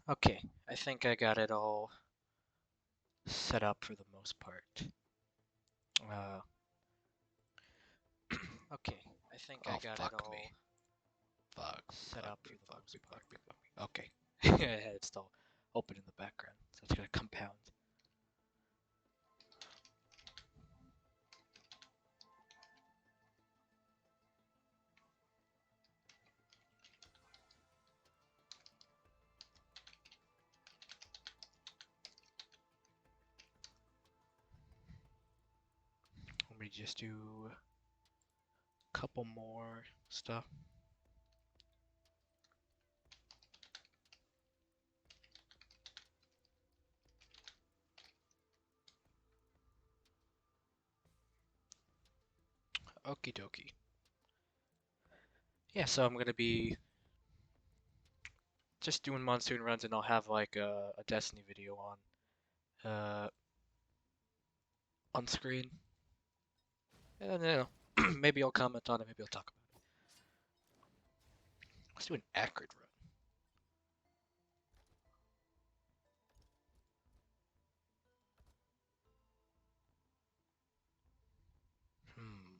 Okay, I think I got it all set up for the most part. Uh, okay, I think I Oh, got it fuck all me. Fuck, set fuck up me, for the fuck most me, part. fuck me, fuck me. Okay. It's still open in the background, so it's gonna compound. Let me just do a couple more stuff. Okie dokie. Yeah, so I'm gonna be just doing Monsoon runs, and I'll have like a Destiny video on screen, and maybe I'll comment on it, maybe I'll talk about it. Let's do an Acrid run. Hmm.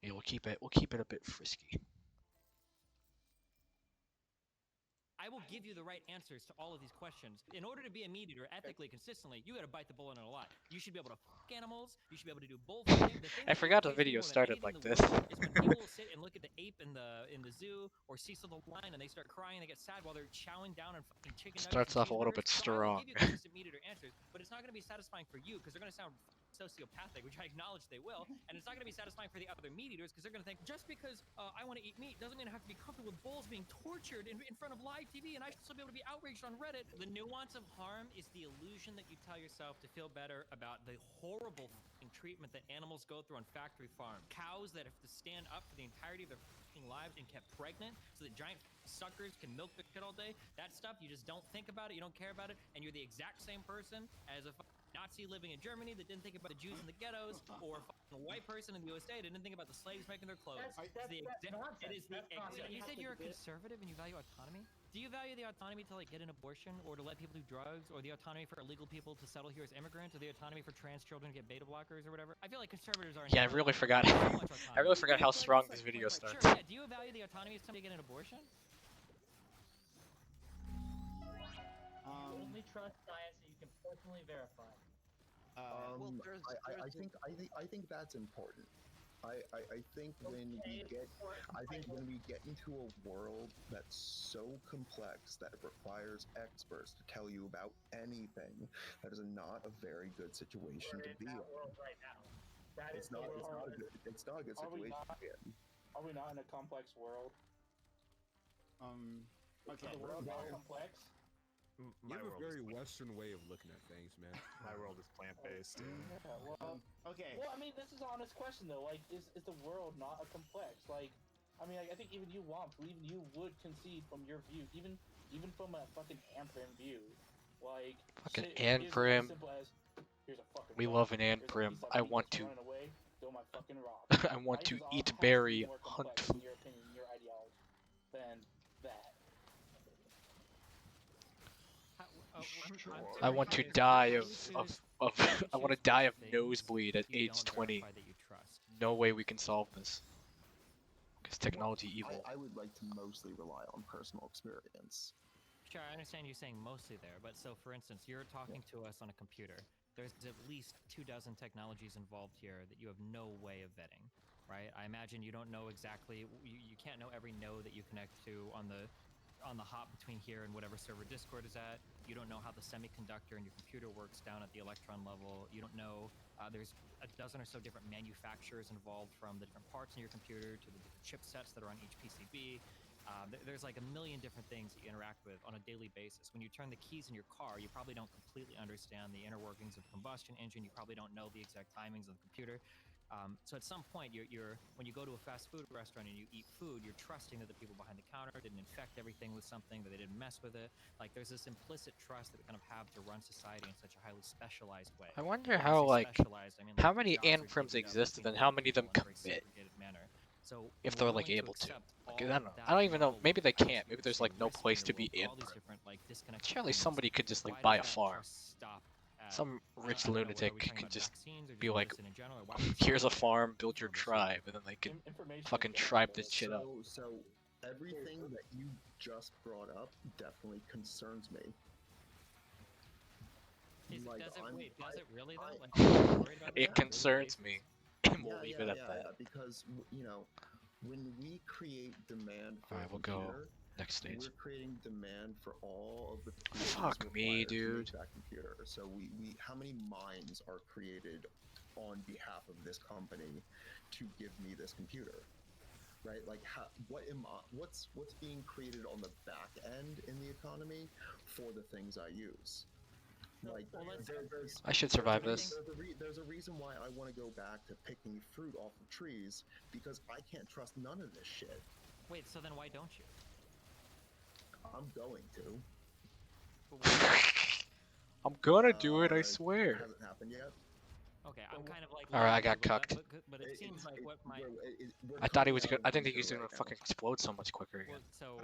Yeah, we'll keep it a bit frisky. I will give you the right answers to all of these questions. In order to be a meat eater ethically, consistently, you got to bite the bullet in a lot. You should be able to fuck animals. You should be able to do bullfighting. The thing I that forgot the irritates me video more than started anything like in the this. world is when people will sit and look at the ape in the zoo or Cecil the lion and they start crying and they get sad while they're chowing down on fucking chicken nuggets. Starts and off a little bit cheeseburgers. So I will strong. give you consistent meat eater answers, but it's not going to be satisfying for you because they're going to sound sociopathic, which I acknowledge they will, and it's not going to be satisfying for the other meat eaters because they're going to think just because I want to eat meat doesn't mean I have to be comfortable with bulls being tortured in front of live TV, and I should still be able to be outraged on Reddit. The nuance of harm is the illusion that you tell yourself to feel better about the horrible treatment that animals go through on factory farms. Cows that have to stand up for the entirety of their lives and kept pregnant so that giant suckers can milk their shit all day. That stuff, you just don't think about it, you don't care about it, and you're the exact same person as a Nazi living in Germany that didn't think about the Jews in the ghettos, or a white person in the USA that didn't think about the slaves making their clothes. You said you're a conservative and you value autonomy? Do you value the autonomy to like get an abortion, or to let people do drugs, or the autonomy for illegal people to settle here as immigrants, or the autonomy for trans children to get beta blockers or whatever? I feel like conservatives are. Yeah, I really forgot. I really forgot how strong this video starts. Sure, yeah. Do you value the autonomy of somebody to get an abortion? You only trust science that you can personally verify. I think that's important. I think when we get into a world that's so complex that it requires experts to tell you about anything, that is not a very good situation to be in. Right now. It's not a good situation to be in. Are we not in a complex world? Okay. Is the world not complex? You have a very Western way of looking at things, man. My world is plant-based. Yeah, well, Okay. well, I mean, this is an honest question though. Like, is the world not a complex? Like, I mean, I think even you, Womp, even you would concede from your view, even from a fucking Amprim view, like Fucking shit is as Amprim. simple as, here's a fucking We rock, love an here's a Amprim. piece of I meat want that's to. running away, throw my fucking rock. I want to Life is eat has to be berry, more hunt complex food. in your opinion, your ideology, than that. I want to die I want to die of nosebleed at age 20. No way we can solve this. Because technology evil. I would like to mostly rely on personal experience. Sure, I understand you saying mostly there, but so for instance, you're talking to us on a computer. There's at least 24 technologies involved here that you have no way of vetting, right? I imagine you don't know exactly, you can't know every node that you connect to on the hop between here and whatever server Discord is at. You don't know how the semiconductor in your computer works down at the electron level. You don't know, there's a dozen or so different manufacturers involved, from the different parts in your computer to the different chipsets that are on each PCB. There's like a million different things that you interact with on a daily basis. When you turn the keys in your car, you probably don't completely understand the inner workings of the combustion engine. You probably don't know the exact timings of the computer. So at some point, when you go to a fast food restaurant and you eat food, you're trusting that the people behind the counter didn't infect everything with something, that they didn't mess with it. Like, there's this implicit trust that we kind of have to run society in such a highly specialized way. I wonder how, like, how many Anprims exist and then how many of them commit? So If we're they're like willing able to. accept Like, all I don't know. that I don't even know. level Maybe they of trust can't. Maybe with there's the like no risk place in to the be world, all these inbred. different like disconnected Surely things. somebody could just like Why buy does a that farm. trust stop at, Some I rich don't know, are we lunatic talking can about just vaccines or be just like, medicine in general, or why would we here's a stop there? farm, build your tribe, and then they can Information fucking in general, tribe but this shit up. So everything that you just brought up definitely concerns me. Like, Does it really though? I- Like, are you worried about It that on a daily concerns basis? me. And we'll leave it at that. Because when we create demand for Alright, a we'll go computer, next stage. we're creating demand for all of the pieces Fuck me, required to dude. make that computer. So we how many minds are created on behalf of this company to give me this computer? Right? Like, what's being created on the back end in the economy for the things I use? Like, I should survive this. There's a reason why I want to go back to picking fruit off of trees, because I can't trust none of this shit. Wait, so then why don't you? I'm going to. I'm gonna do it, I swear. It hasn't happened yet. Okay, I'm kind of like. Alright, I leaning got you, cucked. But it seems like what my. We're I thought he coming was out good. of I think the he was winter gonna right fucking explode so much quicker again. Well, so,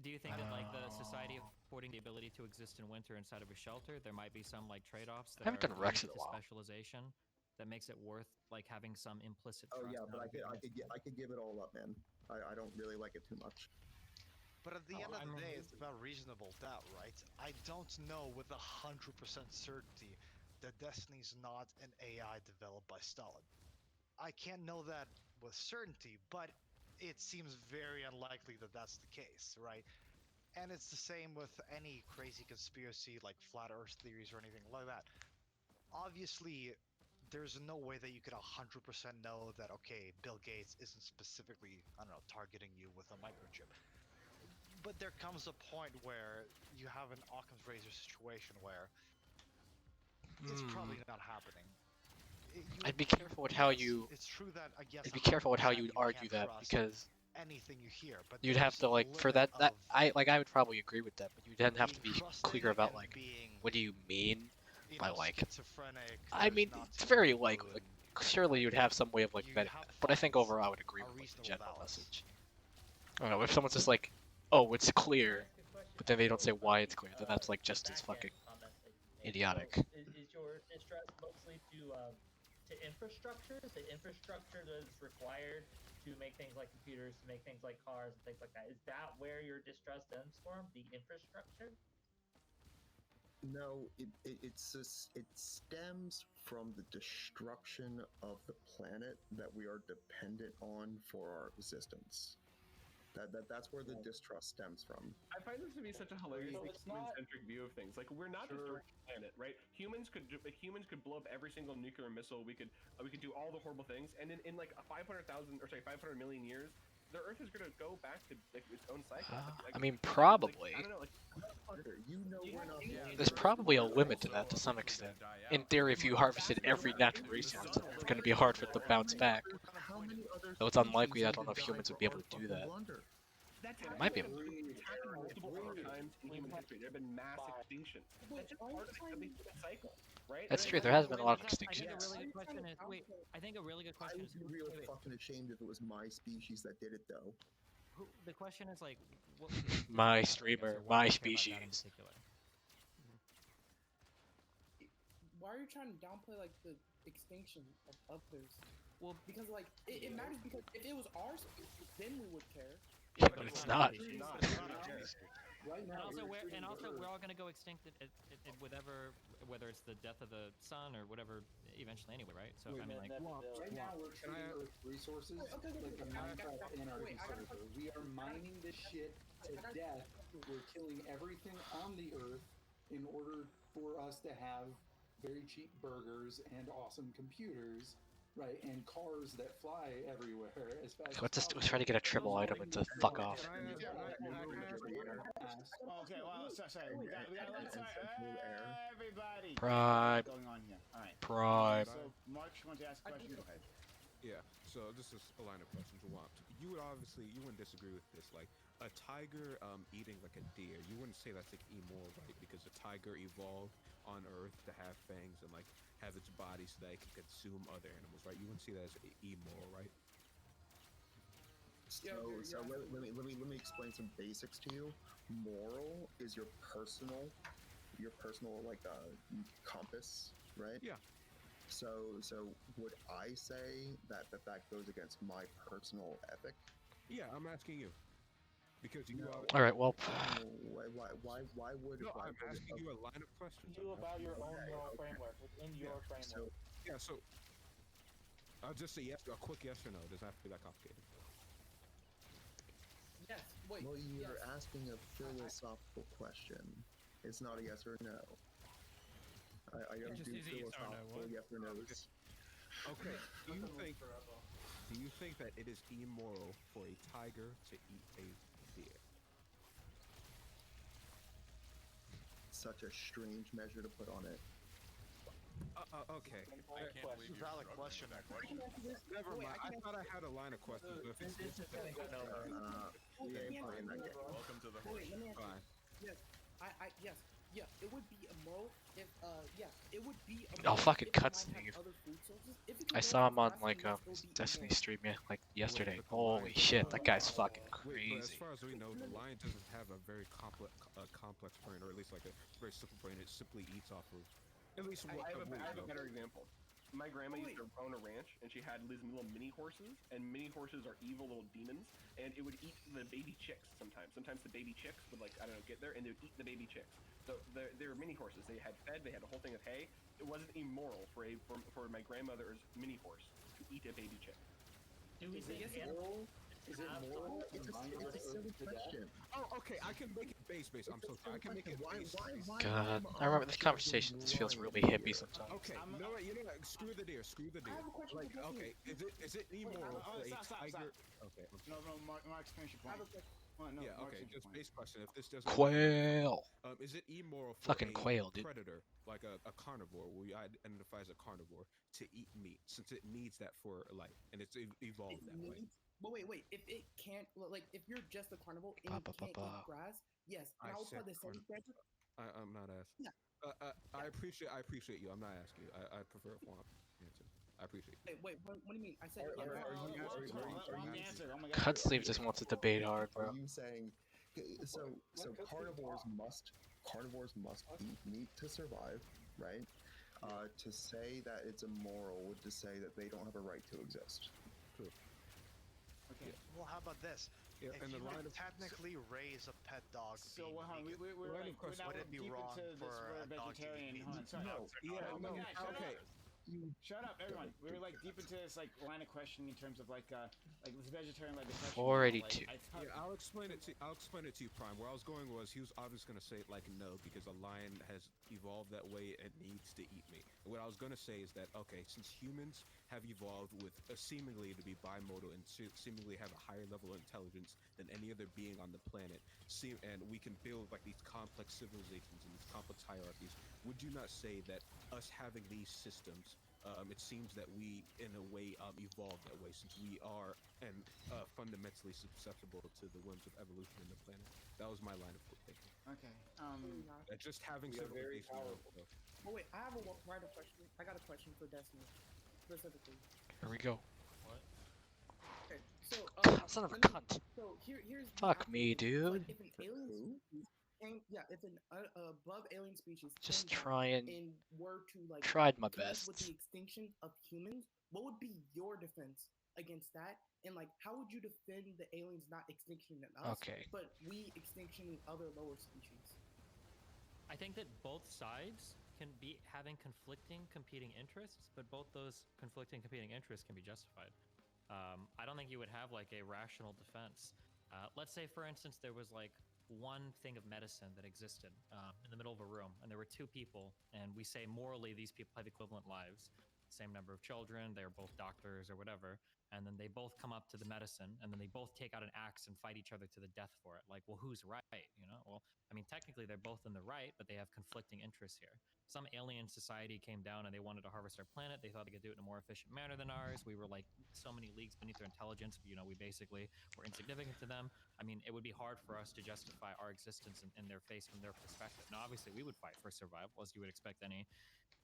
do you think that like the society affording the ability to exist in winter inside of a shelter, there might be some like trade-offs that I haven't are done Rex in unique a to while. specialization that makes it worth like having some implicit Oh trust. yeah, but not everything I could give it all up, man. I don't really like it too much. But at the end of the day, it's about reasonable doubt, right? I don't know with 100% certainty that Destiny's not an AI developed by Stalin. I can't know that with certainty, but it seems very unlikely that that's the case, right? And it's the same with any crazy conspiracy like flat Earth theories or anything like that. Obviously, there's no way that you could 100% know that, okay, Bill Gates isn't specifically, I don't know, targeting you with a microchip. But there comes a point where you have an Occam's razor situation where it's probably not happening. I'd be careful with how you. It's true that I guess. I'd be careful with how you 100% argue can't that, trust because anything you hear, but you'd have there's to a like for limit that. of I would probably agree with that, but you'd then have to being be trusting clear about and like being, what do you mean you by know, like. schizophrenic. I There's mean, Nazi it's very people likely. Like, and surely you'd have some way of like you vetting have that. But I think facts overall I would agree are with like, the reasonable general balance. message. I don't know if someone's just like, oh, it's clear, but then they don't say why it's clear. Then that's like just as fucking idiotic. So is your distrust mostly to infrastructure? Is the infrastructure that's required to make things like computers, to make things like cars and things like that? Is that where your distrust stems from? The infrastructure? No, it stems from the destruction of the planet that we are dependent on for our existence. That's where the distrust stems from. I find this to be such a hilariously human-centric view of things. Like, we're not destroying the planet, right? Humans could blow up every single nuclear missile. We could do all the horrible things, and in like 500 million years, the Earth is gonna go back to like its own cycle. I mean, probably. I don't know, like, We're not. There's probably a limit to that to some extent. In theory, if you harvested every natural resource, it's going to be hard for it to bounce back. Though it's unlikely, I don't know if humans would be able to do that. that's Might be able to. Multiple times in human history, there have been mass extinctions. That's just part of the human cycle, right? That's true. There has been a lot of I extinctions. think a really good question is I think a really good I question would is be real fucking ashamed if it was my species that did it, though. the question is like what My I guess, streamer, or why my do you care about that in species. particular? Why are you trying to downplay like the extinction of others? Well, because like it matters, because if it was our species, then we would care. Yeah, but it's not. Right now, and also we're all gonna go extinct at whether it's the death of the sun or whatever eventually anyway, right? So I mean like right now we're treating Earth resources like a Minecraft anarchy server. We are mining this shit to death. We're killing everything on the Earth in order for us to have very cheap burgers and awesome computers. Right, and cars that fly everywhere as fast as Let's try to get a triple item and to fuck off. Okay, well, sorry. We got everybody. Prime. What's going on here? All right. Prime. So, Mark, you want to ask a question? Go ahead. Yeah, so this is a line of questions. You wouldn't disagree with this. Like, a tiger eating like a deer, you wouldn't say that's like immoral, right? Because the tiger evolved on Earth to have fangs and like have its body so that it can consume other animals, right? You wouldn't see that as immoral, right? So let me explain some basics to you. Moral is your personal like compass, right? Yeah. So would I say that goes against my personal ethic? Yeah, I'm asking you because you are. All right, well, Why would? No, Why I'm would asking you a line of questions. You I'm about asking your you- own moral framework within your framework. Yeah, so I'll just say yes, a quick yes or no. It doesn't have to be that complicated. Yes. Wait. Well, you're yes. asking a philosophical question. It's not a yes or no. I don't just do use a yes or no, philosophical what? yes or no's. Okay. Do you think that it is immoral for a tiger to eat a deer? Such a strange measure to put on it. Okay. Valid question. Never mind. I thought I had a line of questions, but if it's This is gonna go nowhere. We ain't playing that game. Welcome to the Wait, let me ask you. fine. Yes. Yes. Yeah, it would be immoral if it would be Oh, immoral fucking if the cuts, line had nigga. other food sources. If it I could saw grow him on grass and like grass, it would be Destiny immoral. stream like yesterday. but the Holy lion- shit, that guy's fucking Wait, but as crazy. far as we know, the lion doesn't have a very complex brain, or at least like a very simple brain. It simply eats off of. At least what I have we a know. better example. My grandma used to own a ranch, and she had these little mini horses, and mini horses are evil little demons, and it would eat the baby chicks sometimes. Sometimes the baby chicks would, like, I don't know, get there, and they would eat the baby chicks. So they were mini horses. They had fed, they had a whole thing of hay. It wasn't immoral for my grandmother's mini horse to eat a baby chick. Do we Is think it moral? Is it moral to mine It's a the silly earth to death? question. Oh, okay. I can make it base. I'm so sorry. I can make it base. God, I remember this conversation. This feels really hippie sometimes. Okay, you know what? Screw the deer. Screw the deer. I have a question Like, for both of okay, is it immoral for a tiger? Okay. No, Mark's finish your I have point. a question. No, Yeah. Mark's Okay. finish your Just point. base question. If this doesn't. Quail. Is it immoral for Fucking a quail, dude. predator, like a carnivore, where we identify as a carnivore, to eat meat since it needs that for life and it's evolved that way? But wait. If it can't, like, if you're just a carnivore and you can't eat grass, yes, and I will said put the same standard. I'm not asking. Yeah. I appreciate you. I'm not asking you. I prefer a swamp answer. I appreciate you. Wait. What do you mean? I said. Are you- Cut sleeve just wants to debate hard, bro. Are you saying so carnivores must eat meat to survive, right? To say that it's immoral would to say that they don't have a right to exist. True. Okay. Well, how about this? Yeah, If and you the line could of technically raise a pet dog, So being hold on, vegan, we're Line like, of questions. we're now would it be deep wrong into this for word a dog to eat vegetarian. meat? Hold on, sorry. okay. Shut up, everyone. We were like deep into this like line of questioning in terms of like this vegetarian like discussion. 482. Yeah, I'll explain it to you, Prime. Where I was going was he was obviously gonna say like no because a lion has evolved that way and needs to eat meat. And what I was gonna say is that okay, since humans have evolved with seemingly to be bimodal and seemingly have a higher level of intelligence than any other being on the planet, and we can build like these complex civilizations and these complex hierarchies, would you not say that us having these systems, it seems that we, in a way, evolved that way since we are fundamentally susceptible to the whims of evolution in the planet? That was my line of thinking. Okay. That just having We are very civilization. powerful. But wait, I have a wider question. I got a question for Destiny, specifically. Here we go. Okay, so Son of a let me- cunt. So here's the Fuck actual me, thing. It's like dude. if an alien species came, if an above alien species Just came down trying. and were to like Tried my commence with best. the extinction of humans, what would be your defense against that? And like, how would you defend the aliens not extinctioning us, Okay. but we extinctioning other lower species? I think that both sides can be having conflicting, competing interests, but both those conflicting, competing interests can be justified. I don't think you would have like a rational defense. Let's say, for instance, there was like one thing of medicine that existed in the middle of a room, and there were two people, and we say morally these people have equivalent lives, same number of children, they're both doctors or whatever, and then they both come up to the medicine, and then they both take out an axe and fight each other to the death for it. Like, well, who's right? You know? Well, I mean, technically they're both in the right, but they have conflicting interests here. Some alien society came down and they wanted to harvest our planet. They thought they could do it in a more efficient manner than ours. We were like so many leagues beneath their intelligence. You know, we basically were insignificant to them. I mean, it would be hard for us to justify our existence in their face from their perspective. Now, obviously, we would fight for survival, as you would expect any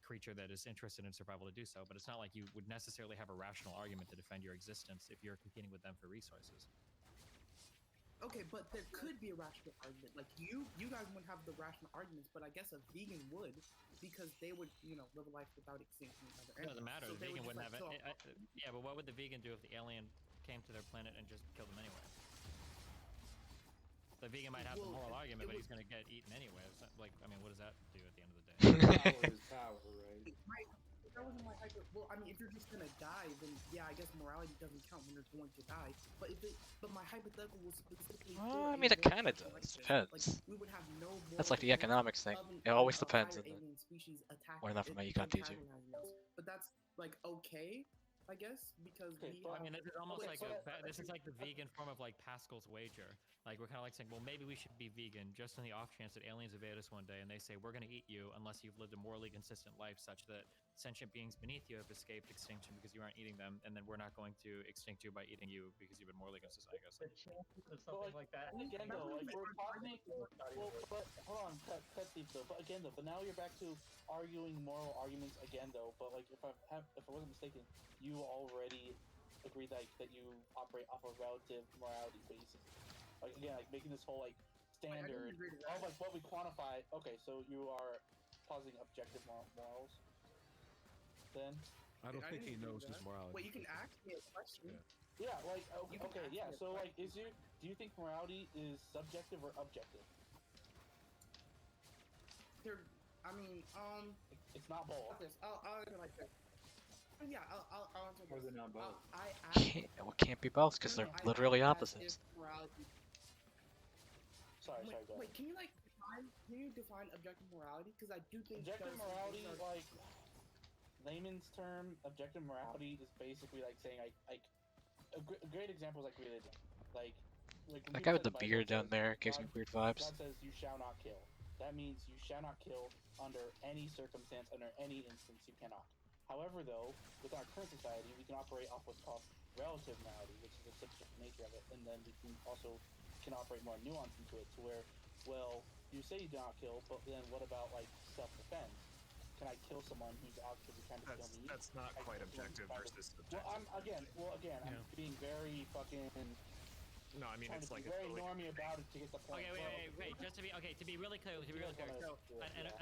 creature that is interested in survival to do so, but it's not like you would necessarily have a rational argument to defend your existence if you're competing with them for resources. okay, but there could be a rational argument. Like you guys wouldn't have the rational arguments, but I guess a vegan would, because they would, live a life without extinction and other It doesn't matter. So The they vegan would wouldn't just, have it. Yeah, but what would the vegan do if the alien came to their planet and just killed them anyway? The vegan might have the moral argument, but he's gonna get eaten anyway. It's not, like, I mean, what does that do at the end of the day? Power is power, right? If that wasn't my hyper, well, I mean, if you're just gonna die, then yeah, I guess morality doesn't count when you're going to die. But my hypothetical was specifically. Well, I mean, it kind of does. Depends. Like, we would have no That's like the moral economics thing. of It always depends. higher alien species attacking Or enough from my it econ and teacher. antagonizing us. But that's like okay, I guess, because I mean, this is almost Wait, like this is like the vegan form of like Pascal's wager. Like we're kind of like saying, well, maybe we should be vegan just on the off chance that aliens invade us one day and they say we're going to eat you unless you've lived a morally consistent life such that sentient beings beneath you have escaped extinction because you aren't eating them, and then we're not going to extinct you by eating you because you've been morally consistent. I guess. The chances of something like that. Again, though, like we're talking. Well, but hold on, cut Steve though. But again, though, but now you're back to arguing moral arguments again, though. But like, if I wasn't mistaken, you already agreed that you operate off a relative morality basis. Like again, like making this whole like standard of like what we quantify. Okay, so you are positing objective morals. Then I don't think he knows his morality. Wait, you can ask me a question. yeah, like You can okay, ask yeah. me a So like, question. do you think morality is subjective or objective? I mean, It's not both. I'll answer like this. Yeah, I'll answer Or this. they're not both. I asked. It can't be both because they're literally opposites. Sorry, go ahead. Wait, can you define objective morality? Because I do think Objective morality, like layman's term, objective morality is basically like saying like a great example is like religion. Like That guy with the beard down there gives me weird vibes. God says you shall not kill. That means you shall not kill under any circumstance, under any instance you cannot. However, though, with our current society, we can operate off what's called relative morality, which is the subjective nature of it, and then we can also operate more nuance into it, to where, well, you say you do not kill, but then what about like self-defense? Can I kill someone who's actively trying to kill me? That's not quite objective versus subjective. Well, again, I'm being very fucking. No, I mean it's like very normy about it to get the point. Okay, wait. Just to be really clear.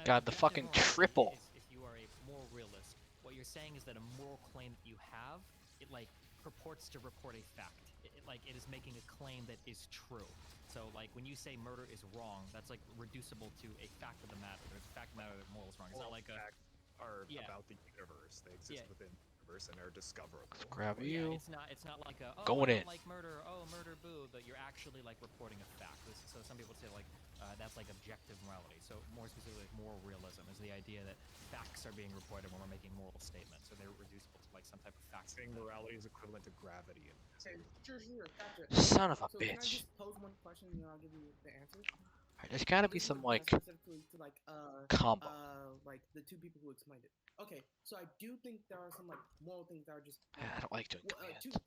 God, the fucking triple. If you are a moral realist, what you're saying is that a moral claim that you have, it like purports to report a fact. It is making a claim that is true. So like when you say murder is wrong, that's like reducible to a fact of the matter. There's a fact of the matter that moral is wrong. It's not like facts are about the universe. They exist within the universe and are discoverable. Let's grab you. It's not like I Going in. don't like murder. Oh, murder, boo. But you're actually like reporting a fact. So some people say like that's like objective morality. So more specifically, like, moral realism is the idea that facts are being reported when we're making moral statements. So they're reducible to like some type of fact. Saying morality is equivalent to gravity. Okay, sure, gotcha. Son of a so can I bitch. just pose one question and then I'll give you the answer? There's gotta be some like specifically to like combo. Like the two people who explained it. Okay, so I do think there are some like moral things that are just. I don't like doing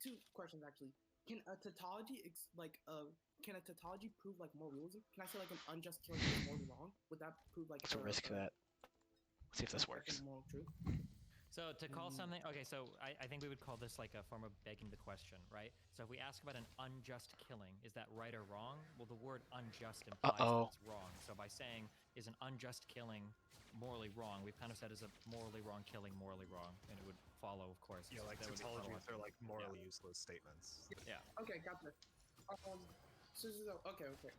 two questions actually. Can a tautology can a tautology prove like moral realism? Can I say like an unjust killing is morally wrong? Would that prove like? What's the risk of that? Let's see if this works. Moral truth. So to call something, okay, so I think we would call this like a form of begging the question, right? So if we ask about an unjust killing, is that right or wrong? Well, the word unjust implies that it's wrong. So by saying, is an unjust killing morally wrong, we've kind of said is a morally wrong killing morally wrong, and it would follow, of course. Yeah, like tautologies are like morally useless statements. Yeah. Okay, gotcha. Okay.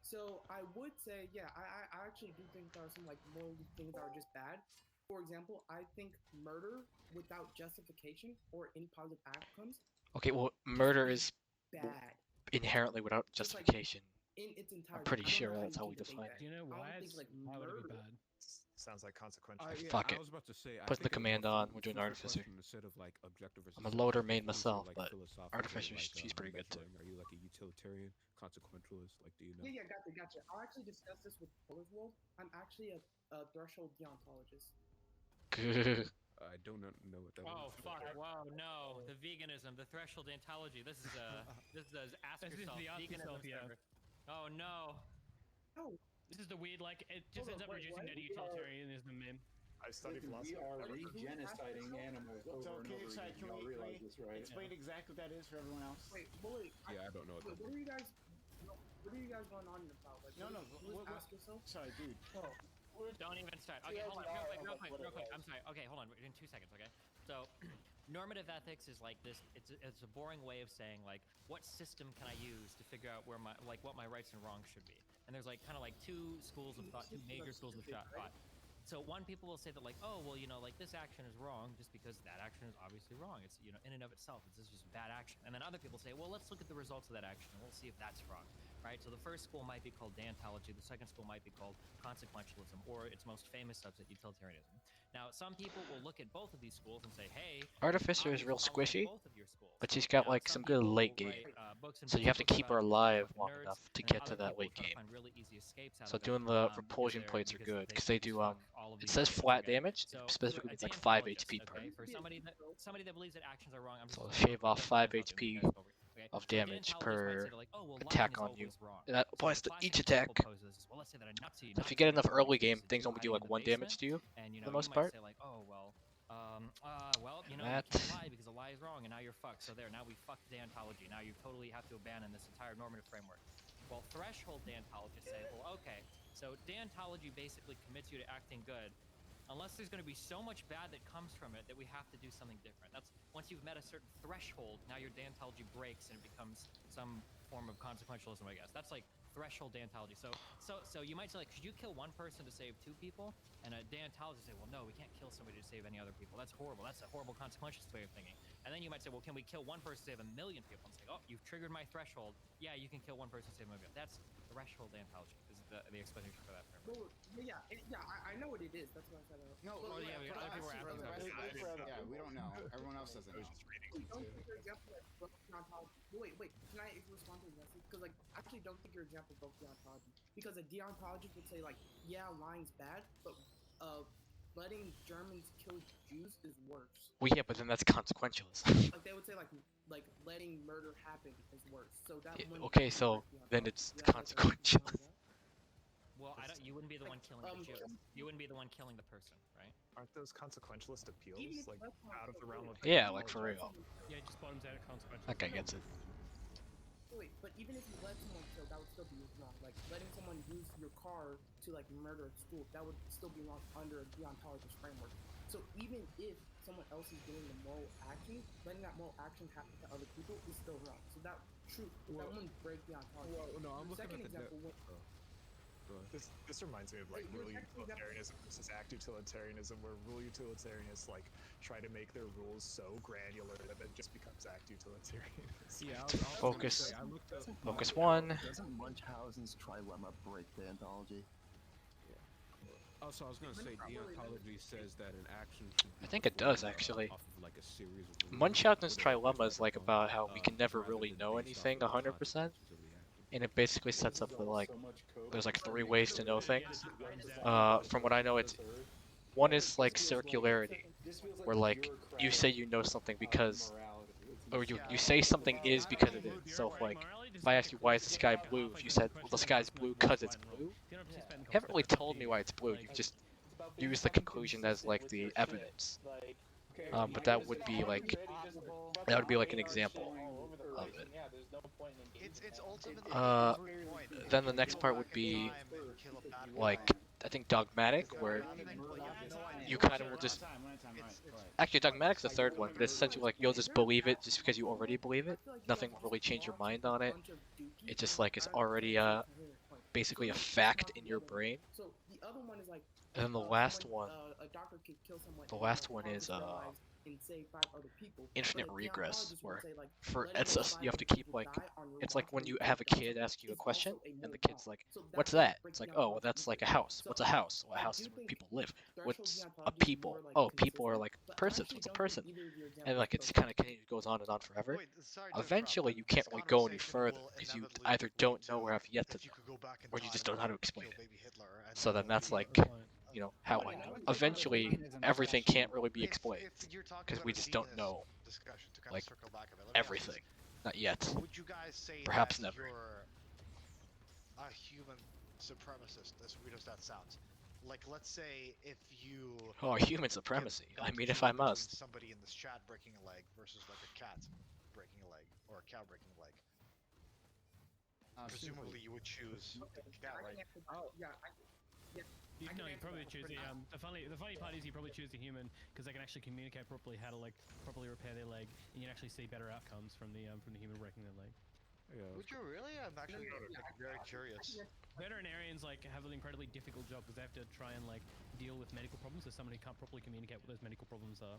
So I would say, yeah, I actually do think there are some like moral things that are just bad. For example, I think murder without justification or any positive outcomes. Okay, well, murder is bad. Inherently without justification. In its entirety. I'm pretty sure that's how we define it. Do you know why it's murder bad? Sounds like consequential. Fuck it. I was about to say, Put the command on. We're doing artificer. Instead of like objective versus I'm a loader main subjective, myself, like but philosophical, artificer, like, she's pretty good too. Are you like a utilitarian, consequentialist? Like, do you know? Yeah, gotcha. I'll actually discuss this with Polar's World. I'm actually a threshold deontologist. I don't know what that is. Oh fuck! Wow, no, the veganism, the threshold deontology. This is ask yourself. Veganism server. Oh no. Oh. This is the weird, like, it just ends up reducing to utilitarianism, man. I studied philosophy. We are regenociding animals over and over again. Can we realize this, right? Explain exactly what that is for everyone else. Wait. Yeah, I don't know what that What are you guys? what are you guys going on about? Like, No, no. ask yourself. Sorry, dude. No. Don't even start. Okay, hold on, real quick. I'm sorry. Okay, hold on. In 2 seconds, okay? So, normative ethics is like this. It's a boring way of saying like, what system can I use to figure out where what my rights and wrongs should be? And there's like kind of like two schools of thought, two major schools of thought. So one people will say that like, oh well, like this action is wrong just because that action is obviously wrong. It's in and of itself, it's just bad action. And then other people say, well, let's look at the results of that action and we'll see if that's wrong. Right? So the first school might be called deontology, the second school might be called consequentialism, or its most famous subset, utilitarianism. Now, some people will look at both of these schools and say, hey, Artificer is real squishy, both of your schools. but she's got like some good late game. So you have to keep her alive long enough to get to that late game. So doing the repulsion plates are good because they do it says flat damage, specifically it's like 5 HP per. For somebody that believes that actions are wrong, I'm so shave off 5 HP of damage per attack on you. And that applies to each attack. So if you get enough early game, things only do like 1 damage to you for the most part. You can't lie because a lie is wrong, and now you're fucked. So there, now we fucked deontology. Now you totally have to abandon this entire normative framework. Well, threshold deontologists say, well, okay, so deontology basically commits you to acting good, unless there's going to be so much bad that comes from it that we have to do something different. That's once you've met a certain threshold, now your deontology breaks and it becomes some form of consequentialism, I guess. That's like threshold deontology. So you might say, like, could you kill one person to save 2 people? And a deontologist say, well, no, we can't kill somebody to save any other people. That's horrible. That's a horrible consequentialist way of thinking. And then you might say, well, can we kill one person to save 1 million people? And say, oh, you've triggered my threshold. Yeah, you can kill one person to save 1 million. That's threshold deontology. Is the explanation for that framework. Well, I know what it is. That's why I said no. Well, yeah, other people were asking. Yeah, we don't know. Everyone else doesn't know. Wait. Can I respond to this? Because like, I actually don't think your example broke deontology. Because a deontologist would say like, yeah, lying's bad, but letting Germans kill Jews is worse. Well, yeah, but then that's consequentialism. Like they would say like letting murder happen is worse. So that okay, so then it's consequential. Well, you wouldn't be the one killing the Jew. You wouldn't be the one killing the person, right? Aren't those consequentialist appeals like out of the realm of? Yeah, like for real. Yeah, it just bottoms out at consequential. That guy gets it. Wait, but even if you let someone kill, that would still be wrong. Like letting someone use your car to like murder at school, that would still be wrong under a deontologist framework. So even if someone else is doing the moral action, letting that moral action happen to other people is still wrong. So that wouldn't break deontology. Well, no, I'm looking second at the example. This reminds me of like rule utilitarianism versus act utilitarianism, where rule utilitarianists like try to make their rules so granular that it just becomes act utilitarian. Yeah, Focus. Focus 1. Doesn't Munchausen's trilemma break deontology? Also, I was going to say, deontology says that an action should be I think it does actually. off of like a series of rules. Munchausen's trilemma is like about how we can never really know anything 100%. And it basically sets up the like, there's like 3 ways to know things. From what I know, it's one is like circularity, where like you say you know something because, or you say something is because it is. So if, like, if I ask you why is the sky blue, if you said, well, the sky's blue because it's blue, you haven't really told me why it's blue. You just use the conclusion as like the evidence. But that would be like an example of it. It's ultimately then the next part would be like, I think dogmatic, where you kind of will just actually dogmatic's the third one, but it's essentially like you'll just believe it just because you already believe it. Nothing will really change your mind on it. It's just like it's already basically a fact in your brain. And then the last one is infinite regress, where you have to keep like, it's like when you have a kid ask you a question and the kid's like, what's that? It's like, oh, well, that's like a house. What's a house? Well, a house is where people live. What's a people? Oh, people are like persons. What's a person? And like it's kind of goes on and on forever. Eventually you can't really go any further because you either don't know or have yet to know, or you just don't know how to explain it. So then that's like, you know, how I know. Eventually, everything can't really be explained because we just don't know, like, everything. Not yet. Would you guys say Perhaps that never. you're a human supremacist, as weird as that sounds? Like, let's say if you... Oh, human supremacy. I mean, if I must. Somebody in this chat breaking a leg versus like a cat breaking a leg, or a cow breaking a leg. Presumably, you would choose the cat, right? You probably choose the funny part is you probably choose the human because they can actually communicate properly how to like properly repair their leg, and you can actually see better outcomes from the human breaking their leg. Yeah. Would you really? I'm actually very curious. Veterinarians like have an incredibly difficult job because they have to try and like deal with medical problems as someone who can't properly communicate what those medical problems are.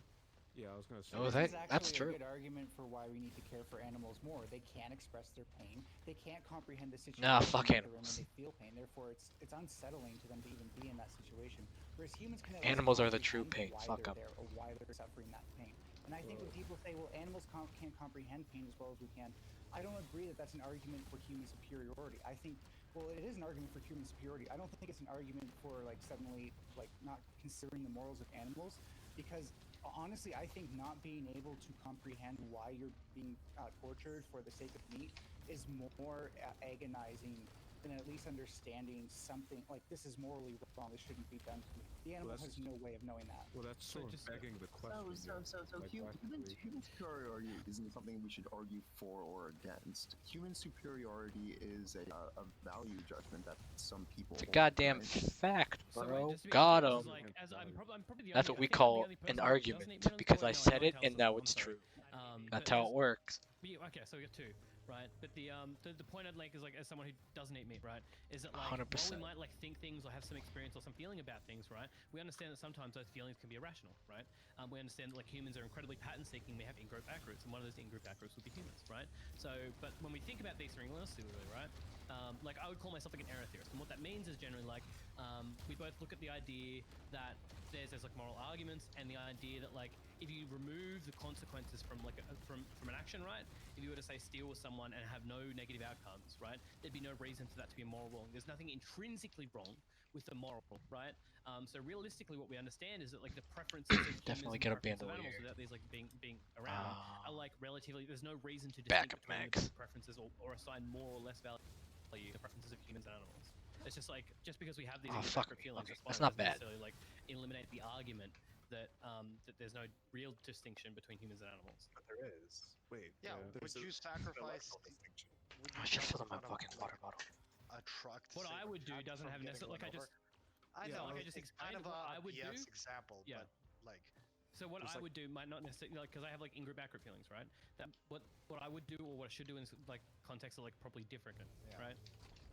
Yeah, I was gonna say. Oh, that's true. A good argument for why we need to care for animals more. They can't express their pain. They can't comprehend the situation. Nah, fuck animals. When they feel pain, therefore it's unsettling to them to even be in that situation. Whereas humans can. Animals are the true pain. Fuck up. Or why they're suffering that pain. And I think when people say, "Well, animals can't comprehend pain as well as we can," I don't agree that that's an argument for human superiority. I think, well, it is an argument for human superiority. I don't think it's an argument for like suddenly like not considering the morals of animals, because honestly, I think not being able to comprehend why you're being tortured for the sake of meat is more agonizing than at least understanding something like this is morally wrong. This shouldn't be done to me. The animal has no way of knowing that. Well, that's sort of begging the question. Human superiority isn't something we should argue for or against. Human superiority is a value judgment that some people. It's a goddamn fact, bro. Got him. That's what we call an argument because I said it and now it's true. That's how it works. Okay, so we got two, right? But the point I'd make is like as someone who doesn't eat meat, right, is that like 100%. while we might like think things or have some experience or some feeling about things, right, we understand that sometimes those feelings can be irrational, right? We understand that like humans are incredibly pattern-seeking. We have in-group back-roots, and one of those in-group back-roots would be humans, right? So, but when we think about these things realistically, right, like I would call myself like an error theorist, and what that means is generally like we both look at the idea that there's like moral arguments and the idea that like if you remove the consequences from like from an action, right? If you were to say steal with someone and have no negative outcomes, right? There'd be no reason for that to be a moral wrong. There's nothing intrinsically wrong with the moral, right? So realistically, what we understand is that like the preferences of humans Definitely and get the a band preferences of over animals here. without these like being around are like relatively. There's no reason to Back distinguish up, between Max. the preferences or assign more or less value to the preferences of humans and animals. It's just like just because we have these separate feelings, okay. That's not bad. Necessarily like eliminate the argument that that there's no real distinction between humans and animals. But there is. Wait. Yeah. Would you sacrifice? I should fill up my fucking water bottle. A truck. What I would do doesn't have necessarily like I just. I know. Like I just explained what I would do. Example. Yeah. But like. So what I would do might not necessarily like because I have like in-group back-group feelings, right? That what I would do or what I should do in like context are like probably different, right?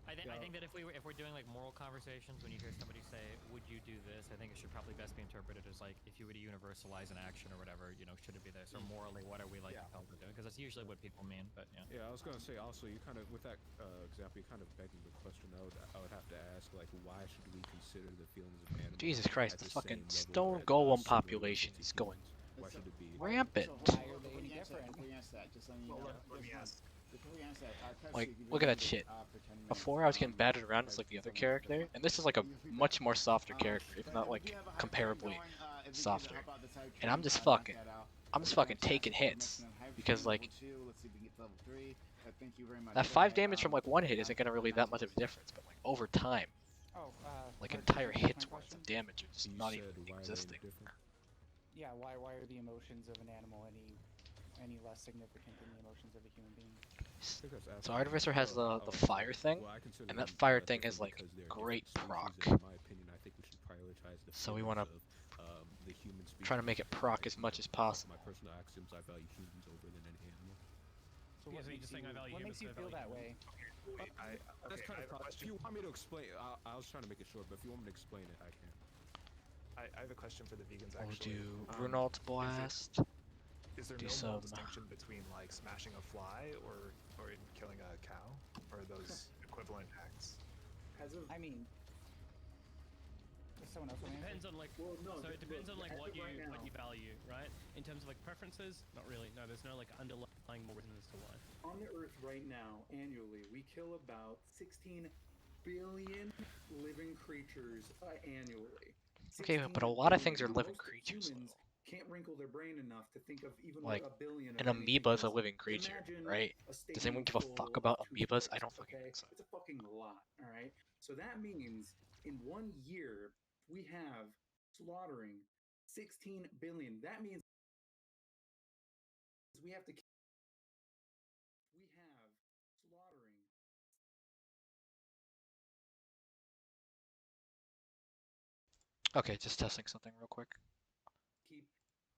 I think that if we're doing like moral conversations, when you hear somebody say, "Would you do this?" I think it should probably best be interpreted as like if you were to universalize an action or whatever, you know, should it be this or morally, what are we like compelled to do? Because that's usually what people mean. But yeah. Yeah, I was gonna say also you kind of with that example, you kind of begging the question. I would have to ask like why should we consider the feelings of animals? Jesus Christ, the fucking stone that golem us population is going Why should it be rampant. Why are they any different? Before you answer that, just let me know. Let me ask. Like, look at that shit. Before I was getting battered around as like the other character, and this is like a much more softer character, if not like comparably softer. And I'm just fucking taking hits because like that 5 damage from like one hit isn't gonna really that much of a difference, but like over time, like entire hits worth of damage are just not even existing. Yeah, why are the emotions of an animal any less significant than the emotions of a human being? So Artificer has the fire thing, and that fire thing has like great proc. So we want to try to make it proc as much as possible. My personal axioms, I value humans over than any animal. So what makes you feel that way? That's kind of if you want me to explain, I was trying to make it short, but if you want me to explain it, I can. I have a question for the vegans We'll actually. do Runalt Blast. Is there do no some moral distinction between like smashing a fly or killing a cow, or are those equivalent acts? I mean, someone else. It depends on like it depends on like what you value, right? In terms of like preferences, not really. No, there's no like underlying more reasons as to why. On the Earth right now, annually, we kill about 16 billion living creatures annually. Okay, but a lot of things are living creatures. Humans can't wrinkle their brain enough to think of even like a billion. an amoeba is a living creature, right? Does anyone give a fuck about amoebas? I don't fucking think so. It's a fucking lot, all right? So that means in 1 year we have slaughtering 16 billion. That means we have to Okay, just testing something real quick. Keep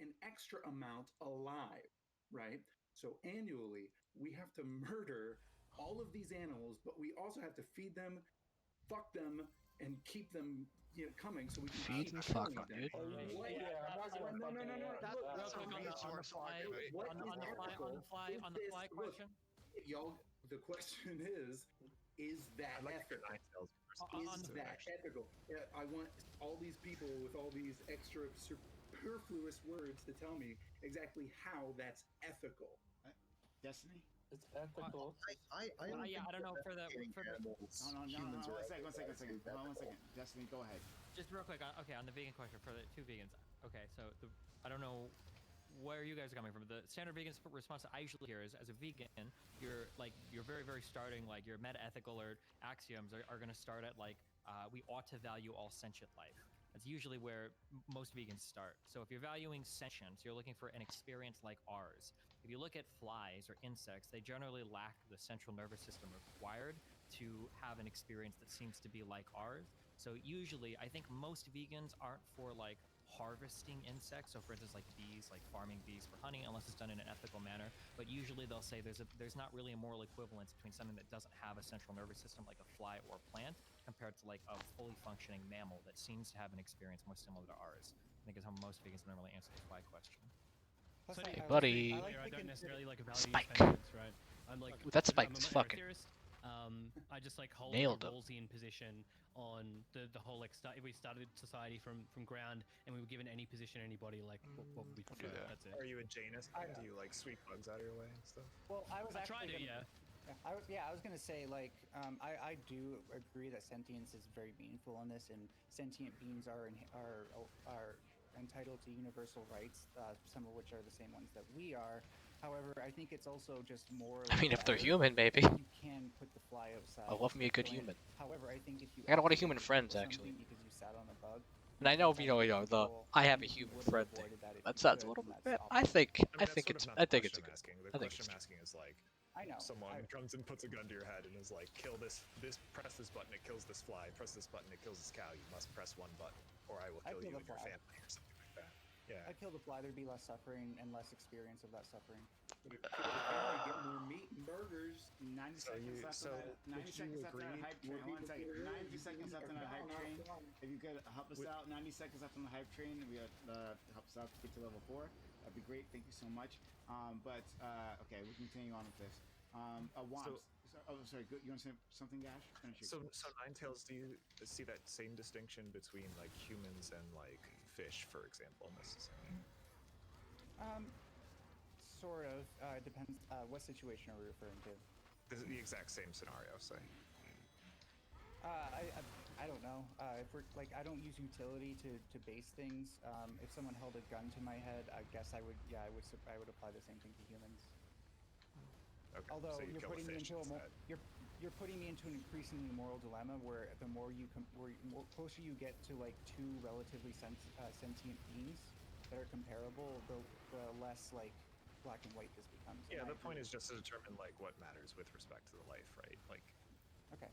an extra amount alive, right? So annually, we have to murder all of these animals, but we also have to feed them, fuck them, and keep them coming so we can Feed keep and fuck killing them, them. dude. What? Yeah, I'm not gonna No, no, fucking no, no. work. That, Look, real That's a quick on the resource fly, argument. what on is the fly, ethical? on the Is fly this- question. Look, y'all, the question is that I'd like ethical? Nine Tails On Is the- that ethical? I want all these people with all these extra superfluous words to tell me exactly how that's ethical. Destiny? It's ethical. I I don't know for the animals. No, Humans are one second. ethical. I say it's Hold on 1 ethical. second. Destiny, go ahead. just real quick. Okay, on the vegan question for the two vegans. Okay, so I don't know where you guys are coming from. The standard vegan response that I usually hear is, as a vegan, you're very starting, like your meta ethical or axioms are going to start at like we ought to value all sentient life. That's usually where most vegans start. So if you're valuing sentience, you're looking for an experience like ours. If you look at flies or insects, they generally lack the central nervous system required to have an experience that seems to be like ours. So usually, I think most vegans aren't for like harvesting insects. So for instance, like bees, like farming bees for honey, unless it's done in an ethical manner. But usually they'll say there's not really a moral equivalence between something that doesn't have a central nervous system like a fly or a plant compared to like a fully functioning mammal that seems to have an experience more similar to ours. I think is how most vegans normally answer the fly question. So Hey, I buddy. I don't necessarily like value Spike. sentience, right? I'm like Ooh, that I'm spike a is minor fucking theorist. I just like hold nailed a him. Rawlsian position on the whole like if we started society from ground and we were given any position anybody, like what would we prefer? That's it. Are you a Janus? Do you like sweep bugs out of your way and stuff? Well, I was I actually try to, gonna, yeah. I was gonna say like I do agree that sentience is very meaningful in this, and sentient beings are entitled to universal rights, some of which are the same ones that we are. However, I think it's also just more. I mean, if they're better human, maybe. if you can put the fly outside. I love me a good killing it. human. However, I think if you I got a lot of accidentally human friends, kill actually. something because you sat on a bug, And I know, that's you know, out of the control, I have a and you human would have friend thing. avoided that if That you sounds a could, little and bit. that's I optimal. think that's it's sort of not I the think it's question a I'm asking. good. The I think question it's I'm true. asking is like, I know. someone comes and puts a gun to your head and is like, kill this, press this button, it kills this fly, press this button, it kills this cow. You must press one button, or I will I'd kill kill you the and your fly. family, or something like that. Yeah. I'd kill the fly. There'd be less suffering and less experience of that suffering. Kill the family, get more meat and burgers. 90 So seconds you- left so on that. 90 would you seconds left on that agree hype more train. Hold on a people second. get rid 90 of seconds you left on and that hype down, train. down. If you could help us out, 90 seconds left on the hype train. We help us out to get to level 4. That'd be great. Thank you so much. Okay, we continue on with this. Woms. Sorry. You want to say something, Gash? Finish your So Ninetales, do you see that same distinction between like humans and like fish, for example, necessarily? Sort of. It depends. What situation are we referring to? This is the exact same scenario, say. I don't know. If we're like, I don't use utility to base things. If someone held a gun to my head, I guess I would. Yeah, I would apply the same thing to humans. Okay. Although so you you're kill a putting me fish into instead. you're putting me into an increasingly moral dilemma where the more closer you get to like two relatively sentient beings that are comparable, the less like black and white this becomes. Yeah, And I the point agree. is just to determine like what matters with respect to the life, right? Like, Okay.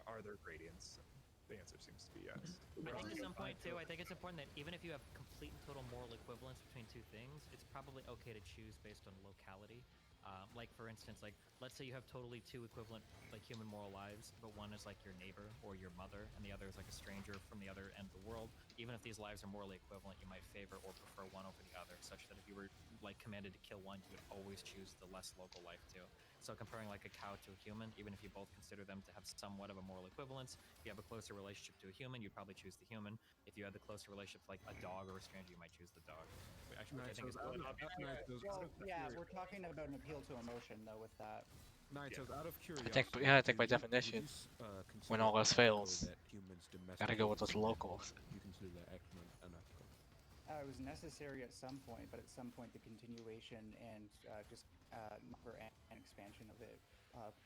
are there gradients? The answer seems to be yes. I think at some point too, I think it's important that even if you have complete and total moral equivalence between two things, it's probably okay to choose based on locality. Like for instance, like let's say you have totally two equivalent like human moral lives, but one is like your neighbor or your mother, and the other is like a stranger from the other end of the world. Even if these lives are morally equivalent, you might favor or prefer one over the other, such that if you were like commanded to kill one, you would always choose the less local life too. So comparing like a cow to a human, even if you both consider them to have somewhat of a moral equivalence, if you have a closer relationship to a human, you'd probably choose the human. If you had the closer relationship to like a dog or a stranger, you might choose the dog. Actually, which I think is Well, yeah, we're talking about an appeal to emotion though with that. Ninetales, out of I curiosity, think by definition, when all else fails, gotta go with what's local. You consider that excellent unethical. It was necessary at some point, but at some point the continuation and just never an expansion of it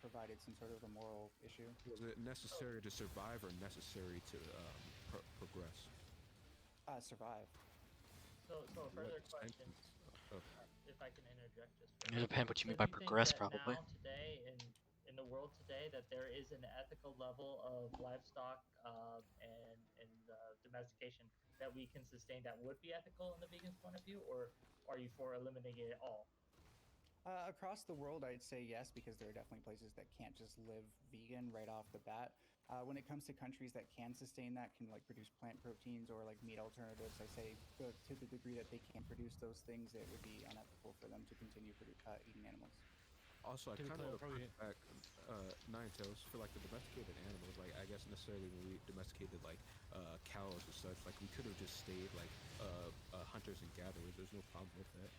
provided some sort of a moral issue. Was it necessary to survive or necessary to progress? Survive. So further What question, Oh. if I can interject just. It depends what you mean So by do think progress, that probably. Now today in the world today that there is an ethical level of livestock and domestication that we can sustain that would be ethical in the vegan's point of view, or are you for eliminating it all? Across the world, I'd say yes, because there are definitely places that can't just live vegan right off the bat. When it comes to countries that can sustain that, can like produce plant proteins or like meat alternatives, I say to the degree that they can't produce those things, it would be unethical for them to continue eating animals. Also, I kind of push back Ninetales for like the domesticated animals. Like, I guess necessarily when we domesticated like cows or such, like we could have just stayed like hunters and gatherers. There's no problem with that.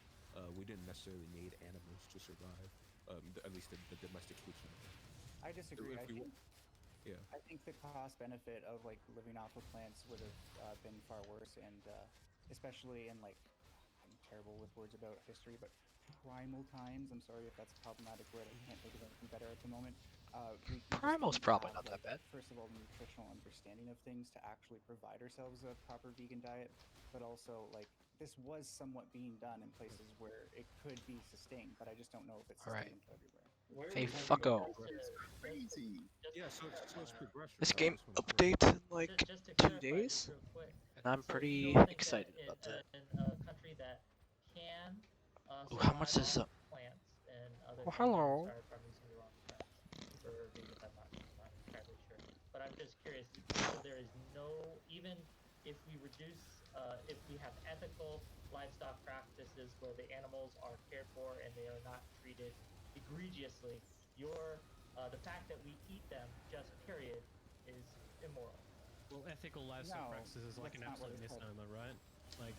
We didn't necessarily need animals to survive. At least the domestication. I disagree. Yeah. I think the cost benefit of like living off of plants would have been far worse, and especially in like, I'm terrible with words about history, but primal times. I'm sorry if that's a problematic word. I can't think of anything better at the moment. Primal's probably not that bad. First of all, nutritional understanding of things to actually provide ourselves a proper vegan diet, but also like this was somewhat being done in places where it could be sustained, but I just don't know if it's sustained everywhere. Hey, fucko. Crazy. Yeah, so it's progression. This game updates in like 2 days, and I'm pretty excited about that. In a country that can Ooh, how much is survive on plants and other things. hello. Sorry if I'm using the wrong terms for vegans. I'm not entirely sure, but I'm just curious. So there is no, even if we reduce, if we have ethical livestock practices where the animals are cared for and they are not treated egregiously, the fact that we eat them, just period, is immoral. Well, ethical livestock practices is like an absolute misnomer, right? Like,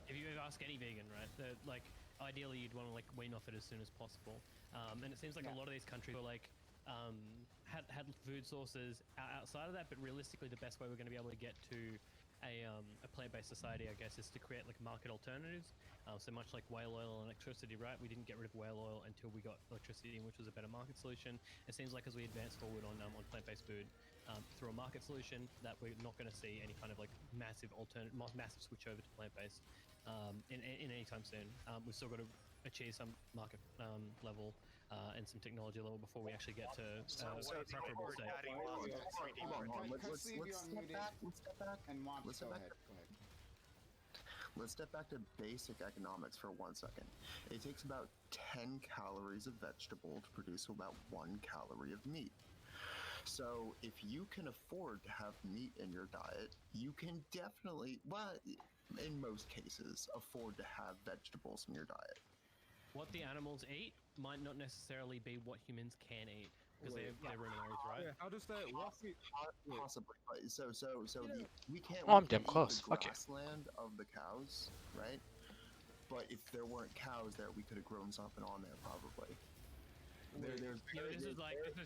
if you ask any vegan, right, that like ideally you'd want to like wean off it as soon as possible. And it seems like a lot of these countries were like had food sources outside of that, but realistically, the best way we're going to be able to get to a plant-based society, I guess, is to create like market alternatives. So much like whale oil and electricity, right? We didn't get rid of whale oil until we got electricity, which was a better market solution. It seems like as we advance forward on plant-based food through a market solution, that we're not going to see any kind of like massive switch over to plant-based in any time soon. We've still got to achieve some market level and some technology level before we actually get to preferable state. Let's step back to basic economics for 1 second. It takes about 10 calories of vegetable to produce about 1 calorie of meat. So if you can afford to have meat in your diet, you can definitely, well, in most cases, afford to have vegetables in your diet. What the animals eat might not necessarily be what humans can eat, because they're ruminaries, right? Yeah, how does that work? Possibly, but we can't. Oh, I'm damn close. The Fuck it. grassland of the cows, right? But if there weren't cows there, we could have grown something on there probably. This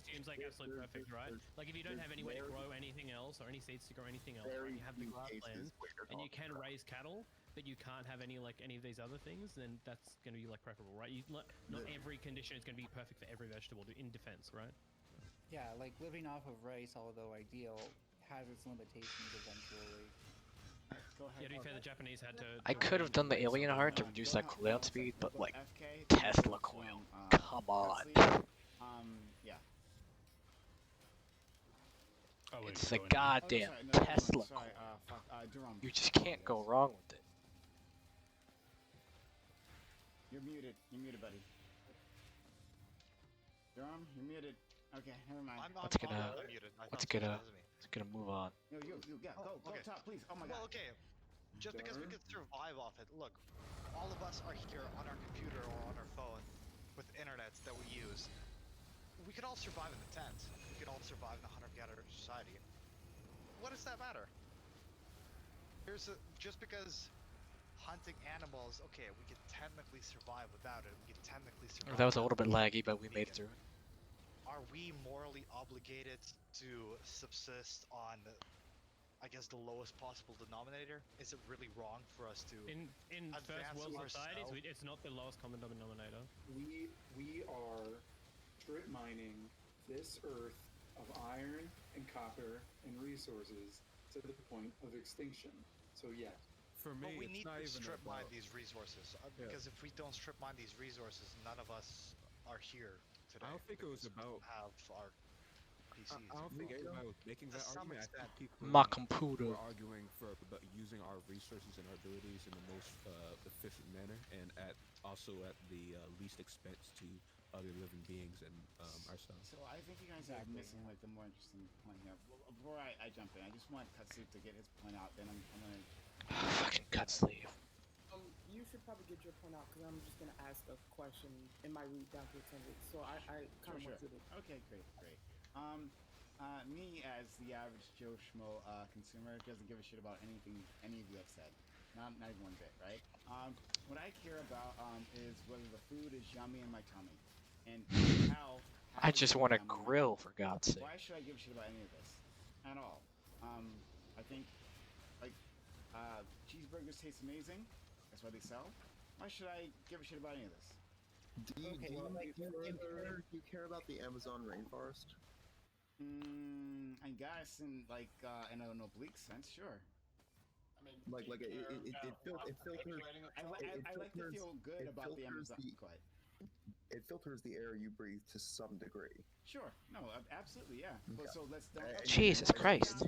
seems like absolute perfect, right? Like if you don't have any way to grow anything else or any seeds to grow anything else, right? You have the grasslands and you can raise cattle, but you can't have any of these other things, then that's going to be like preferable, right? Not every condition is going to be perfect for every vegetable in defense, right? Yeah, like living off of rice, although ideal, has its limitations eventually. Yeah, to be fair, the Japanese had to... I could have done the alien heart to reduce that cooldown speed, but like, Tesla coil. Come on. Yeah. It's the goddamn Tesla coil. You just can't go wrong with it. You're muted. You're muted, buddy. Jerome, you're muted. Okay, never mind. Let's get a move on. No, you go top, please. Oh my god. Well, okay. Just because we could survive off it, look, all of us are here on our computer or on our phone with internets that we use. We could all survive in the tent. We could all survive in a hunter-gatherer society. What does that matter? Just because hunting animals, okay, we could technically survive without it. We could technically survive. That was a little bit laggy, but we made it through it. Are we morally obligated to subsist on, I guess, the lowest possible denominator? Is it really wrong for us to in first world societies, it's not the lowest common denominator. We are strip mining this earth of iron and copper and resources to the point of extinction. So yes. For me, we need to strip mine about... these resources because if we don't strip mine these resources, none of us are here today. I don't think it was about have our PCs. I don't think anybody was making that argument. I think people my computer were arguing but using our resources and our abilities in the most efficient manner, and also at the least expense to other living beings and ourselves. So I think you guys are missing like the more interesting point here. Well, before I jump in, I just want Katsu to get his point out. Then I'm gonna. Fucking cut sleeve. You should probably get your point out because I'm just gonna ask a question in my route down to attendance. So I kind of want to do it. Okay, great. Me as the average Joe Schmo consumer doesn't give a shit about anything any of you have said. Not even one bit, right? What I care about is whether the food is yummy in my tummy, and how. I just want to grill, for God's sake. Why should I give a shit about any of this at all? I think like cheeseburgers taste amazing. That's why they sell. Why should I give a shit about any of this? Do you care about the Amazon rainforest? I guess in an oblique sense, sure. I mean, it filters. I like to feel good about the Amazon. Go ahead. It filters the air you breathe to some degree. Sure. No, absolutely, yeah. Okay. So let's don't. Jesus Christ.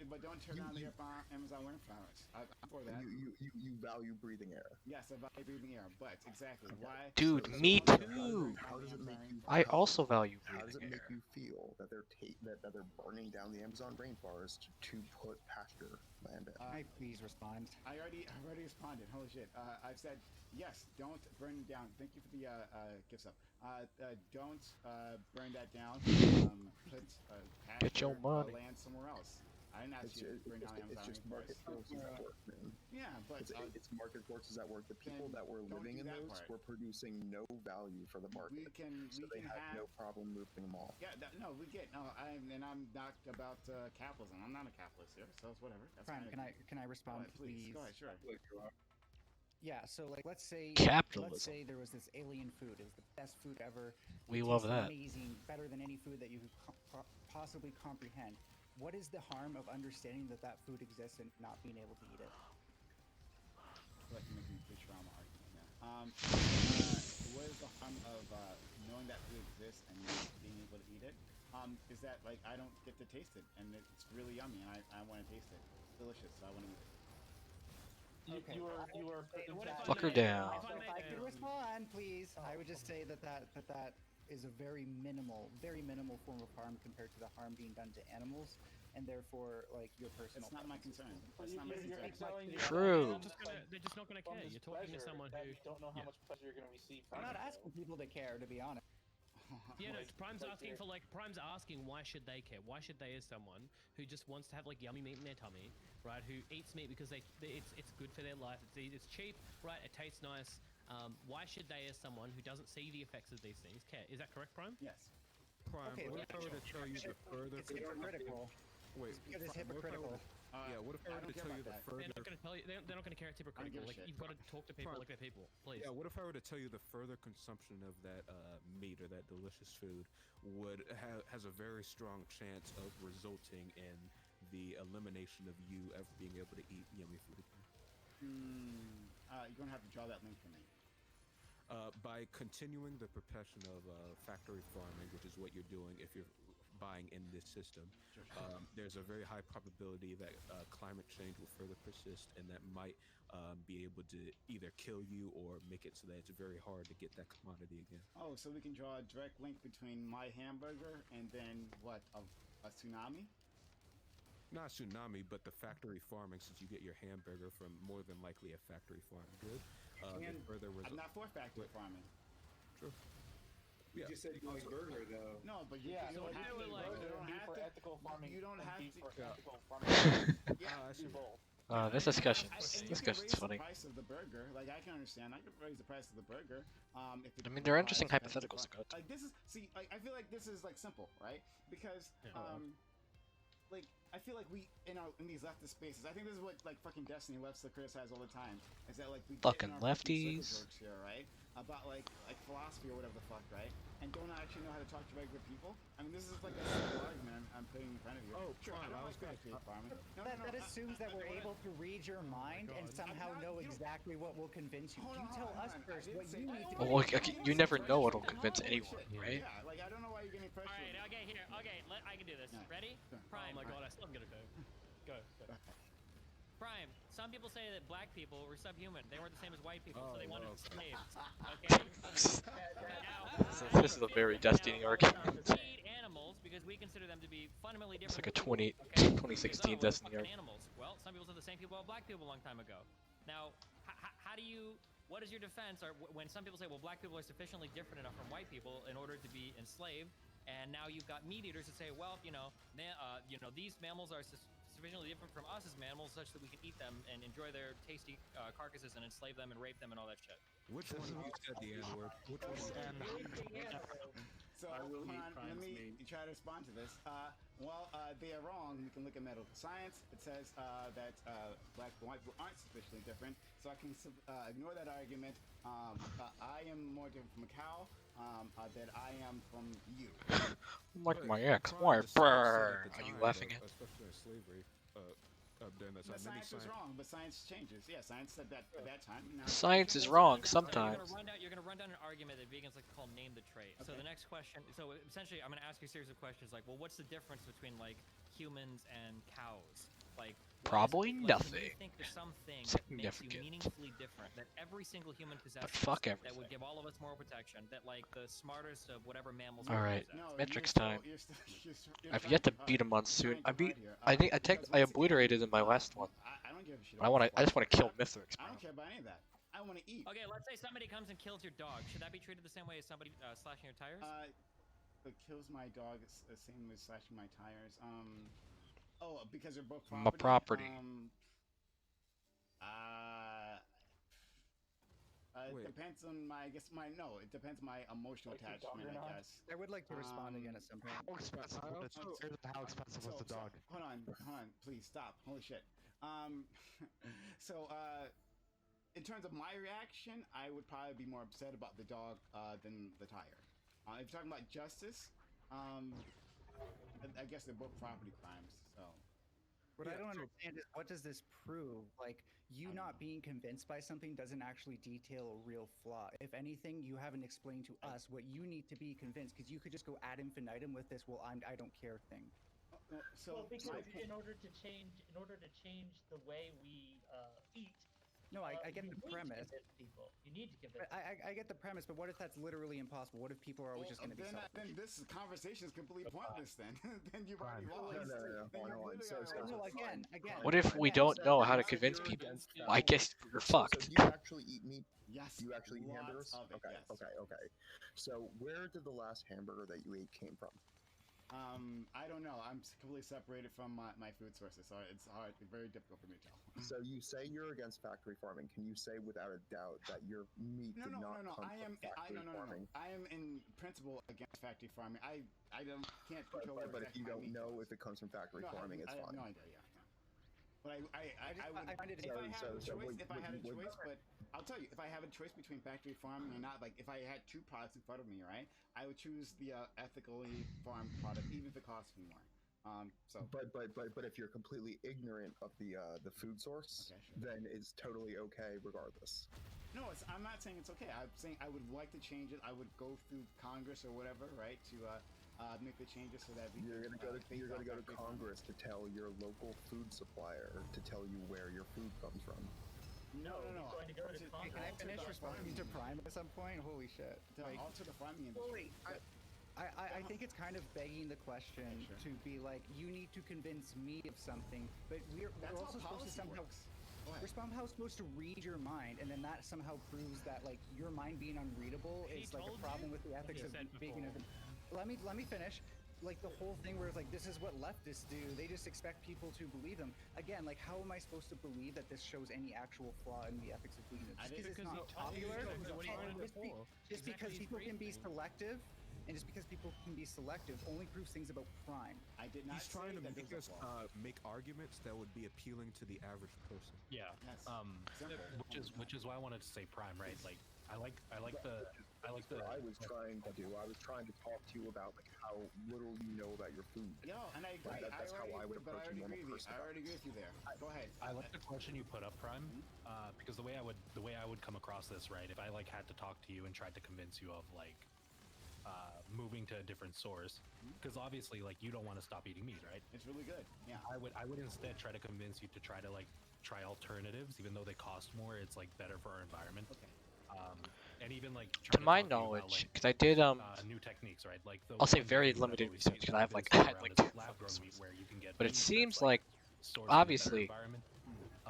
But don't turn on the Amazon rainforest. I'm for that. You value breathing air. Yes, I value breathing air, but exactly why? Dude, me too. How does it make you? I also value How does it breathing make air. you feel that they're burning down the Amazon rainforest to put pasture land in? Can I please respond? I already responded. Holy shit! I've said yes. Don't burn it down. Thank you for the gifts up. Don't burn that down. Put Get your money. Land somewhere else. I didn't ask you to burn down Amazon. It's just market forces at work, man. Yeah, but it's market forces at work. The people that were living in those were producing no value for the market, so they had no problem moving them all. Yeah, we get. I'm not about capitalism. I'm not a capitalist here, so it's whatever. That's Prime, can I respond, please? Go ahead, sure. Yeah, so like let's say there was this alien food. It was the best food ever. We love that. Amazing, better than any food that you could possibly comprehend. What is the harm of understanding that food exists and not being able to eat it? I feel like you're making a big trauma argument now. What is the harm of knowing that food exists and not being able to eat it? Is that like I don't get to taste it, and it's really yummy, and I want to taste it. It's delicious, so I want to eat it. Okay. You were Fuck her down. If I could respond, please, I would just say that is a very minimal form of harm compared to the harm being done to animals, and therefore, like, your personal. It's not my concern. That's not my concern. True. They're just not gonna care. You're talking to someone who don't know how much pleasure you're gonna receive. I'm not asking people to care, to be honest. Yeah, no, Prime's asking why should they care? Why should they, as someone who just wants to have like yummy meat in their tummy, right? Who eats meat because it's good for their life. It's cheap, right? It tastes nice. Why should they, as someone who doesn't see the effects of these things, care? Is that correct, Prime? Yes. Prime, Okay, what if I were to tell you the further? It's hypocritical. Wait, Because it's hypocritical. what if I were to tell you the further? They're not going to tell you. They're not going to care. It's hypocritical. Like you've got to talk to people like they're people, please. Yeah, what if I were to tell you the further consumption of that meat or that delicious food has a very strong chance of resulting in the elimination of you ever being able to eat yummy food again? You're gonna have to draw that link for me. By continuing the perpetuation of factory farming, which is what you're doing if you're buying in this system, there's a very high probability that climate change will further persist, and that might be able to either kill you or make it so that it's very hard to get that commodity again. Oh, so we can draw a direct link between my hamburger and then what, a tsunami? Not a tsunami, but the factory farming, since you get your hamburger from more than likely a factory farm good. I'm not for factory farming. True. You just said you like burger, though. No, but you Yeah, don't so have to. you don't have for to. Ethical farming. You don't have be to. for ethical farming. Yeah, see. This discussion's raise funny. The price of the burger, like I can understand. I could raise the price of the burger. If it They're interesting requires hypotheticals to ethical- go to. Like this is, I feel like this is like simple, right? Because like I feel like we in these leftist spaces, I think this is what like fucking Destiny loves to criticize all the time. Is that like we Fucking get in our lefties. circle jerks here, right? About like philosophy or whatever the fuck, right? And don't actually know how to talk to regular people. I mean, this is like a simple argument I'm putting in front of you. Oh, sure. I Prime, don't I like was gonna- factory farming. That assumes that we're able to read your mind and somehow know exactly what will convince you. You tell us first what you need to do. Well, you never know what'll convince anyone, right? Yeah, like I don't know why you're getting pressure. All right, okay, here, okay, I can do this. Yeah. Ready? Sure. Prime. Oh my god, I still am gonna go. Go. Okay. Prime. some people say that black people were subhuman. They weren't the same as white people, so they Oh, wanted okay. slaves. Okay. This is a very Destiny argument. We eat animals because we consider them to be fundamentally It's different. like a Okay? 2016 Because, Destiny fucking argument. animals. Well, some people said the same people about black people a long time ago. Now, how do you? What is your defense? Or when some people say, well, black people are sufficiently different enough from white people in order to be enslaved, and now you've got meat eaters that say, well, these mammals are sufficiently different from us as mammals, such that we can eat them and enjoy their tasty carcasses and enslave them and rape them and all that shit. Which one of you said the N-word? Which one of you? So I will hold eat on, let Prime's me meat. try to respond to this. They are wrong. We can look at medical science. It says that black and white people aren't sufficiently different, so I can ignore that argument. I am more different from a cow than I am from you. Like my Prime, ex-wife. the science said at the Are you time, laughing but at? especially in slavery, during that The time, many science was wrong, but science changes. Yeah, science said that at that time. Now Science is it's wrong different. sometimes. You're gonna run down an argument that vegans like to call name the trait. So the next question. So essentially, I'm gonna ask you a series of questions like, well, what's the difference between like humans and cows? Like Probably can nothing. you think of something that makes you Significant. meaningfully different that every single human possesses fuck that everything. would give all of us moral protection? That like the smartest of whatever mammals. All right, No, metrics you're time. you're I've trying yet to too hard. beat a You're Monsoon. trying too hard here. I Because I once obliterated again, in my last one. I don't give a shit I about just want to kill I Mithrix, don't bro. care about any of that. I want to eat. Okay, let's say somebody comes and kills your dog. Should that be treated the same way as somebody slashing your tires? It kills my dog. It's the same as slashing my tires. Because they're both My property. property. It depends on my. It depends on my emotional attachment. I guess. I would like to respond again at some point. How expensive was the dog? Hold on, please stop. Holy shit. In terms of my reaction, I would probably be more upset about the dog than the tire. If you're talking about justice, I guess they're both property crimes. So. What I don't understand is what does this prove? Like, you not being convinced by something doesn't actually detail a real flaw. If anything, you haven't explained to us what you need to be convinced, because you could just go ad infinitum with this, well, I don't care thing. Because in order to change the way we eat. No, I get the premise. You need to convince people. I get the premise, but what if that's literally impossible? What if people are always just going to be selfish? Then this conversation is completely pointless. Then you've already lost. Again. What if we don't know how to convince people? Well, I guess you're fucked. So do you actually eat meat? Yes. Do you actually eat hamburgers? Okay. So where did the last hamburger that you ate came from? I don't know. I'm completely separated from my food sources, so it's very difficult for me to tell. So you say you're against factory farming. Can you say without a doubt that your meat did not come from factory farming? I am in principle against factory farming. I can't control. But if you don't know if it comes from factory farming, it's fine. I have no idea. Yeah. But I find it if I had a choice, but I'll tell you, if I have a choice between factory farming and not, like if I had two products in front of me, right, I would choose the ethically farmed product, even if it costs me more. But if you're completely ignorant of the food source, then it's totally okay regardless. No, I'm not saying it's okay. I'm saying I would like to change it. I would go through Congress or whatever, right, to make the changes so that you're gonna go to Congress to tell your local food supplier to tell you where your food comes from. No. Can I finish responding to Prime at some point? Holy shit! Alter the farming industry. I think it's kind of begging the question to be like, you need to convince me of something, but we're also supposed to somehow. We're somehow supposed to read your mind, and then that somehow proves that like your mind being unreadable is like a problem with the ethics of being. Let me finish. Like the whole thing where it's like, this is what leftists do. They just expect people to believe them. Again, like how am I supposed to believe that this shows any actual flaw in the ethics of veganism? Just because it's not popular, just because people can be selective, and just because people can be selective only proves things about Prime. I did not. He's trying to make us make arguments that would be appealing to the average person. Yeah. Yes. Which is why I wanted to say Prime, right? Like I like the. I was trying to do. I was trying to talk to you about like how little you know about your food. Yo, and I agree. That's how I would approach a normal person. I already agree with you there. Go ahead. I like the question you put up, Prime, because the way I would come across this, right? If I like had to talk to you and tried to convince you of like moving to a different source, because obviously like you don't want to stop eating meat, right? It's really good. Yeah. I would instead try to convince you to try to like try alternatives, even though they cost more. It's like better for our environment. Okay. And even like To my knowledge, because I did new techniques, right? Like I'll say very limited research because I have like I had like 2 fucking sources. But it seems like obviously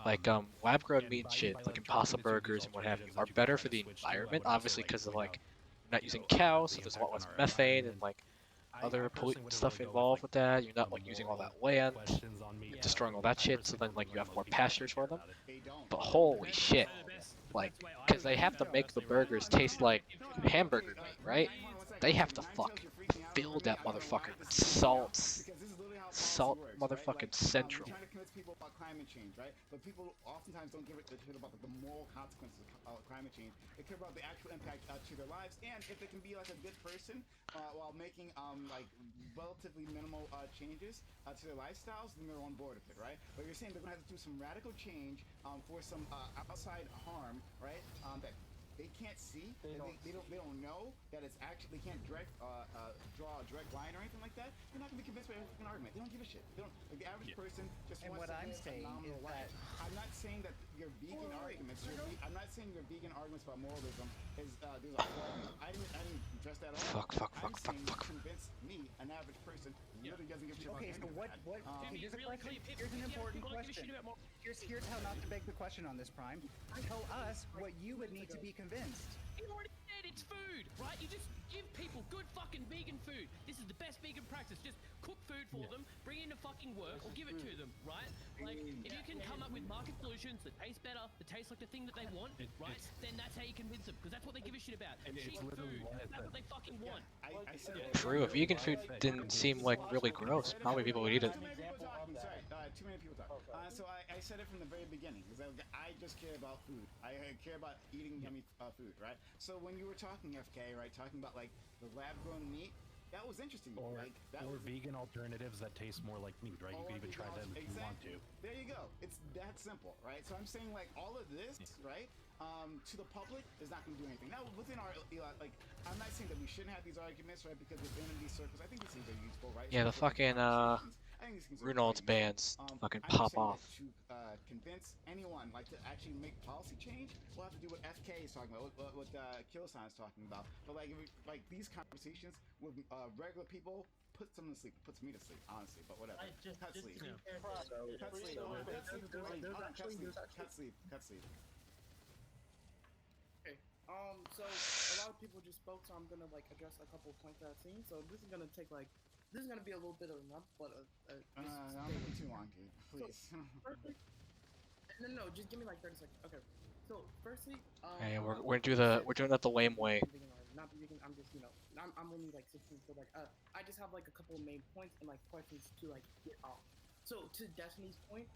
like lab-grown meat and shit like Impossible burgers and what have you are better for the environment, obviously because of like you're not using cows, so there's a lot less methane and like other pollutant stuff involved with that. You're not like using all that land and destroying all that shit, so then like you have more pastures for them. But holy shit, like, because they have to make the burgers taste like hamburger meat, right? They have to fucking fill that motherfucker with salt motherfucking central. You're trying to convince people about climate change, right? But people oftentimes don't give it the shit about the moral consequences of climate change. They care about the actual impact to their lives, and if they can be like a good person while making like relatively minimal changes to their lifestyles, then they're on board with it, right? But you're saying they're gonna have to do some radical change for some outside harm, right? That they can't see. They don't know that it's actually. They can't draw a direct line or anything like that. You're not gonna be convinced by every fucking argument. They don't give a shit. They don't. Like the average person just wants to live a phenomenal life. I'm not saying that your vegan arguments. I'm not saying your vegan arguments about moralism is there's a flaw in them. I didn't address that at all. I'm saying you convince me, an average person, literally doesn't give a shit about Okay, so what? Here's a question. Here's an important question. Here's how not to beg the question on this, Prime. Tell us what you would need to be convinced. You already said it's food, right? You just give people good fucking vegan food. This is the best vegan practice. Just cook food for them, bring it into fucking work, or give it to them, right? Like, if you can come up with market solutions that taste better, that taste like the thing that they want, right? Then that's how you convince them, because that's what they give a shit about. Cheap food. That's what they fucking want. True, vegan food didn't seem like really gross. How many people would eat it? Too many people talking. Sorry, too many people talking. So I said it from the very beginning because I just care about food. I care about eating yummy food, right? So when you were talking, FK, right, talking about like the lab-grown meat, that was interesting. Or was vegan alternatives that taste more like meat, right? You could even try them if you want to. There you go. It's that simple, right? So I'm saying like all of this, right? To the public is not going to do anything. Now within our like, I'm not saying that we shouldn't have these arguments, right? Because within these circles, I think these things are useful, right? Yeah, the fucking Renault's bands fucking pop off. To convince anyone like to actually make policy change, we'll have to do what FK is talking about, what Kilo-san is talking about. But like these conversations with regular people puts me to sleep, honestly. But whatever. Cut sleep. Okay. So a lot of people just spoke, so I'm gonna like address a couple of points that I've seen. So this is gonna be a little bit of a month, but not making too long, dude. Please. So, firstly, no, just give me like 30 seconds. Okay. So firstly, Hey, we're doing that the lame way. Not vegan. I'm just I'm only like 16, so like I just have like a couple of main points and like questions to like get off. So to Destiny's point,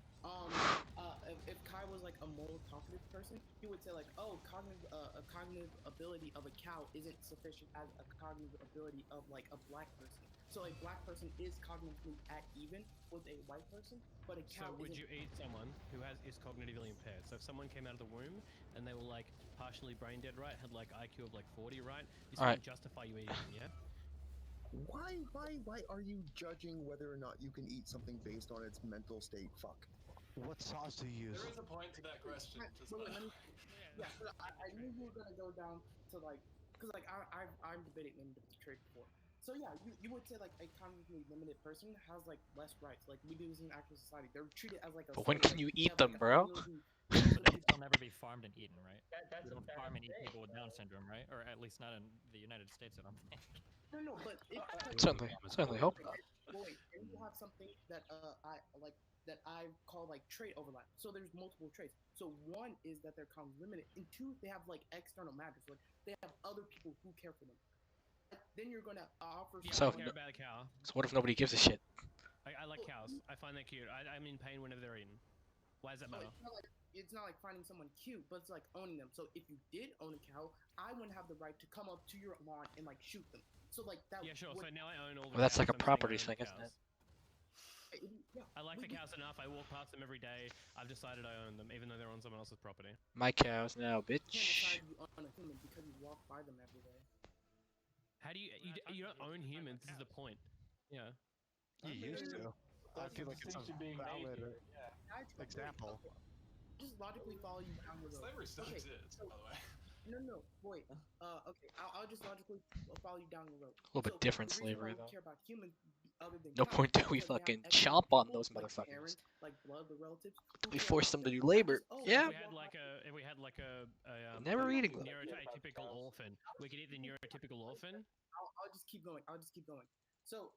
if Kai was like a more talkative person, he would say like, oh, a cognitive ability of a cow isn't sufficient as a cognitive ability of like a black person. So a black person is cognitively at even with a white person, but a cow. So would you eat someone who is cognitively impaired? So if someone came out of the womb and they were like partially brain dead, right, had like IQ of like 40, right? This would justify you eating them, yeah? Why are you judging whether or not you can eat something based on its mental state? Fuck. What sauce do you use? There is a point to that question. Yeah, so I knew you were gonna go down to like, cause like I'm debating in the trade before. So yeah, you would say like a cognitively limited person has like less rights. Like we do this in actual society. They're treated as like a. But when can you eat them, bro? They'll never be farmed and eaten, right? You don't farm and eat people with Down syndrome, right? Or at least not in the United States, I don't think. No, but certainly hope not. Wait, and you have something that I call like trait overlap. So there's multiple traits. So one is that they're limited, and two, they have like external matters. Like they have other people who care for them. Then you're gonna offer. So about a cow. So what if nobody gives a shit? I like cows. I find them cute. I'm in pain whenever they're eaten. Why does that matter? It's not like finding someone cute, but it's like owning them. So if you did own a cow, I wouldn't have the right to come up to your lawn and like shoot them. So like that. Yeah, sure. So now I own all the. Well, that's like a property thing, isn't it? Yeah, I like the cows enough. I walk past them every day. I've decided I own them, even though they're on someone else's property. My cows now, bitch. You can't decide you own a human because you walk by them every day. How do you don't own humans? This is the point. Yeah. You used to. I feel like it's a valid example. just logically follow you down the road. Slavery still Okay, exists, so- by the way. No, wait. Okay, I'll just logically follow you down the road. A little bit different the reason slavery, why we though. care about humans other than No cows point is that we because fucking have extra chomp on people, those like motherfuckers. parents, like blood, the relatives. who We care force about them to do Not labor. just, oh, Yeah. you If we had like a Never eating them. neurotypical orphan, we could eat the neurotypical orphan. I'll just keep going. So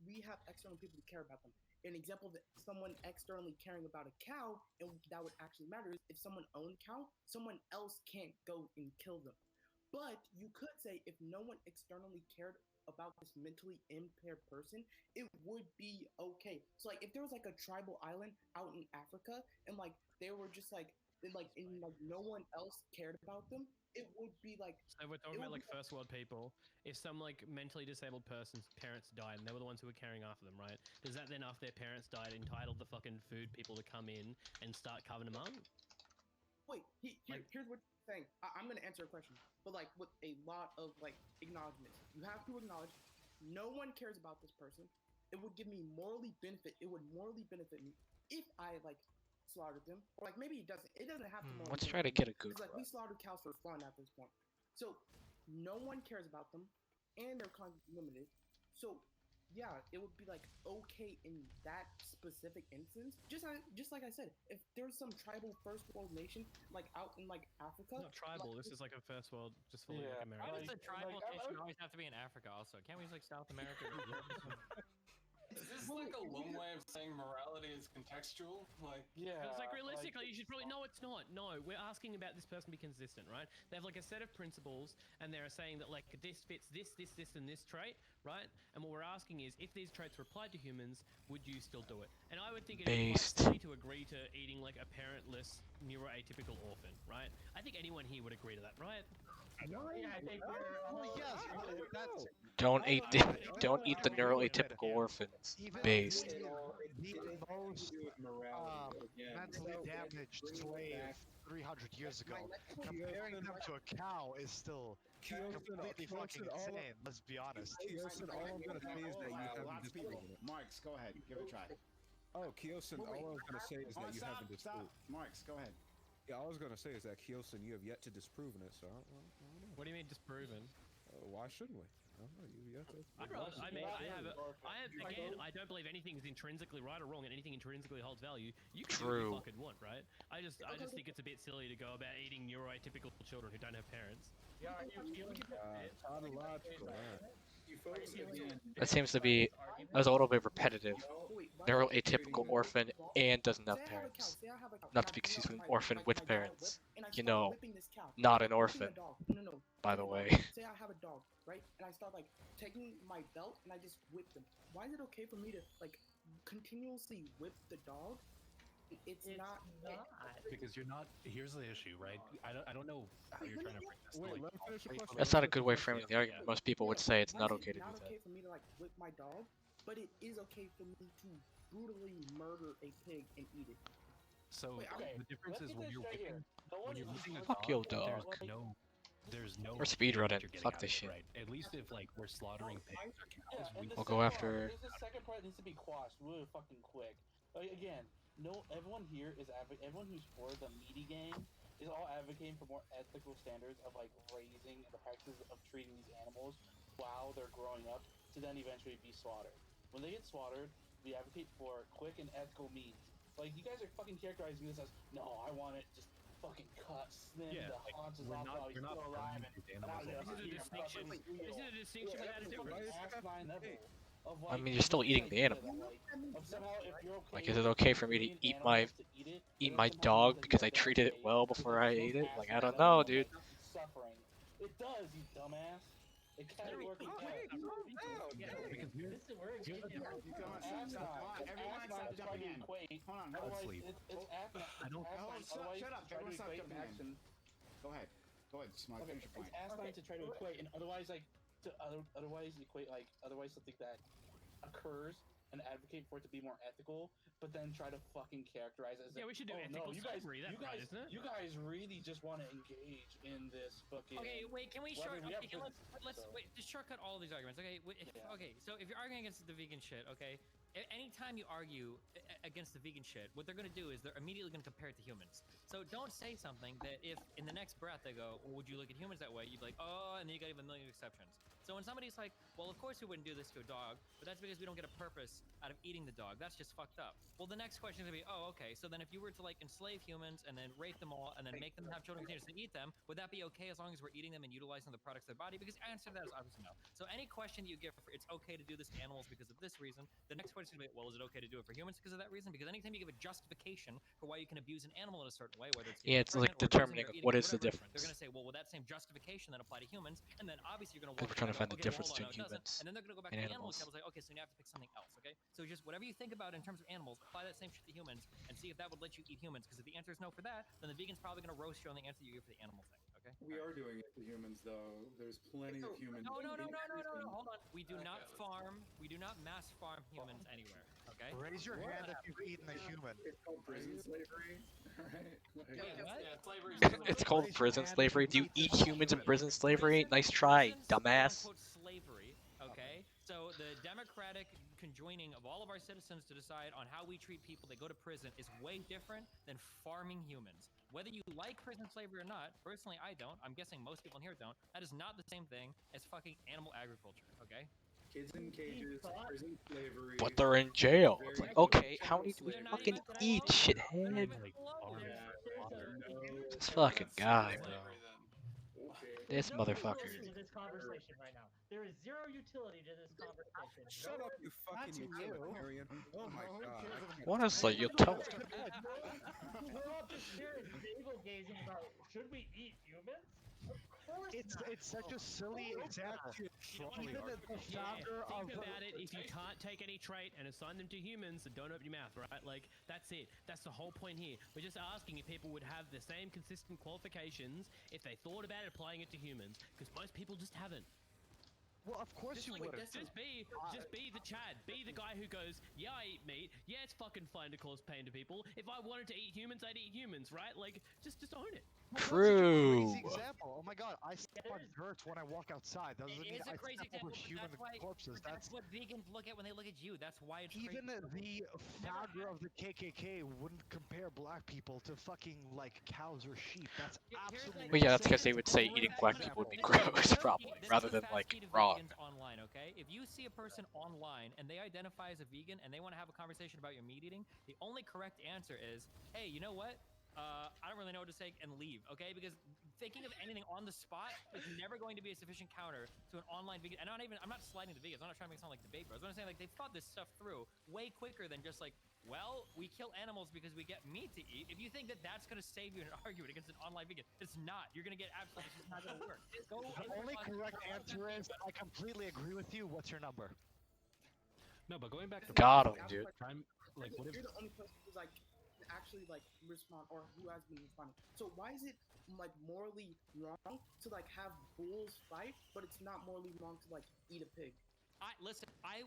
we have external people to care about them. An example of someone externally caring about a cow, and that would actually matter, is if someone owned cow, someone else can't go and kill them. But you could say if no one externally cared about this mentally impaired person, it would be okay. So like if there was like a tribal island out in Africa, and like they were just like no one else cared about them, it would be like. So we're talking about like first world people. If some like mentally disabled person's parents died and they were the ones who were caring after them, right? Does that then, after their parents died, entitle the fucking food people to come in and start covering them up? Wait, here's what you're saying. I'm gonna answer a question, but like with a lot of like acknowledgments. You have to acknowledge no one cares about this person. It would give me morally benefit. It would morally benefit me if I like slaughtered them. Or like maybe it doesn't. It doesn't have to. Let's try to get a good. Because like we slaughter cows for fun at this point. So no one cares about them, and they're limited. So yeah, it would be like okay in that specific instance. Just like I said, if there's some tribal first world nation like out in like Africa. Not tribal. This is like a first world, just fully like America. Why does the tribal nation always have to be in Africa? Also, can't we use like South America? Is this like a long way of saying morality is contextual? Like, It's like realistically, you should probably. No, it's not. No, we're asking about this person be consistent, right? They have like a set of principles, and they're saying that like this fits this, and this trait, right? And what we're asking is, if these traits were applied to humans, would you still do it? And I would think it'd be quite silly to agree to eating like a parentless neuroatypical orphan, right? I think anyone here would agree to that, right? Don't eat the neuroatypical orphans. Based. The most mentally damaged slave 300 years ago. Comparing them to a cow is still completely fucking insane. Let's be honest. All I'm gonna say is that you haven't disproven it. Marks, go ahead, give it a try. Oh, Kyosin, all I was gonna say is that you haven't disproven. Marks, go ahead. Yeah, all I was gonna say is that Kyosin, you have yet to disproven it. So I don't know. What do you mean disproven? Why shouldn't we? I don't know. You have to. I don't believe anything is intrinsically right or wrong, and anything intrinsically holds value. You can do what you fucking want, right? I just think it's a bit silly to go about eating neurotypical children who don't have parents. Yeah, That seems to be a little bit repetitive. Neuroatypical orphan and doesn't have parents. Not to be confused with an orphan with parents. You know, not an orphan. By the way. Say I have a dog, right? And I start like taking my belt and I just whip them. Why is it okay for me to like continuously whip the dog? It's not. Because you're not. Here's the issue, right? I don't know how you're trying to bring this. Wait, let me finish the question. That's not a good way of framing the argument. Most people would say it's not okay to do It's not that. okay for me to like whip my dog, but it is okay for me to brutally murder a pig and eat it. So okay, the difference is when you're whipping a Fuck your dog. there's no We're speedrunning. you're getting Fuck out this of it, shit. right? At least if like we're slaughtering pigs or cows, We'll go after. There's a second part that needs to be quashed really fucking quick. Like, again, everyone here is everyone who's for the meaty game is all advocating for more ethical standards of like raising and the practices of treating these animals while they're growing up to then eventually be slaughtered. When they get slaughtered, we advocate for quick and ethical means. Like, you guys are fucking characterizing this as, no, I want it just fucking cut, slim the haunches off while he's still alive. This is a distinction without a difference. I mean, you're still eating the animal. Like, is it okay for me to eat my dog because I treated it well before I ate it? Like, I don't know, dude. Suffering. It does, you dumbass. It can't work. Shut up. Everyone stop jumping in. Go ahead, Smart. Finish your point. It's asinine to try to equate, and otherwise equate like something that occurs and advocate for it to be more ethical but then try to fucking characterize it as Yeah, we should do ethical slavery. That's right, isn't it? You guys really just want to engage in this fucking. Okay, wait. Can we whether short? we have Okay, prisons, let's so. wait. Just shortcut all these arguments. Okay. Okay. So if you're arguing against the vegan shit, okay. Anytime you argue against the vegan shit, what they're gonna do is they're immediately gonna compare it to humans. So don't say something that if in the next breath they go, well, would you look at humans that way? You'd be like, oh, and then you got even a million exceptions. So when somebody's like, well, of course we wouldn't do this to a dog, but that's because we don't get a purpose out of eating the dog. That's just fucked up. Well, the next question is gonna be, oh, okay. So then if you were to like enslave humans and then rape them all and then make them have children continuously eat them, would that be okay as long as we're eating them and utilizing the products of their body? Because the answer to that is obviously no. So any question that you give for it's okay to do this to animals because of this reason, the next question is gonna be, well, is it okay to do it for humans because of that reason? Because anytime you give a justification for why you can abuse an animal in a certain way, whether it's it's like determining what is the difference. they're going to say, well, will that same justification then apply to humans? And then obviously you're going to We're trying to find the difference between humans and then they're going to go back and to the animal animals. example and say, okay, so you have to pick something else, okay? So just whatever you think about in terms of animals, apply that same shit to humans and see if that would let you eat humans. Because if the answer is no for that, then the vegan's probably going to roast you on the answer you give for the animal thing, okay? We are doing it to humans, though. There's plenty of humans. No, hold on. We do not farm, we do not mass farm humans anywhere, okay? Raise your hand if you've eaten a human. It's called prison slavery. Right? It's called prison slavery. Do you eat humans in prison slavery? Nice try, dumbass. Slavery, okay? So the democratic conjoining of all of our citizens to decide on how we treat people that go to prison is way different than farming humans. Whether you like prison slavery or not, personally I don't. I'm guessing most people in here don't. That is not the same thing as fucking animal agriculture, okay? Kids in cages, prison slavery. But they're in jail. It's like, okay, how many do we fucking eat, shithead? This fucking guy, bro. This motherfucker. To this conversation right now. There is zero utility to this conversation. Shut up, you fucking utilitarian. Oh my god. Honestly, you tell me. We're all just here navel gazing about should we eat humans? Of course not. It's such a silly example. Even the founder of think about it. If you can't take any trait and assign them to humans, then don't open your mouth, right? Like that's it. That's the whole point here. We're just asking if people would have the same consistent qualifications if they thought about it applying it to humans, because most people just haven't. Well, of course you would. Just be the Chad. Be the guy who goes, yeah, I eat meat. Yeah, it's fucking fine to cause pain to people. If I wanted to eat humans, I'd eat humans, right? Like, just own it. True. Crazy example. Oh my god, I step on dirt when I walk outside. Doesn't mean I crazy step over human corpses. That's what vegans look at when they look at you. That's why it's even crazy. the founder of the KKK wouldn't compare black people to fucking like cows or sheep. That's absolutely. Well, yeah, that's because they would say eating black people would be gross, probably, rather than like wrong. Online, okay? If you see a person online and they identify as a vegan and they want to have a conversation about your meat eating, the only correct answer is, hey, you know what? I don't really know what to say, and leave, okay? Because thinking of anything on the spot is never going to be a sufficient counter to an online vegan. And I'm not sliding the vegans. I'm not trying to make it sound like debate bros. I'm saying like they thought this stuff through way quicker than just like, well, we kill animals because we get meat to eat. If you think that that's going to save you in an argument against an online vegan, it's not. You're going to get absolutely, it's not going to work. The only correct answer is, I completely agree with you. What's your number? No, but going back to got him, dude. Like, what if you're the only person who's like actually like respond or who has been responding. So why is it like morally wrong to like have bulls fight, but it's not morally wrong to like eat a pig? Listen, I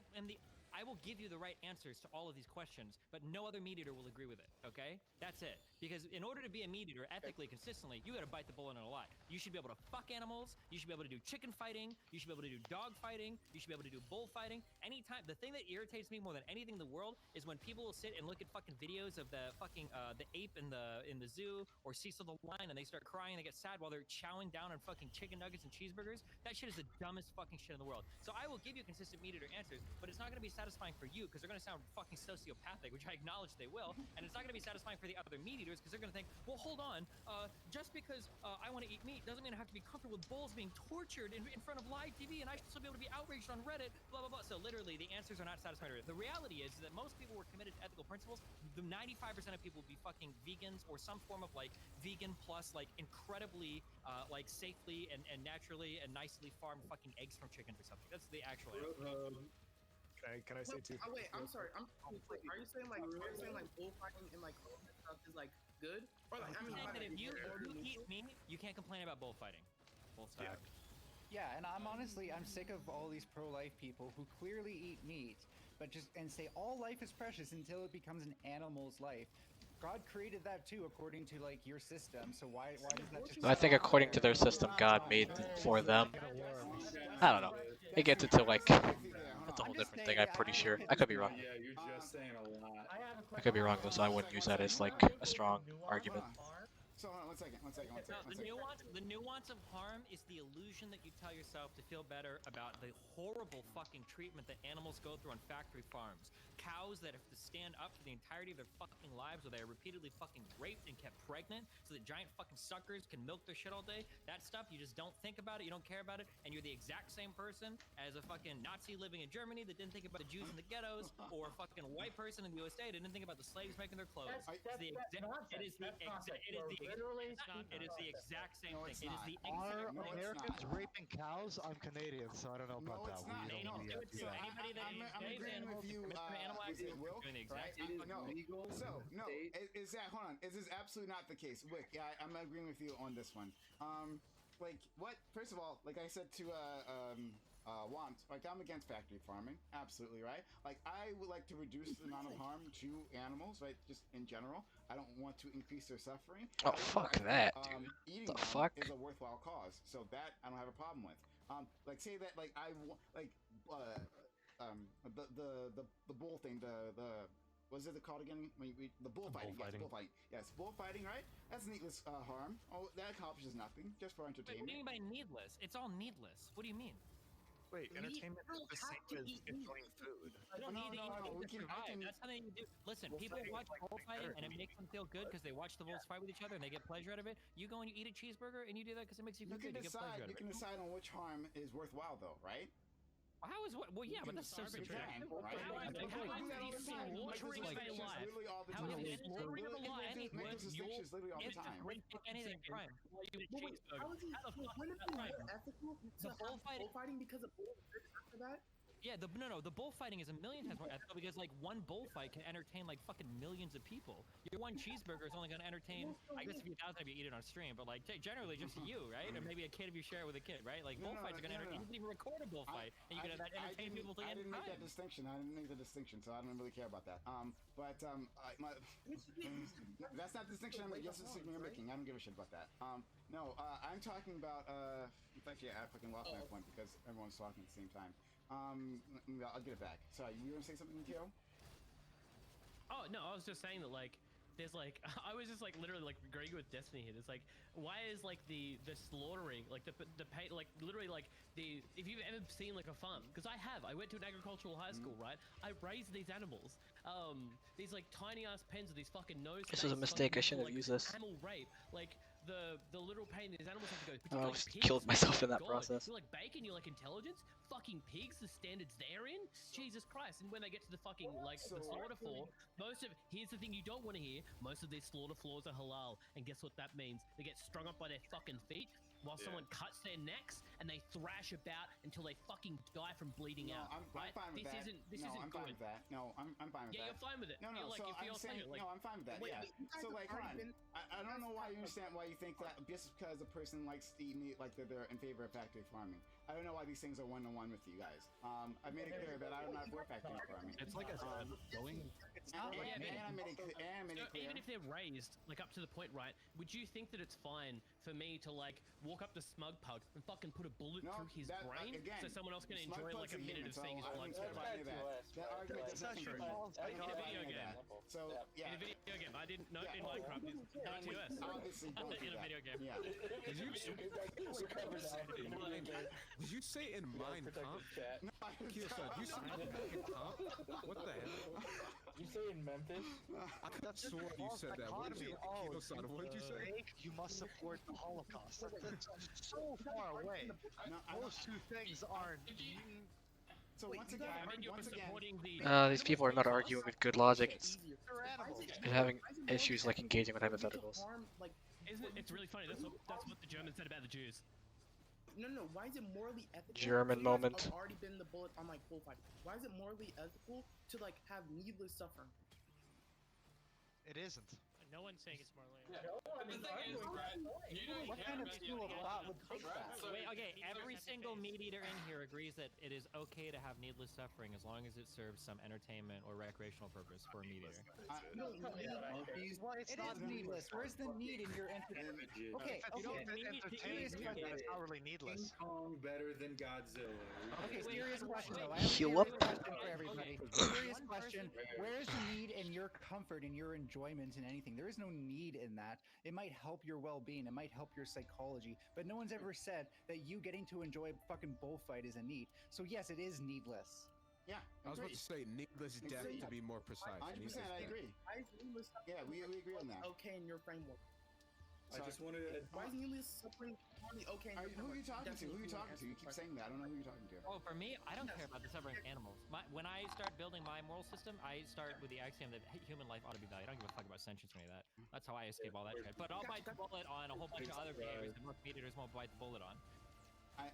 will give you the right answers to all of these questions, but no other meat eater will agree with it, okay? That's it. Because in order to be a meat eater ethically, consistently, you gotta bite the bullet in a lot. You should be able to fuck animals, you should be able to do chicken fighting, you should be able to do dog fighting, you should be able to do bull fighting. Anytime, the thing that irritates me more than anything in the world is when people will sit and look at fucking videos of the fucking, the ape in the zoo, or Cecil the lion, and they start crying and they get sad while they're chowing down on fucking chicken nuggets and cheeseburgers. That shit is the dumbest fucking shit in the world. So I will give you consistent meat eater answers, but it's not gonna be satisfying for you, because they're going to sound fucking sociopathic, which I acknowledge they will, and it's not going to be satisfying for the other meat eaters, because they're going to think, well, hold on, just because I want to eat meat doesn't mean I have to be comfortable with bulls being tortured in front of live TV, and I should still be able to be outraged on Reddit, blah, blah, blah. So literally, the answers are not satisfying. The reality is that most people were committed to ethical principles. The 95% of people would be fucking vegans, or some form of like vegan plus like incredibly like safely and naturally and nicely farmed fucking eggs from chickens or something. That's the actual answer. Can I say two? Oh wait, I'm sorry. Are you saying like bullfighting and like all that stuff is like good? Or like I'm saying that if you eat meat, you can't complain about bullfighting. Full stop. Yeah, and I'm sick of all these pro-life people who clearly eat meat, but just and say all life is precious until it becomes an animal's life. God created that too, according to like your system. So why does that just? I think according to their system, God made for them. I don't know. It gets into like that's a whole different thing. I'm pretty sure. I could be wrong. Yeah, you're just saying a lot. I could be wrong though, so I wouldn't use that as like a strong argument. So hold on, one second. The nuance of harm is the illusion that you tell yourself to feel better about the horrible fucking treatment that animals go through on factory farms. Cows that have to stand up for the entirety of their fucking lives, where they are repeatedly fucking raped and kept pregnant, so that giant fucking suckers can milk their shit all day. That stuff, you just don't think about it, you don't care about it, and you're the exact same person as a fucking Nazi living in Germany that didn't think about the Jews in the ghettos, or a fucking white person in the USA that didn't think about the slaves making their clothes. It is the exact same thing. It is the Are Americans raping cows? I'm Canadian, so I don't know about that. Canadians do it too. Anybody that I'm agreeing with you. doing the exact same thing. Is that hold on? Is this absolutely not the case? Wick, yeah, I'm agreeing with you on this one. Like what? First of all, like I said to Want, like I'm against factory farming, absolutely right. Like I would like to reduce the amount of harm to animals, right? Just in general, I don't want to increase their suffering. Oh fuck that, dude. Eating The them fuck? is a worthwhile cause, so that I don't have a problem with. Like say that like the bull thing, the what's it called again? The bullfighting. Yes, bullfighting. Yes, bullfighting, right? That's needless harm. Oh, that accomplishes nothing, just for Wait, entertainment. what do you mean by needless? It's all needless. What do you mean? Wait, entertainment is the same as enjoying food. You don't need to eat to survive. That's how you do. Listen, people watch bullfighting and it makes them feel good because they watch the bulls fight with each other and they get pleasure out of it. You go and you eat a cheeseburger and you do that because it makes you feel good. You get pleasure out of it. You can decide on which harm is worthwhile, though, right? How is what? Well, yeah, but that's so subjective. How is the slaughtering of a life? How is the slaughtering of a life any worth your anything crime? Wouldn't it be more ethical to have bullfighting because a bull exists after that? Yeah, the bullfighting is a million times more ethical because like one bullfight can entertain like fucking millions of people. Your one cheeseburger is only going to entertain, I guess, if you eat it on stream, but like generally just you, right? Or maybe a kid if you share it with a kid, right? Like bullfights are going to entertain. You can even record a bullfight and you're going to entertain people to the end of time. I didn't make that distinction, so I don't really care about that. That's not the distinction I'm making. That's the distinction you're making. I don't give a shit about that. No, I'm talking about. Actually, I fucking lost my point because everyone's talking at the same time. I'll get it back. Sorry, you were gonna say something, Kyo? Oh no, I was just saying that like there's like I was just like literally like agreeing with Destiny here. There's like why is like the slaughtering like the pay like literally like the if you've ever seen like a farm, because I went to an agricultural high school, right? I raised these animals. These like tiny ass pens with these fucking nose. This is a mistake. I shouldn't have used this. Animal rape, like the little pain these animals have to go. I almost killed myself in that process. You like bacon, you like intelligence, fucking pigs, the standards they're in, Jesus Christ. And when they get to the fucking like the slaughter floor, here's the thing you don't want to hear, most of these slaughter floors are halal, and guess what that means? They get strung up by their fucking feet while someone cuts their necks and they thrash about until they fucking die from bleeding out. I'm fine with that. I'm fine with that. No, I'm fine with that. Yeah, you're fine with it. No, like, so I'm saying, no, I'm fine with that. Yeah. So like, hold on. I don't know why you understand why you think that just because a person likes to eat meat, like they're in favor of factory farming. I don't know why these things are one-to-one with you guys. I've made it clear that I'm not for factory farming. It's like going. It's not like, and I made it clear. Even if they're raised like up to the point, right? Would you think that it's fine for me to like walk up to Smug Pug and fucking put a bullet through his brain so someone else can enjoy like a minute of seeing his blood? That argument is not true. In a video game. So yeah. In a video game, I didn't know in Minecraft. It's not US. Obviously, in a video game. Yeah. Did you say in Minecraft? No, Kyo-san, you said Minecraft? What the hell? You say in Memphis? I could have sworn you said that. What did you, Kyo-san, what did you say? You must support the Holocaust. That's so far away. Those two things aren't. So once again, these people are not arguing with good logic. They're having issues like engaging with hypotheticals. It's really funny. That's what the Germans said about the Jews. No. Why is it morally ethical? German moment. I've already been the bullet on like bullfighting. Why is it morally ethical to like have needless suffering? It isn't. No one's saying it's morally Yeah. No one The is thing is, arguing right? that You don't What care kind of about the school of animal thought would think right? that? So Wait, okay, Either every side single face. meat eater in here agrees that it is okay to have needless suffering as long as it serves some entertainment or recreational purpose for a meat eater. Well, it is needless. Where's the need in your entertainment? Okay, If it's okay. entertaining Serious you, question. then it's not really needless. King Kong better than Godzilla. Okay, serious question though. I Heal have a up. serious question for everybody. Serious question. Where is the need in your comfort, in your enjoyment, in anything? There is no need in that. It might help your well-being. It might help your psychology. But no one's ever said that you getting to enjoy a fucking bullfight is a need. So yes, it is needless. Yeah, I was about to say needless death to be more precise. 100%, I agree. Yeah, we agree on that. Okay, in your framework. I just wanted to. Why is needless suffering only okay in your Who are you framework? talking to? Who are you Definitely talking to? You keep saying that. I don't know who you're talking to. Oh, for me, I don't care about the suffering of animals. When I start building my moral system, I start with the axiom that human life ought to be valued. I don't give a fuck about sentience or any of that. That's how I escape all that shit. But I'll bite the bullet on a whole bunch of other behaviors that most meat eaters won't bite the bullet on. I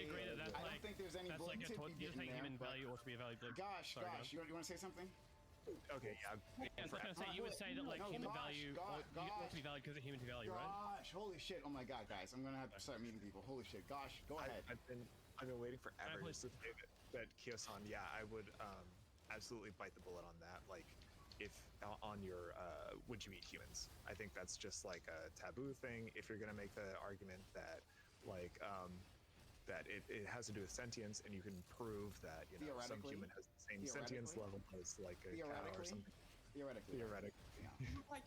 agree that that's I don't like, think there's any that's like bullet tip you you're get in saying there, human but- value ought to be evaluated. Gosh, Sorry, gosh, you want to say something? Okay, yeah. Yeah, so I was gonna say you would say that like No, human gosh, value gosh, ought to be valued because of human value, right? Gosh, holy shit! Oh my god, guys, I'm gonna have to start meeting people. Holy shit! Gosh, go ahead. I've been waiting forever just to say that Kyo-san, yeah, I would absolutely bite the bullet on that. Like, if on your would you eat humans? I think that's just like a taboo thing. If you're gonna make the argument that like that it has to do with sentience, and you can prove that some human has the same sentience level as like a cow or something. Theoretically.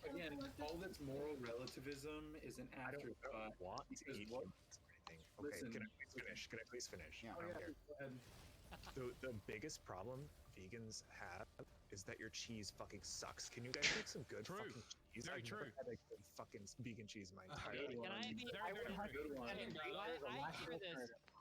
Again, all this moral relativism is an afterthought. Want to because eat what? humans or anything. Okay, Listen, can I please finish? Can I please finish? Yeah. I don't care. The biggest problem vegans have is that your cheese fucking sucks. Can you guys make some good fucking cheese? Very I've true. never had a good fucking vegan cheese in my entire life. Can I be? Good one.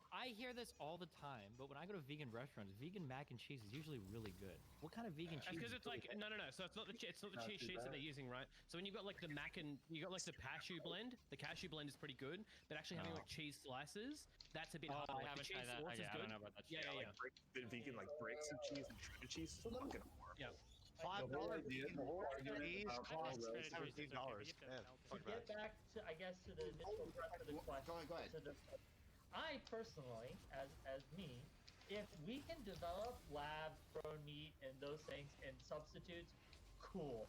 I hear this all the time, but when I go to vegan restaurants, vegan mac and cheese is usually really good. What kind of vegan cheese? Because it's like no. So it's not the cheese sheets that they're using, right? So when you've got like the mac and you got like the cashew blend, the cashew blend is pretty good, but actually having like cheese slices, that's a bit harder. I Like, haven't the cheese tried that. sauce is I good. don't know about that. Yeah. Like the vegan like breaks of cheese and shredded cheese is fucking horrible. Yeah. $5 idea, the whole argument cheese about costs moral $17. Yeah, To get back to, I guess, to the initial part of the question. Go ahead. I personally, as me, if we can develop lab-grown meat and those things and substitutes, cool.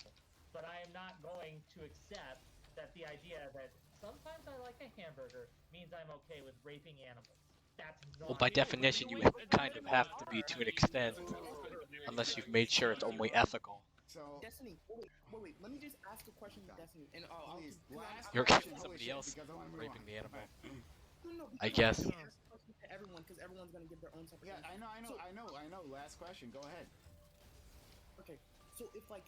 But I am not going to accept that the idea that sometimes I like a hamburger means I'm okay with raping animals. That's not. Well, by definition, you kind of have to be to an extent, unless you've made sure it's only ethical. So Destiny, wait. Let me just ask a question to Destiny, and please, last You're question, holy somebody shit, else because I wanna move raping on. the animal. No, I guess. To everyone, because everyone's gonna give their own separate. Yeah, answer. I know. Last question. Go ahead. Okay, so if like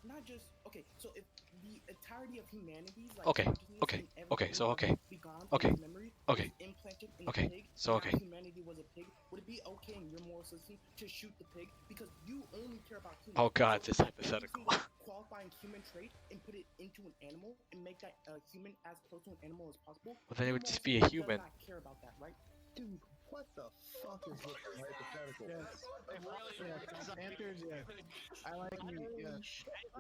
not just okay, so if the entirety of humanity's like Okay, consciousness okay, and everything okay, so was okay, be gone okay, from memory okay, was implanted in okay, the pig, so now okay. humanity was a pig, would it be okay in your moral system to shoot the pig because you only care about humans? Oh god, So this take every hypothetical. single qualifying human trait and put it into an animal and make that human as close to an animal as possible. Well, then it Your would moral just be a system human. Does not care about that, right? Dude, what the fuck is this hypothetical? Answers, yeah. I like you, yeah.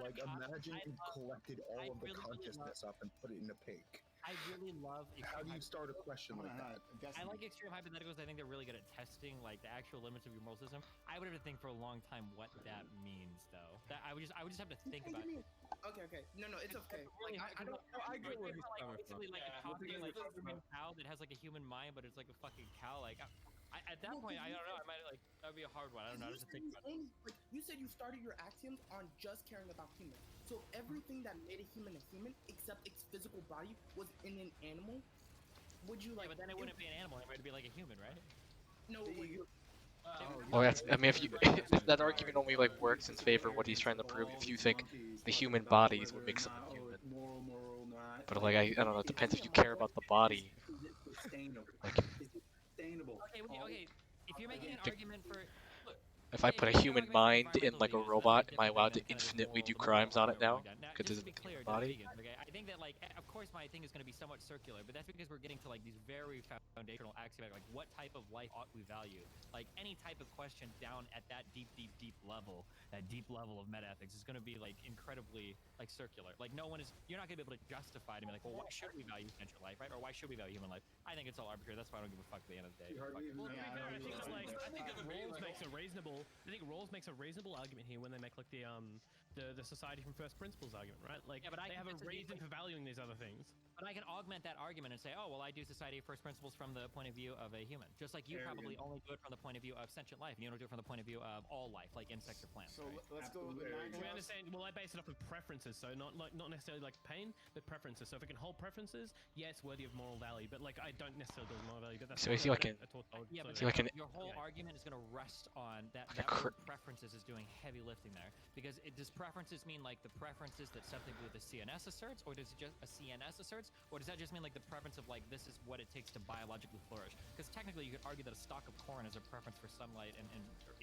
Like, imagine you collected all of the consciousness up and put it in a pig. I really love. How do you start a question like that? I like extreme hypotheticals. I think they're really good at testing like the actual limits of your moral system. I would have to think for a long time what that means, though. That I would just have to think about it. Okay. No, it's okay. Really Like, I don't. I get where he's coming from. Basically, like a copy of like a human cow that has like a human mind, but it's like a fucking cow. Like, at that point, I don't know. I might like that would be a hard one. I don't know. I just think about it. Like, you said you started your axioms on just caring about humans. So everything that made a human, except its physical body, was in an animal. Would you like? Yeah, but then it wouldn't be an animal. It would be like a human, right? No. Well, that's, I mean, if you that argument only like works in favor of what he's trying to prove. If you think the human body is what makes someone human, but like I don't know, it depends if you care about the body. Like, Okay. If you're making an argument for, if I put a human mind in like a robot, am I allowed to infinitely do crimes on it now? because just it's to be a clear, body. vegans, okay? I think that like, of course, my thing is going to be somewhat circular, but that's because we're getting to like these very foundational axiomatic, like what type of life ought we value? Like any type of question down at that deep level, that deep level of metaethics is going to be like incredibly like circular. Like no one is, you're not going to be able to justify to me like, well, why should we value sentient life, right? Or why should we value human life? I think it's all arbitrary. That's why I don't give a fuck at the end of the day. Well, to be fair, I think that like Rawls makes a reasonable. I think Rawls makes a reasonable argument here when they make like the society from first principles argument, right? Like yeah, but they have a reason for valuing these other things. But I can augment that argument and say, oh, well, I do society of first principles from the point of view of a human, just like you probably only do it from the point of view of sentient life, and you don't do it from the point of view of all life, like insects or plants. So right? let's go with the We understand. Well, I base it off of preferences, so not necessarily like pain, but preferences. So if it can hold preferences, yeah, it's worthy of moral value. But like, I don't necessarily do moral value. But that's So I see like an yeah, but your whole argument is going to rest on that. That word preferences is doing heavy lifting there, because does preferences mean like the preferences that something with the CNS asserts, or does it just a CNS asserts, or does that just mean like the preference of like this is what it takes to biologically flourish? Because technically, you could argue that a stalk of corn is a preference for sunlight and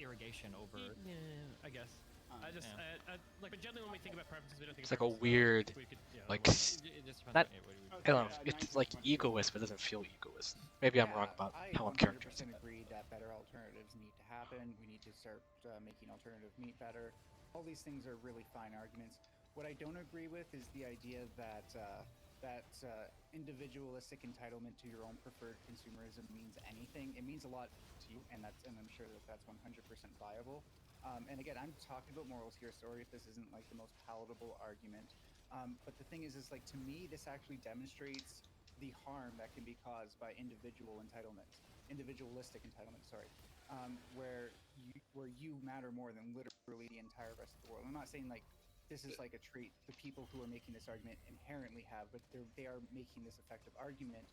irrigation over. Yeah, I guess. I just like, but generally when we think about preferences, we don't think. It's like a weird, like not. I don't know. It's like egoist, but it doesn't feel egoist. Maybe I'm wrong about how I'm characterizing I 100% agree that better alternatives need to happen. We need to start making alternative meat better. All these things are really fine arguments. What I don't agree with is the idea that individualistic entitlement to your own preferred consumerism means anything. It means a lot to you, and I'm sure that that's 100% viable. And again, I'm talking about morals here. Sorry if this isn't like the most palatable argument. But the thing is like to me, this actually demonstrates the harm that can be caused by individualistic entitlement. Sorry, where you matter more than literally the entire rest of the world. I'm not saying like this is like a trait the people who are making this argument inherently have, but they are making this effective argument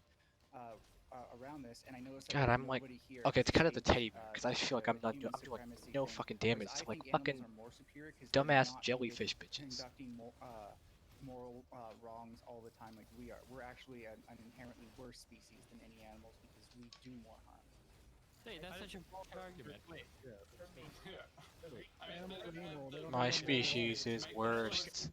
around this. And I noticed that God, I'm like, here okay, it's kind of the teddy bear, because I feel like I'm doing like no fucking damage to like fucking dumbass jellyfish bitches. Conducting moral wrongs all the time like we are. We're actually an inherently worse species than any animals because we do more harm. Hey, that's such a bullshit argument. My species is worst.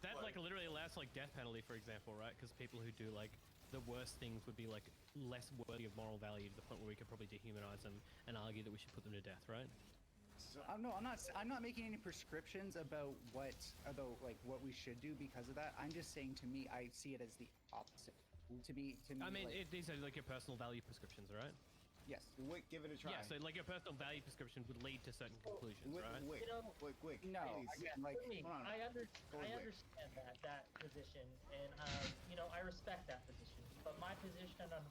That like literally allows like death penalty, for example, right? Because people who do like the worst things would be like less worthy of moral value to the point where we could probably dehumanize them and argue that we should put them to death, right? So, no, I'm not making any prescriptions about what what we should do because of that. I'm just saying, to me, I see it as the opposite. To me, I mean, like, these are like your personal value prescriptions, right? Yes. Wick, give it a try. Yeah, so like your personal value prescription would lead to certain conclusions, right? Wick, No, again, like, I understand that position, and I respect that position. But my position on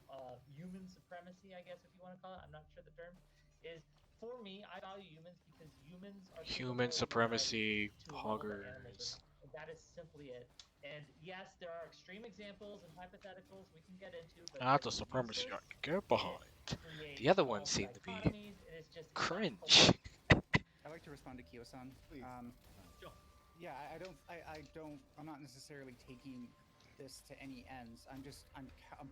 human supremacy, I guess if you want to call it, I'm not sure the term, is for me, I value humans because humans are Human supremacy, hoggers. That is simply it. And yes, there are extreme examples and hypotheticals we can get into. But That's a supremacy I can get behind. The other ones seem to be cringe. I'd like to respond to Kyo-san. Sure. Yeah, I'm not necessarily taking this to any ends. I'm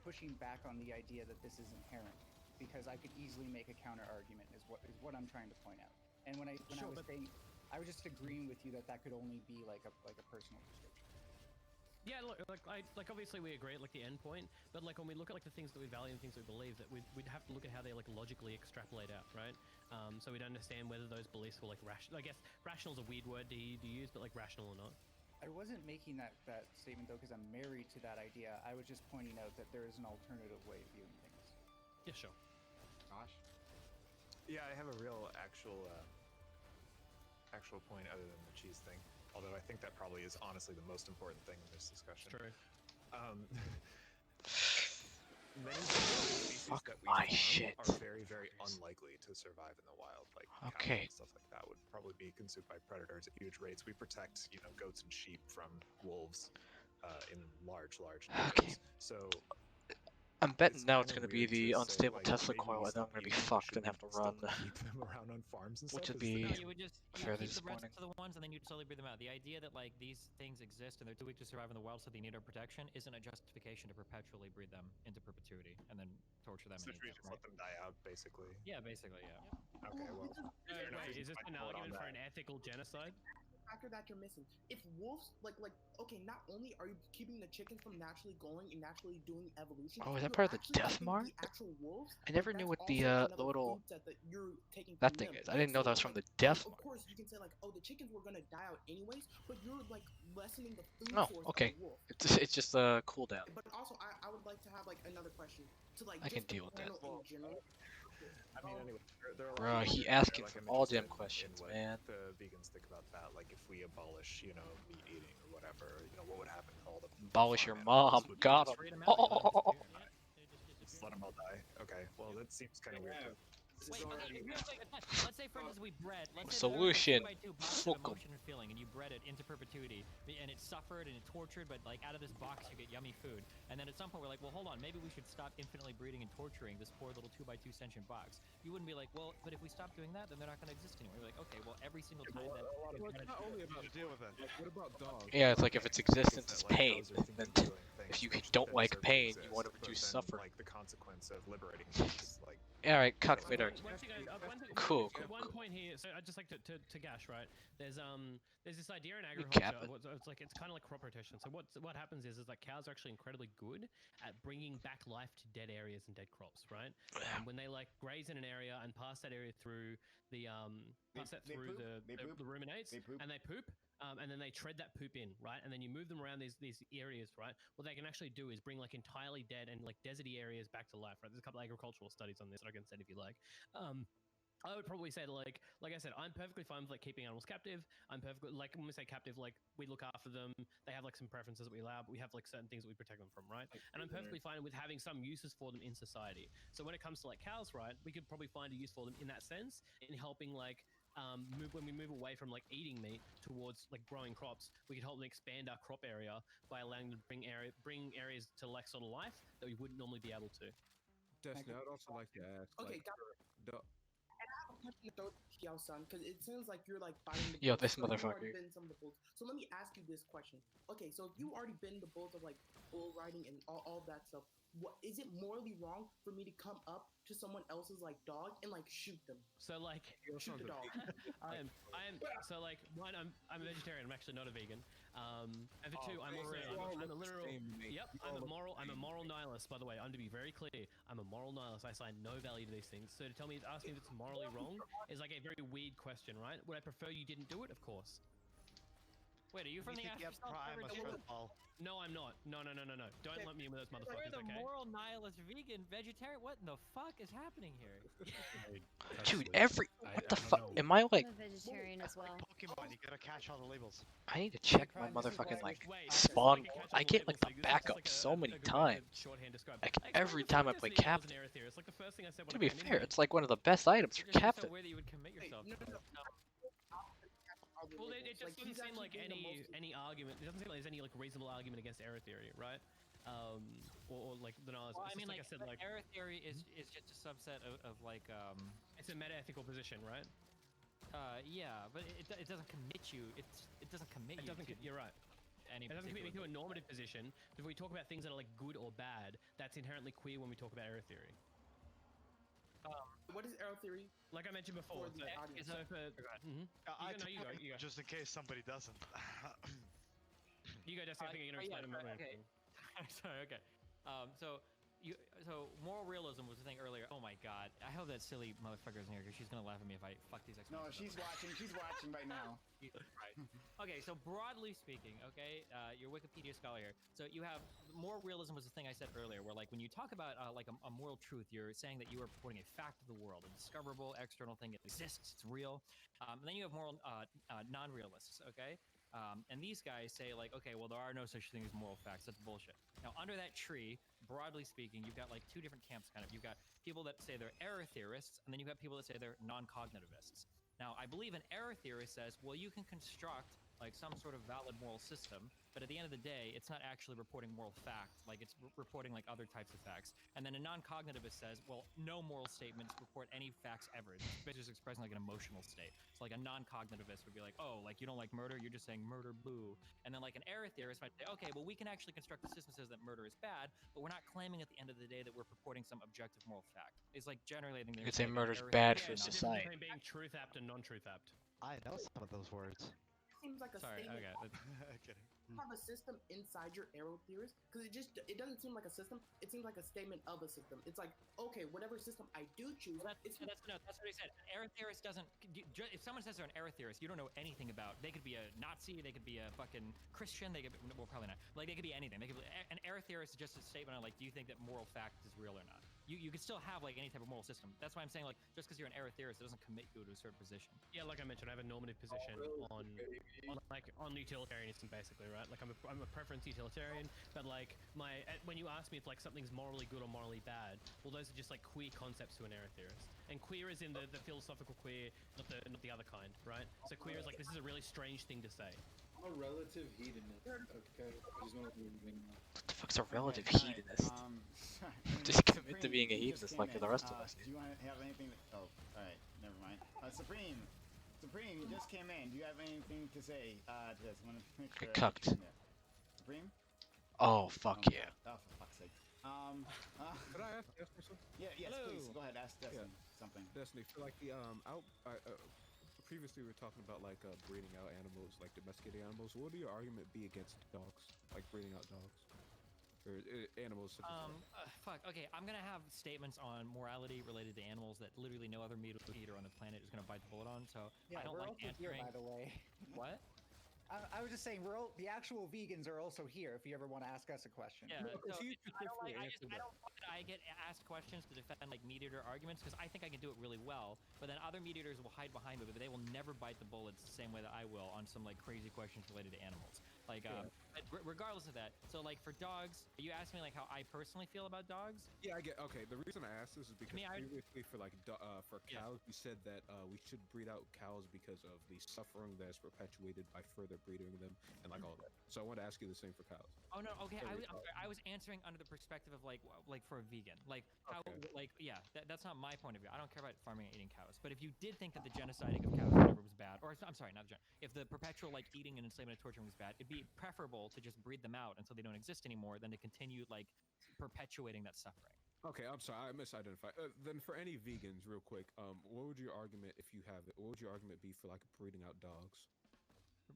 pushing back on the idea that this is inherent, because I could easily make a counter argument is what I'm trying to point out. And when I was saying, I was just agreeing with you that could only be like a personal prescription. Yeah, look, like obviously we agree at like the end point, but like when we look at like the things that we value and things we believe, that we'd have to look at how they like logically extrapolate out, right? So we'd understand whether those beliefs were like rational. I guess rational is a weird word to use, but like rational or not. I wasn't making that statement though because I'm married to that idea. I was just pointing out that there is an alternative way of viewing things. Yeah, sure. Gosh. Yeah, I have a real actual point other than the cheese thing. Although I think that probably is honestly the most important thing in this discussion. True. Many species that we farm are very, very unlikely to survive in the wild. Like cattle and stuff like that would probably be consumed by predators at huge rates. We protect, goats and sheep from wolves in large numbers. So I'm betting now it's going to be the unstable Tesla coil, and then I'm going to be fucked and have to run. Keep them around on farms and Which stuff. would be you would just fairly keep the rest disappointing. of the ones, and then you'd slowly breed them out. The idea that like these things exist and they're too weak to survive in the wild, so they need our protection, isn't a justification to perpetually breed them into perpetuity and then torture them. So and we eat just them, let them die out, basically. Yeah, basically, yeah. Okay, well. Wait, is this an argument for an ethical genocide? factor that you're missing. If wolves, okay, not only are you keeping the chickens from naturally going and naturally doing evolution. Oh, is that you're part of the actually death letting mark? The actual wolves. I never knew that's what also the another little food set that you're taking that from thing them. is. I didn't know So, that was from the of death mark. course, you can say oh, the chickens were gonna die out anyways, but you're lessening the food Oh, source okay. of the wolf. It's just a cooldown. But also, I would like to have another question to I can just the deal with that. panel in general. I mean, anyway, there are a lot Bro, of he things asking like for I'm all interested damn questions, in what man. the vegans think about that. Like, if we abolish, meat eating or whatever, what would happen to all the Abolish your farm mom. animals? Would Got him. Oh. Just let them all die. Okay, well that seems kind of weird. Wait, okay, let's say for instance we bred. Let's say Solution. there was a 2x2 box of emotion and feeling, and you bred it into perpetuity, and it suffered and it tortured, but out of this box you get yummy food. And then at some point we're like, well, hold on, maybe we should stop infinitely breeding and torturing this poor little 2x2 sentient box. You wouldn't be like, well, but if we stop doing that, then they're not going to exist anymore. You're like, okay, well, every single time that. Well, it's not only about deal with it. Like, what about dogs? Yeah, it's like if its existence is Like, pain, dogs are then thinking, doing if you things don't that like deserve to pain, you exist, want to but reduce then, suffering. Like the consequence of liberating them is like. Alright, cockpit art. Cool. One point here, so I'd just like to gash, right? There's this idea in You agriculture. cap it. It's kind of like crop rotation. So what happens is like cows are actually incredibly good at bringing back life to dead areas and dead crops, right? When they graze in an area and pass that area through the the ruminates and they poop. And then they tread that poop in, right? And then you move them around these areas, right? What they can actually do is bring entirely dead and deserty areas back to life, right? There's a couple of agricultural studies on this that I can send if you like. I would probably say like I said, I'm perfectly fine with keeping animals captive. I'm perfectly when we say captive, we look after them. They have some preferences that we allow, but we have certain things that we protect them from, right? And I'm perfectly fine with having some uses for them in society. So when it comes to cows, right, we could probably find a use for them in that sense, in helping when we move away from eating meat towards growing crops, we could help them expand our crop area by allowing them to bring areas to sort of life that we wouldn't normally be able to. Destiny, I'd also like to ask. Okay, and I have a question to throw to Kiao-san, because it seems like you're biting the Yo, bullet. this So you've already motherfucker. bitten some of the bullets. So let me ask you this question. Okay, so if you already bitten the bullets of bull riding and all that stuff, is it morally wrong for me to come up to someone else's dog and shoot them? So shoot the dog. I'm one, I'm a vegetarian. I'm actually not a vegan. And for two, I'm a literal. Yep, I'm a moral nihilist. By the way, I'm to be very clear. I'm a moral nihilist. I assign no value to these things. So to ask me if it's morally wrong is a very weird question, right? Would I prefer you didn't do it? Of course. Wait, are you from the Astro No, I'm not. No. Don't lump me in with those motherfuckers, You're the okay? moral nihilist vegan vegetarian. What in the fuck is happening here? Dude, what the fuck? Am I I'm a vegetarian as well. Pokemon, you gotta catch all the labels. I need to check my motherfucking spawn. I get the backup so many times. Every time I play Captain. To be fair, it's one of the best items for Captain. Way that you would commit yourself. Well, it just doesn't seem like any argument. It doesn't seem like there's any reasonable argument against error theory, right? Or the knowledge. Well, I mean, I said, error theory is just a subset of It's a meta-ethical position, right? Yeah, but it doesn't commit you. It doesn't commit you. You're right. It doesn't commit me to a normative position. But if we talk about things that are good or bad, that's inherently queer when we talk about error theory. What is error theory? Like I mentioned before, For the audience. You go. Just in case somebody doesn't. You go, Jesse. I think you're gonna explain it. Okay. Sorry. Okay. So moral realism was the thing earlier. Oh my god! I hope that silly motherfucker isn't here because she's gonna laugh at me if I fuck these No, explanations she's watching. She's watching right now. Right. Okay, so broadly speaking, okay, you're a Wikipedia scholar here. So you have moral realism was the thing I said earlier, where when you talk about a moral truth, you're saying that you are reporting a fact of the world, a discoverable external thing. It exists, it's real. And then you have moral non-realists, okay. And these guys say okay, well, there are no such things as moral facts. That's bullshit. Now, under that tree, broadly speaking, you've got two different camps, kind of. You've got people that say they're error theorists, and then you've got people that say they're non-cognitivists. Now, I believe an error theorist says, well, you can construct some sort of valid moral system, but at the end of the day, it's not actually reporting moral fact. It's reporting other types of facts. And then a non-cognitivist says, well, no moral statements report any facts ever. It's just expressing an emotional state. So a non-cognitivist would be oh, you don't like murder, you're just saying murder boo. And then an error theorist might say, okay, well, we can actually construct a system that says that murder is bad, but we're not claiming at the end of the day that we're purporting some objective moral fact. It's generally, I think You could say murder's bad for society. Between being truth apt and non-truth apt. I know some of those words. seems like a Sorry, statement. okay. Have a system inside your arrow theorist because it doesn't seem like a system. It seems like a statement of a system. It's like, okay, whatever system I do choose, Well, that's what he said. An error theorist doesn't. If someone says they're an error theorist, you don't know anything about. They could be a Nazi, they could be a fucking Christian, they could. Well, probably not. Like they could be anything. They could. An error theorist is just a statement on like, do you think that moral fact is real or not? You could still have like any type of moral system. That's why I'm saying like, just because you're an error theorist, it doesn't commit you to a certain position. Yeah, like I mentioned, I have a normative position on utilitarianism, basically, right? Like I'm a preference utilitarian, but like when you ask me if like something's morally good or morally bad, well, those are just like queer concepts to an error theorist. And queer is in the philosophical queer, not the other kind, right? So queer is like, this is a really strange thing to say. I'm a relative hedonist. Okay, I just want to What the fuck's a relative hedonist? Just commit to being a hedonist like the rest of us. Do you want to have anything? Oh, all right, never mind. Supreme, you just came in. Do you have anything to say to this? I want to make sure. Get cucked. Supreme? Oh fuck yeah. Oh, for fuck's sake. Could I ask Destiny something? Yes, Hello. please. Go ahead, ask Destiny something. Destiny, for like the previously we were talking about like breeding out animals, like domesticating animals. What would your argument be against dogs, like breeding out dogs or animals? Fuck. Okay, I'm gonna have statements on morality related to animals that literally no other meat eater on the planet is gonna bite the bullet on. So Yeah, I don't we're like also here, answering. by the way. What? I was just saying, the actual vegans are also here if you ever want to ask us a question. Yeah, so I get asked questions to defend like meat eater arguments because I think I can do it really well, but then other meat eaters will hide behind me, but they will never bite the bullets the same way that I will on some like crazy questions related to animals. Like, regardless of that, so like for dogs, you asked me like how I personally feel about dogs. Yeah, I get. Okay, the reason I asked this is because previously for like for cows, you said that we should breed out cows because of the suffering that is perpetuated by further breeding them and like all that. So I want to ask you the same for cows. Oh no, okay. I was answering under the perspective of like for a vegan, like how like that's not my point of view. I don't care about farming and eating cows. But if you did think that the genociding of cows or whatever was bad, or I'm sorry, not the if the perpetual like eating and enslavement and torturing was bad, it'd be preferable to just breed them out until they don't exist anymore than to continue like perpetuating that suffering. Okay, I'm sorry, I misidentified. Then for any vegans, real quick, what would your argument, if you have it, what would your argument be for like breeding out dogs?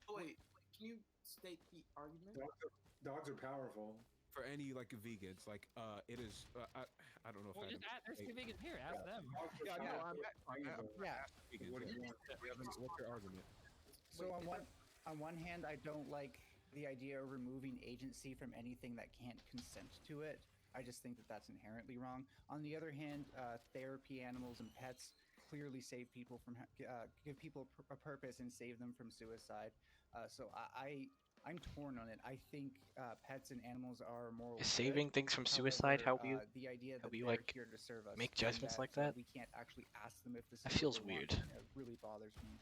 Wait, can you state the argument? Dogs are powerful. For any like vegans, like it is. I don't know if There's two vegans here. Ask them. Yeah, no, I'm vegans. What do you want? What's your argument? So on one hand, I don't like the idea of removing agency from anything that can't consent to it. I just think that that's inherently wrong. On the other hand, therapy animals and pets clearly save people from give people a purpose and save them from suicide. So I'm torn on it. I think pets and animals are moral. Saving things from suicide? How we the idea that like here to serve us make judgments like that? We can't actually ask them if this. That feels weird. Really bothers me.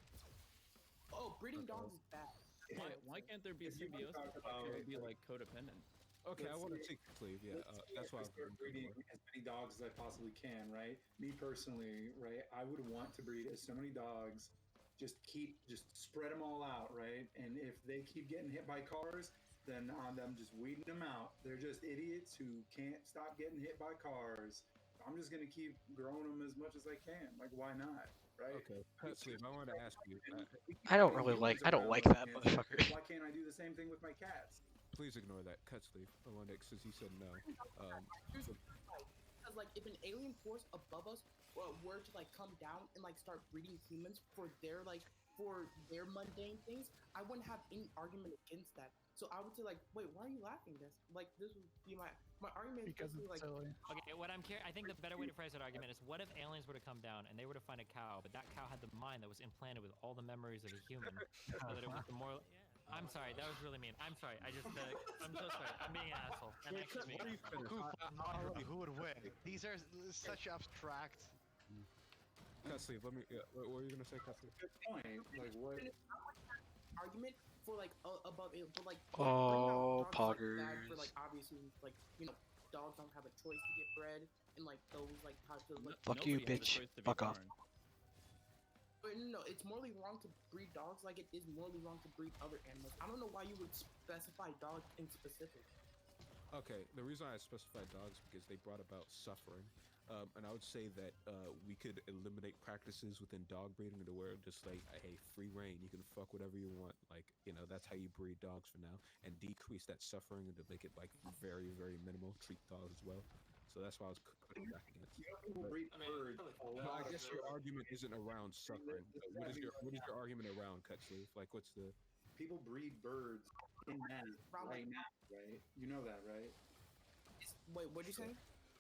Oh, breeding dogs is bad. Why can't there be symbiosis? Why can't it be like codependent? Okay, I want to take leave. Yeah, that's why I'm breeding as many dogs as I possibly can. Right, me personally, right, I would want to breed as so many dogs. Just spread them all out, right? And if they keep getting hit by cars, then I'm just weeding them out. They're just idiots who can't stop getting hit by cars. I'm just gonna keep growing them as much as I can. Like, why not? Right? Okay. Sleep, I wanted to ask you. I don't like that motherfucker. Why can't I do the same thing with my cats? Please ignore that. Cut sleep. I wanted since he said no. Because like if an alien force above us were to like come down and like start breeding humans for their mundane things, I wouldn't have any argument against that. So I would say like, wait, why are you laughing? Like this would be my argument. Because it's like, silly. Okay, I think the better way to phrase that argument is, what if aliens were to come down and they were to find a cow, but that cow had the mind that was implanted with all the memories of a human, so that it was the more. I'm sorry, that was really mean. I'm sorry. I'm so sorry. I'm being an asshole. I'm actually being an asshole. Who would win? These are such abstract. Cutsleeve, let me. What were you gonna say, Cutsleeve? Good point. Like what? Argument for like above it, but like poggers. Like, for like obvious reasons, like dogs don't have a choice to get bred, and like those like how to like. Fuck you, bitch. Fuck off. But no, it's morally wrong to breed dogs like it is morally wrong to breed other animals. I don't know why you would specify dogs in specific. Okay, the reason I specified dogs because they brought about suffering. And I would say that we could eliminate practices within dog breeding in the world, just like, hey, free reign. You can fuck whatever you want. Like, that's how you breed dogs for now, and decrease that suffering and to make it like very, very minimal. Treat dogs as well. So that's why I was putting back against. People breed birds. I guess your argument isn't around suffering. What is your argument around cut sleeve? Like, what's the people breed birds in mass right now, right? You know that, right? Wait, what'd you say?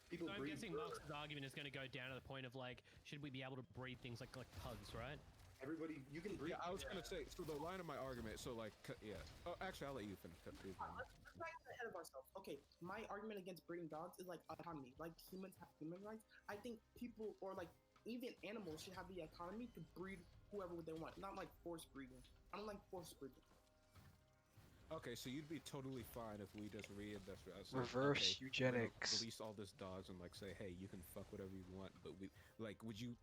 People So I'm breed guessing birds. Marx's argument is going to go down to the point of like, should we be able to breed things like pugs, right? Everybody, you can breed. Yeah, I was gonna say. So the line of my argument. So like, yeah. Oh, actually, I'll let you finish. Cut sleeve. Let's not get ahead of ourselves. Okay, my argument against breeding dogs is like autonomy. Like humans have human rights. I think people or like even animals should have the autonomy to breed whoever they want. Not like forced breeding. I don't like forced breeding. Okay, so you'd be totally fine if we just reindustrialize. Reverse eugenics. Release all this dogs and like say, hey, you can fuck whatever you want, but we like, would you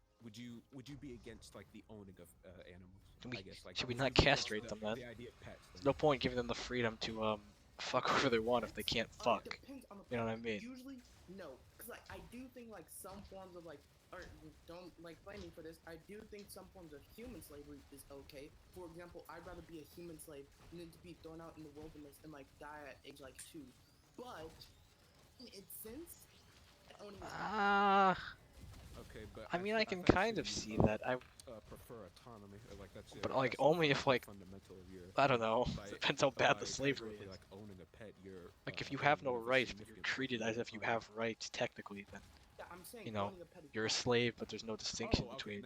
be against like the owning of animals? I guess like Should we not castrate them then? The idea of pets. There's no point giving them the freedom to fuck whoever they want if they can't fuck. Depends on the You know what I mean? Usually, no, because like I do think like some forms of like, or don't like blame me for this. I do think some forms of human slavery is okay. For example, I'd rather be a human slave than to be thrown out in the wilderness and like die at age like 2. But in its sense, owning. Okay, but I mean, I can kind of see that. I prefer autonomy. Like that's. But like only if like fundamental of your. I don't know. Depends how bad the slavery is. Like owning a pet, you're. Like if you have no rights, but you're treated as if you have rights technically, then. Yeah, I'm saying you're a slave, but there's no distinction between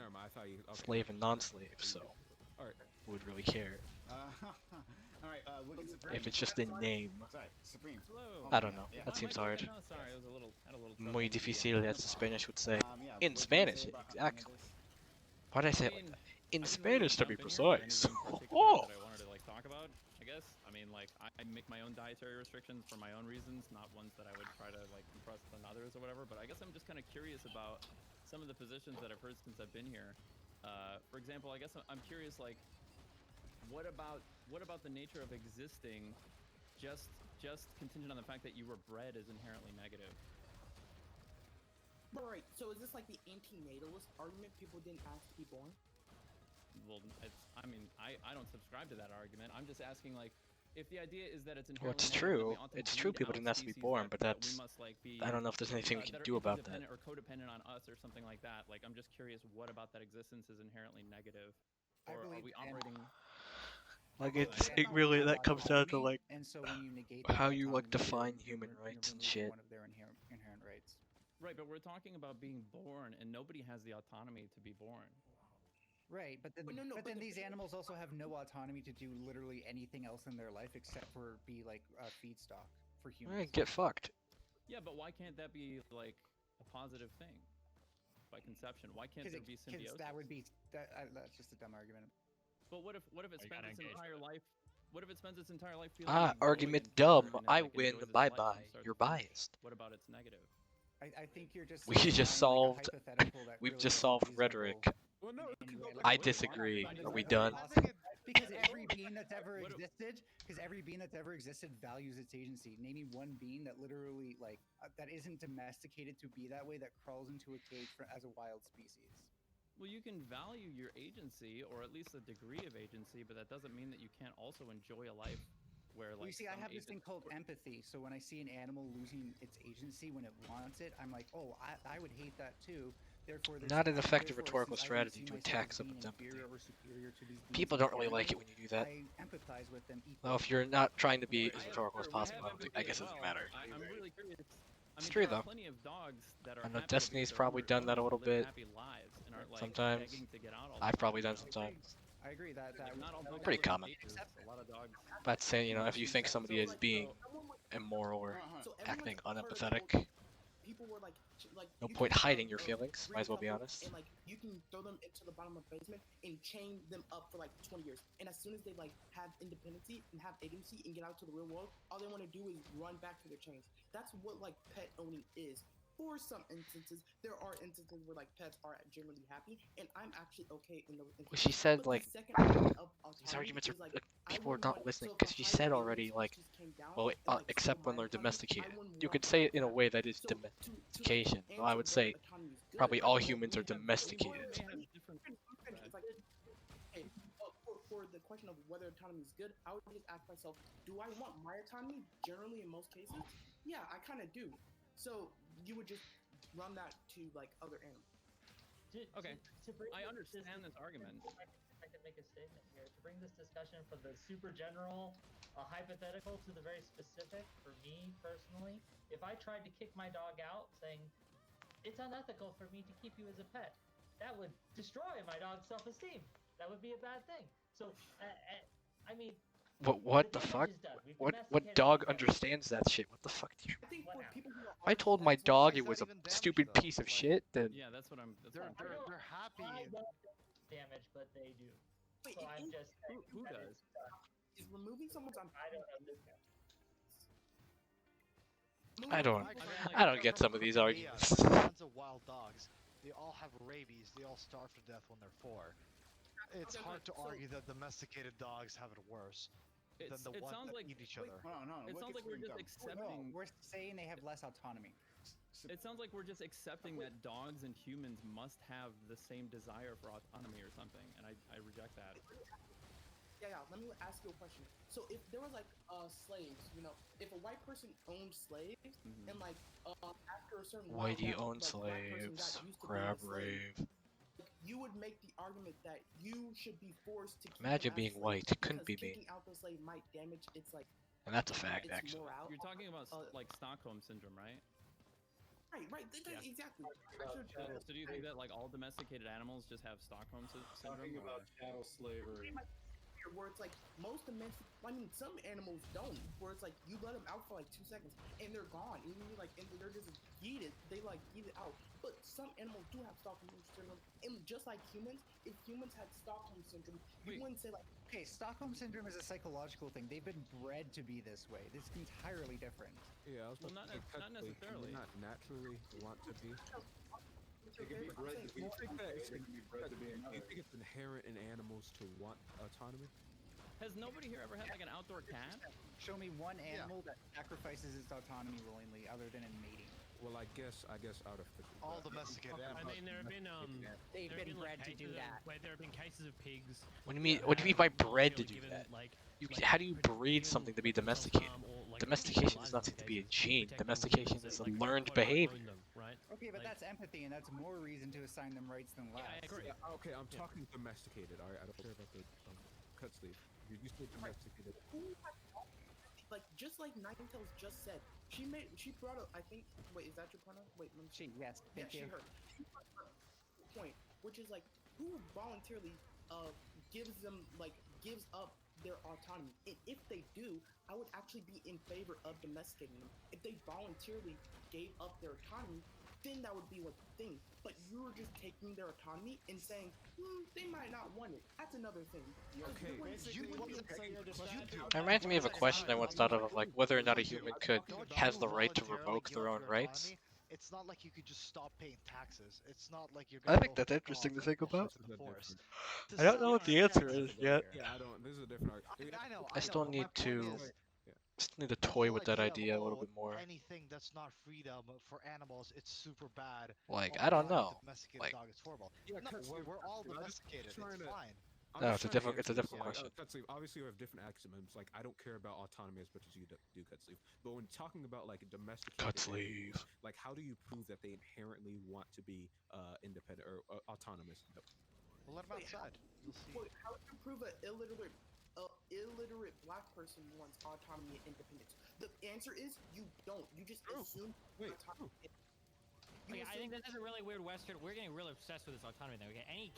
slave and non-slave. So, who would really care? All right, Wicked Supreme. If it's just in name. Sorry, Supreme. Hello. I don't know. Yeah. That seems hard. No, sorry, it was had a little Muy difícil, as the Spanish would say. Yeah, In what Spanish, do you say about exactly. this? Why did I say it like that? In Spanish, to be precise. Oh. That I wanted to like talk about, I guess. I mean, like I make my own dietary restrictions for my own reasons, not ones that I would try to like impress on others or whatever. But I guess I'm just kind of curious about some of the positions that I've heard since I've been here. For example, I guess I'm curious, like, what about the nature of existing, just contingent on the fact that you were bred is inherently negative. Right. So is this like the anti-natalist argument? People didn't ask to be born. Well, I mean, I don't subscribe to that argument. I'm just asking, like, if the idea is that it's Well, inherently it's negative, true. that we ought to It's weed true people out didn't ask to be species born, that- but that that's. we must, like, be, I don't know if there's anything we can that are do about that. interdependent or codependent on us or something like that. Like, I'm just curious, what about that existence is inherently negative, or are we operating? Like it really that comes down to like and so when you negate how that you like autonomy, define human you're rights and removing shit. one of their inherent rights. Right, but we're talking about being born, and nobody has the autonomy to be born. Right, but then, but then these animals also have no autonomy to do literally anything else in their life except for be like feedstock for humans. Right, get fucked. Yeah, but why can't that be like a positive thing by conception? Why can't there be symbiosis? Because that would be that's just a dumb argument. But what if it spends its entire life? What if it spends its entire life feeling? Argument dumb. I win. Bye bye. You're biased. What about its negative? I think you're just. We just solved. We've just solved rhetoric. Well, no, I disagree. Are we done? Because every being that's ever existed, values its agency. Name me one being that literally that isn't domesticated to be that way, that crawls into a cage as a wild species. Well, you can value your agency, or at least a degree of agency, but that doesn't mean that you can't also enjoy a life where, like. Well, you see, I have this thing called empathy. So when I see an animal losing its agency when it wants it, I'm like, oh, I would hate that too. Therefore, Not an effective rhetorical strategy to attack someone's empathy. People don't really like it when you do that. I empathize with them equally. Well, if you're not trying to be as rhetorical as possible, I guess it doesn't matter. I'm really curious. It's true though. Plenty of dogs that are I know happy Destiny's because probably they're done that a little bit. happy lives and aren't, like, Sometimes. begging to get out all the I've time, probably you done know? sometimes. I agree that Not all dogs Pretty are common. natures. A lot of dogs. But saying, if you think somebody is being immoral or acting unempathetic, People were like no you point can, hiding your breed feelings. Might as well be couples honest. And like you can throw them into the bottom of the basement and chain them up for like 20 years. And as soon as they like have independency and have agency and get out to the real world, all they want to do is run back to their chains. That's what like pet owning is. for some instances, there are instances where like pets are generally happy, and I'm actually okay in those instances. She said But like the second argument of these autonomy arguments are is like people are wouldn't not want- listening so if because a she higher said alien already like species came down well and, like, except stole when my they're autonomy, I domesticated. wouldn't You want could say it in a that. way that is So, to domestication. answer Well, I would whether say autonomy is good, probably I all would humans are we domesticated. may have different. It's like, okay, for the question of whether autonomy is good, I would just ask myself, do I want my autonomy? Generally, in most cases, yeah, I kind of do. So you would just run that to like other animals. Okay, I understand this argument. If I can make a statement here to bring this discussion from the super general, hypothetical to the very specific. For me personally, if I tried to kick my dog out, saying it's unethical for me to keep you as a pet, that would destroy my dog's self-esteem. That would be a bad thing. So, I mean, What the fuck? What dog understands that shit? What the fuck do you? I think for people who are I told my dog it was a stupid piece of shit. Then Yeah, that's what I'm. They're happy. I don't damage, but they do. So I'm just saying Who that does? Is removing someone's on. I don't understand. I don't get some of these arguments. Tons of wild dogs. They all have rabies. They all starve to death when they're 4. It's hard to argue that domesticated dogs have it worse than the ones that eat each other. It sounds like we're just accepting. We're saying they have less autonomy. It sounds like we're just accepting that dogs and humans must have the same desire for autonomy or something, and I reject that. Yeah. Let me ask you a question. So if there was like slaves, if a white person owned slaves, and like after a certain while, Whitey that, owned like, black person got slaves. used to being a Crab slave, rave. you would make the argument that you should be forced to keep Imagine them as being slaves white. It couldn't because be me. kicking out the slave might damage its like. And that's a fact, its actually. morale. You're talking about like Stockholm syndrome, right? Right. Yeah. Exactly. So do you think that like all domesticated animals just have Stockholm syndrome? Talking about chattel slavery. Where it's like most domestic, some animals don't. Where it's like you let them out for like 2 seconds and they're gone, and they're just yeeted. They like yeet it out. But some animals do have Stockholm syndrome, and just like humans, if humans had Stockholm syndrome, you wouldn't say like. Okay, Stockholm syndrome is a psychological thing. They've been bred to be this way. This is entirely different. Yeah, I was Well, not necessarily. Not naturally want to be. They can be bred to be. Do you think that They can be bred to be do another. you think it's inherent in animals to want autonomy? Has nobody here ever had like an outdoor cat? Show me one animal that sacrifices its autonomy willingly, other than in mating. Well, I guess out of all domesticated I animals. mean, there have been They've there have been like, bred to do cases that. Where there have been cases of pigs. What do you mean? What do you mean by bred to do given, that? like, How do you breed something to be domesticated? Domestication is nothing to be a gene. Domestication is a learned behavior. Right? Okay, but that's empathy, and that's more reason to assign them rights than less. I agree. Yeah, okay, I'm talking domesticated. All right, I don't care about the cut sleeve. You say domesticated. Like just like Ninetales just said, she brought up. I think. Wait, is that your pronoun? Wait, let me see. Yes. Yeah, she her. She brought up a point, which is like who voluntarily gives up their autonomy, and if they do, I would actually be in favor of domesticating them. If they voluntarily gave up their autonomy, then that would be one thing. But you're just taking their autonomy and saying they might not want it. That's another thing. Okay, It reminds me of a question I once thought of like whether or not a human has the right to revoke their own rights. It's not like you could just stop paying taxes. It's not like you're. I think that's interesting to think about. I don't know what the answer is yet. Yeah, I don't. This is a different argument. I know. I still need to toy with that idea a little bit more. Anything that's not freedom for animals, it's super bad. Like, Oh I don't my God, know. Domesticated Like- dog is horrible. Yeah, No, Cuts, we're all I'm just domesticated. It's trying to- fine. I'm No, just it's a trying to different answer this, question. Cutsleeve, obviously we have different axioms. Like, I don't care about autonomy as much as you do, Cutsleeve. But when talking about like domesticated Cutsleeve. animals, like how do you prove that they inherently want to be independent or autonomous? Well, let them outside. You'll see. Wait, how do you prove an illiterate black person wants autonomy and independence? The answer is you don't. You just assume autonomy. Okay, I think this is a really weird Western. We're getting really obsessed with this autonomy thing. Okay, any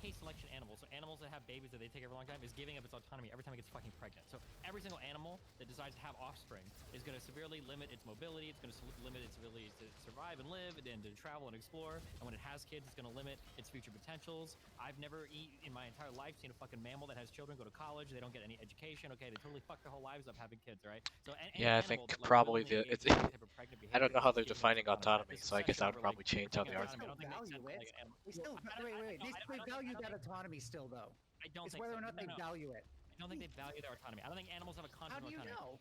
case selection animal, so animals that have babies that they take over a long time, is giving up its autonomy every time it gets fucking pregnant. So every single animal that decides to have offspring is going to severely limit its mobility. It's going to limit its ability to survive and live and to travel and explore. And when it has kids, it's going to limit its future potentials. I've never in my entire life seen a fucking mammal that has children go to college. They don't get any education. Okay, they totally fuck their whole lives up having kids, right? So any Yeah, I animal think that, like, probably willingly it's engages in any type of pregnant I don't know how they're Humans defining have autonomy, this so I guess obsession that would over, like, probably change how they are. autonomy. I don't think it makes sense. Value Like, it. They still they value that autonomy still, though. I don't It's think whether so. or not No, they no. value it. I don't think they value their autonomy. I don't think animals have a concept How do of you autonomy. know?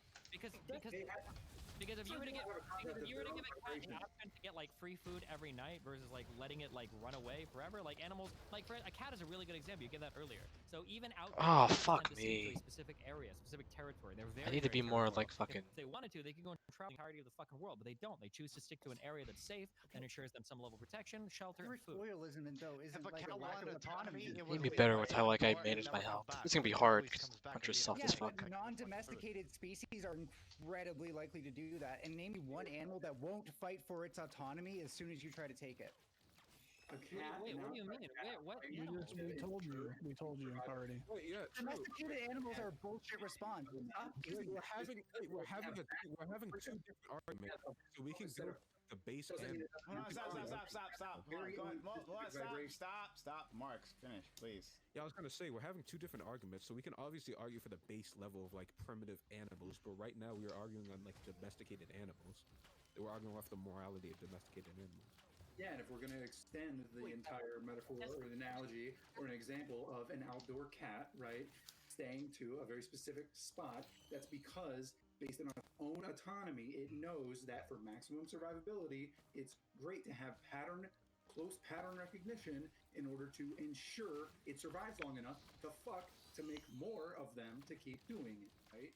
Because if Some you were to people give have a concept if of you were to their give a own cat the vibration. option to get like free food every night versus like letting it like run away forever, like animals, like for a cat is a really good example. You gave that earlier. So even outdoor Oh, animals fuck tend to stick to me. a specific area, specific territory. They're I very, need to very be more territorial. like fucking. If they wanted to, they could go and travel the entirety of the fucking world, but they don't. They choose to stick to an area that's safe and ensures them some level of protection, shelter, and food. Territorialism, though, isn't If a like cat a lack of wanted autonomy, autonomy. it Need would me leave better by with how like I door and manage my never come health. back. It's gonna be When it hard always because comes back Hunter's and soft Yeah, as eats fuck. but non-domesticated species are incredibly likely to do that. And name me one animal that won't fight for its autonomy as soon as you try to take it. A cat. Wait, what do you mean? What We animal? We told you already. Wait, yeah, true. Domesticated animals are a bullshit response. We're having two different arguments, so we can go the base and. Hold on, stop. Stop. Marks, finish, please. Yeah, I was gonna say we're having two different arguments, so we can obviously argue for the base level of like primitive animals, but right now we are arguing on like domesticated animals. We're arguing off the morality of domesticated animals. Yeah, and if we're going to extend the entire metaphor or an analogy or an example of an outdoor cat, right, staying to a very specific spot, that's because based on its own autonomy, it knows that for maximum survivability, it's great to have close pattern recognition in order to ensure it survives long enough to make more of them to keep doing it, right?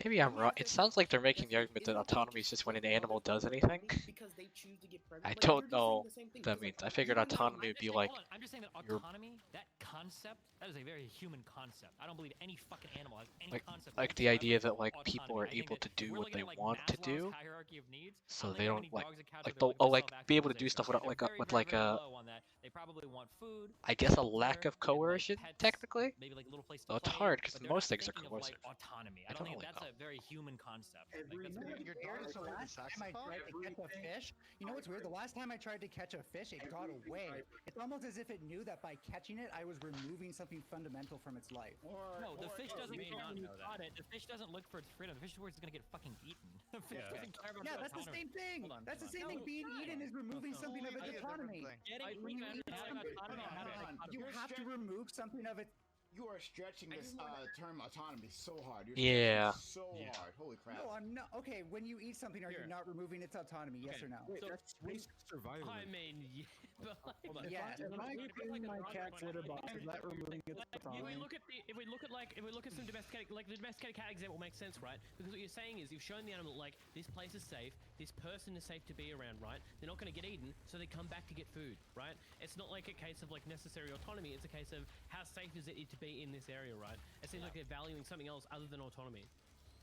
Maybe I'm wrong. It sounds like they're making the argument that autonomy is just when an animal does anything. Because they choose to get I pregnant. don't know what that means. I figured autonomy would be like. Hold on, I'm just saying that you're- autonomy, that concept, that is a very human concept. I don't believe any fucking animal has any concept. Like the idea that like autonomy. people are I think able that to do we're what looking they at, like, want to Maslow's do, hierarchy of needs. so I they don't don't think like any dogs and cats like are they'll looking for be able to do self-actualization. stuff without like a They're with very, like very, a very low on that. They probably want food. I guess a lack shelter, of coercion pets, technically. maybe like a little place to Though it's play, hard because but they're most not things are thinking of, coercive. like, autonomy. I I don't think don't that's really a very human concept. Like, Every that's night, very- Your Weird, dog the played the last time I saxophone? tried to catch a fish, you know what's weird? The last time I tried to catch a fish, it got away. It's almost as if it knew that by catching it, I was removing something fundamental from its life. No, the fish doesn't may care not when you know that. caught it. The fish doesn't look for its freedom. The fish is where it's gonna get fucking eaten. The fish Yeah. doesn't care about Yeah, its that's the autonomy. same thing. Hold on, That's the hold same on. thing. Being eaten is removing something of its Completely different autonomy. thing. Getting When you eaten eat having something- autonomy. You have to remove something of its. You are stretching this term autonomy so hard. You're Yeah. stretching so hard. Holy crap. No, I'm not. Okay, when you eat something, are you Here. not removing its autonomy? Yes Okay, or no? Wait, So, that's basic survival. I mean, yeah, but like, Hold on. Yeah. If I clean my cat's litter box, is that removing its if we autonomy? look at some domesticated, like the domesticated cat example makes sense, right? Because what you're saying is you've shown the animal like this place is safe, this person is safe to be around, right? They're not going to get eaten, so they come back to get food, right? It's not like a case of like necessary autonomy. It's a case of how safe is it to be in this area, right? It seems like they're valuing something else other than autonomy.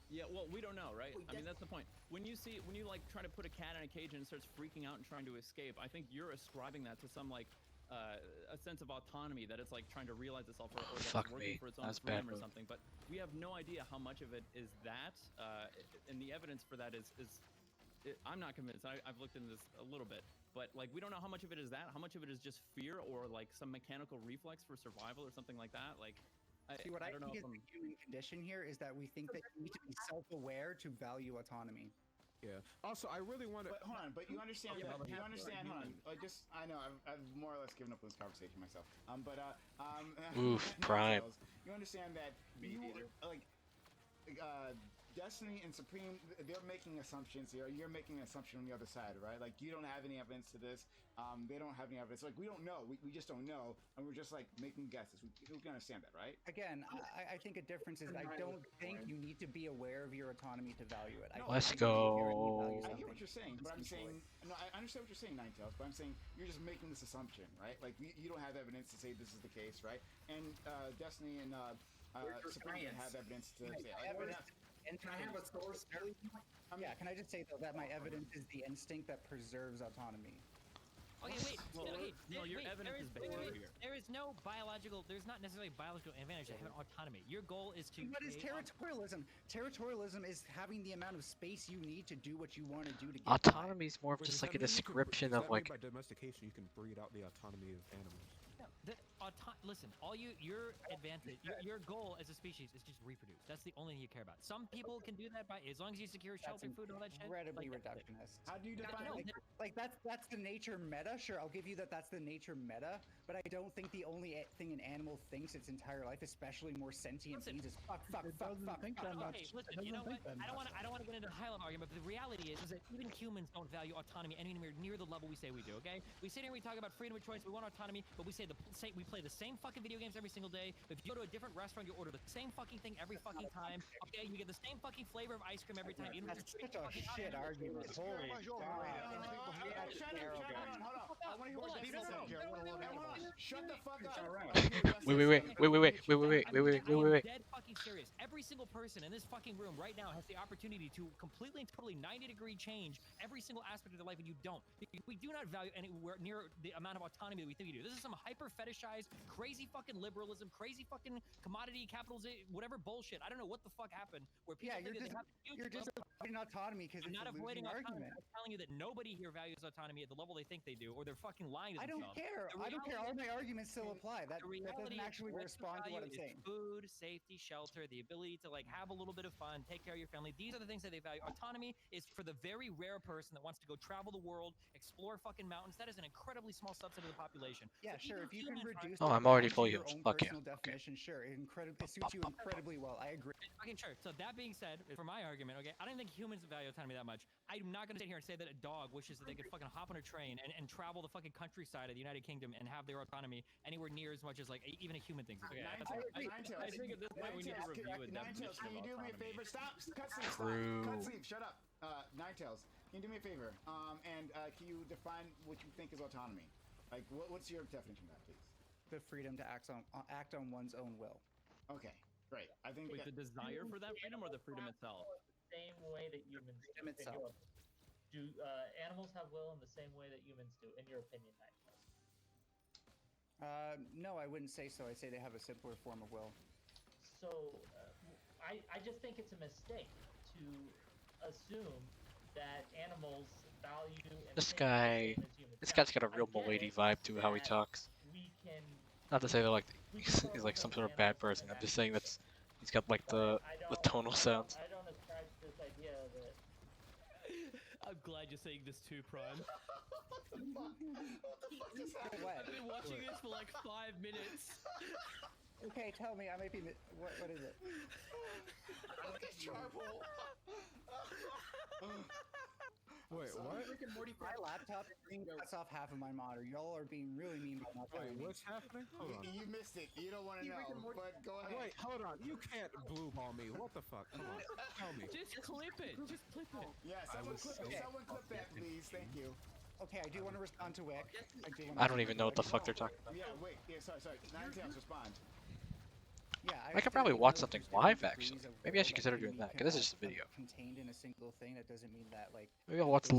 Yeah, well, we don't know, right? Wait, I mean, that's the point. When you like try to put a cat in a cage and it starts freaking out and trying to escape, I think you're ascribing that to some like a sense of autonomy that it's like trying to realize itself or that Fuck it's working me. for its own That's bad freedom or move. something. But we have no idea how much of it is that, and the evidence for that is I'm not convinced. I've looked into this a little bit, but like we don't know how much of it is that, how much of it is just fear or like some mechanical reflex for survival or something like that. Like, See, what I don't know think if is I'm- the human condition here is that we think that you need to be self-aware to value autonomy. Yeah. Also, I really want to. But hold on, but you understand Okay, that. but You have- understand. Hold on. I know. I've more or less given up on this conversation myself. Oof, prime. You understand that Destiny and Supreme, they're making assumptions here. You're making an assumption on the other side, right? Like you don't have any evidence to this. They don't have any evidence. Like we don't know. We just don't know, and we're just like making guesses. We can understand that, right? Again, I think a difference is I don't think you need to be aware of your autonomy to value it. I Let's think you inherently value go. I hear something. what you're saying, but I'm saying no. I understand what you're saying, Ninetales, but I'm saying you're just making this assumption, right? Like you don't have evidence to say this is the case, right? And Destiny and Supreme have evidence to say. Can I have a source, please? Yeah, can I just say though that my evidence is the instinct that preserves autonomy. Okay, wait. Well, okay, no, your evidence is behavior. There is no biological. There's not necessarily a biological advantage to having autonomy. Your goal is to. What is create territorialism? Territorialism is having the amount of space you need to do what you want to do to get Autonomy is more of Wait, just does like a that mean you can- description does of that mean like. by domestication you can breed out the autonomy of animals. listen, your advantage, your goal as a species is just reproduce. That's the only thing you care about. Some people can do that by as long as you secure shelter, food, and all that shit. Incredibly reductionist. How do you define that's the nature meta? Sure, I'll give you that. That's the nature meta, but I don't think the only thing an animal thinks its entire life, especially more sentient beings, is fuck. Okay, listen, you know what? I don't want to get into a high level argument, but the reality is that even humans don't value autonomy anywhere near the level we say we do. Okay, we sit here and we talk about freedom of choice. We want autonomy, but we we play the same fucking video games every single day. If you go to a different restaurant, you order the same fucking thing every fucking time. Okay, you get the same fucking flavor of ice cream every time. You don't That's such a shit argument. Holy God. That's terrible. Hold on. I want to hear what people say here. Shut the fuck up. Wait. I'm dead fucking serious. Every single person in this fucking room right now has the opportunity to completely and totally 90-degree change every single aspect of their life, and you don't. We do not value anywhere near the amount of autonomy that we think we do. This is some hyper fetishized, crazy fucking liberalism, crazy fucking commodity capitalism, whatever bullshit. I don't know what the fuck happened. Where people you're just avoiding autonomy because it's not a avoiding losing autonomy. argument. I'm telling you that nobody here values autonomy at the level they think they do, or they're fucking lying to I don't themselves. care. I don't care. All my arguments still apply. That doesn't actually what respond to what I'm is saying. Food, safety, shelter, the ability to like have a little bit of fun, take care of your family. These are the things that they value. Autonomy is for the very rare person that wants to go travel the world, explore fucking mountains. That is an incredibly small subset of the population. Yeah, So sure. If you can reduce Oh, it I'm already down to full your use. own Fuck yeah. personal definition, sure. It suits you incredibly well. I agree. Fucking sure. So that being said, for my argument, okay, I don't think humans value autonomy that much. I'm not going to sit here and say that a dog wishes that they could fucking hop on a train and travel the fucking countryside of the United Kingdom and have their autonomy anywhere near as much as like even a human thinks. Okay, I think at this point we need to review a Ninetales, definition can you of do me a autonomy. favor? Stop! Cut sleeve, True. Cut sleeve, shut up. Ninetales, can you do me a favor? And can you define what you think is autonomy? Like, what's your definition of that, please? The freedom to act on one's own will. Okay, great. I think Wait, the desire for that freedom or the freedom itself? The same way that humans Freedom itself. do. Animals have will in the same way that humans do, in your opinion, Nightclub? No, I wouldn't say so. I'd say they have a simpler form of will. So, I just think it's a mistake to assume that animals value and This think guy, the same as humans. this Now, guy's got a I real get milady it vibe to how he that talks. we can Not to say they're like he's like some sort of bad person. I'm just saying that's he's got like the tonal sounds. I don't ascribe to this idea that. I'm glad you're saying this too, Prime. I've been watching this for like 5 minutes. Okay, tell me. I might be. What is it? Wait, what? My laptop screen cuts off half of my monitor. Y'all are being really mean by not telling me. What's happening? Hold on. You missed it. You don't want to know. But go ahead. Wait, hold on. You can't blue ball me. What the fuck? Come on. Tell me. Just clip it. Just clip it. Yeah, someone clip that, please. Thank you. Okay, I do want to respond to Wick. I don't even know what the fuck they're talking about. Yeah, wait. Yeah, sorry. Ninetales, respond. Yeah, I could probably watch something live actually. Maybe I should consider doing that because this is just a video. Contained in a single thing. That doesn't mean that like. Maybe I'll watch the.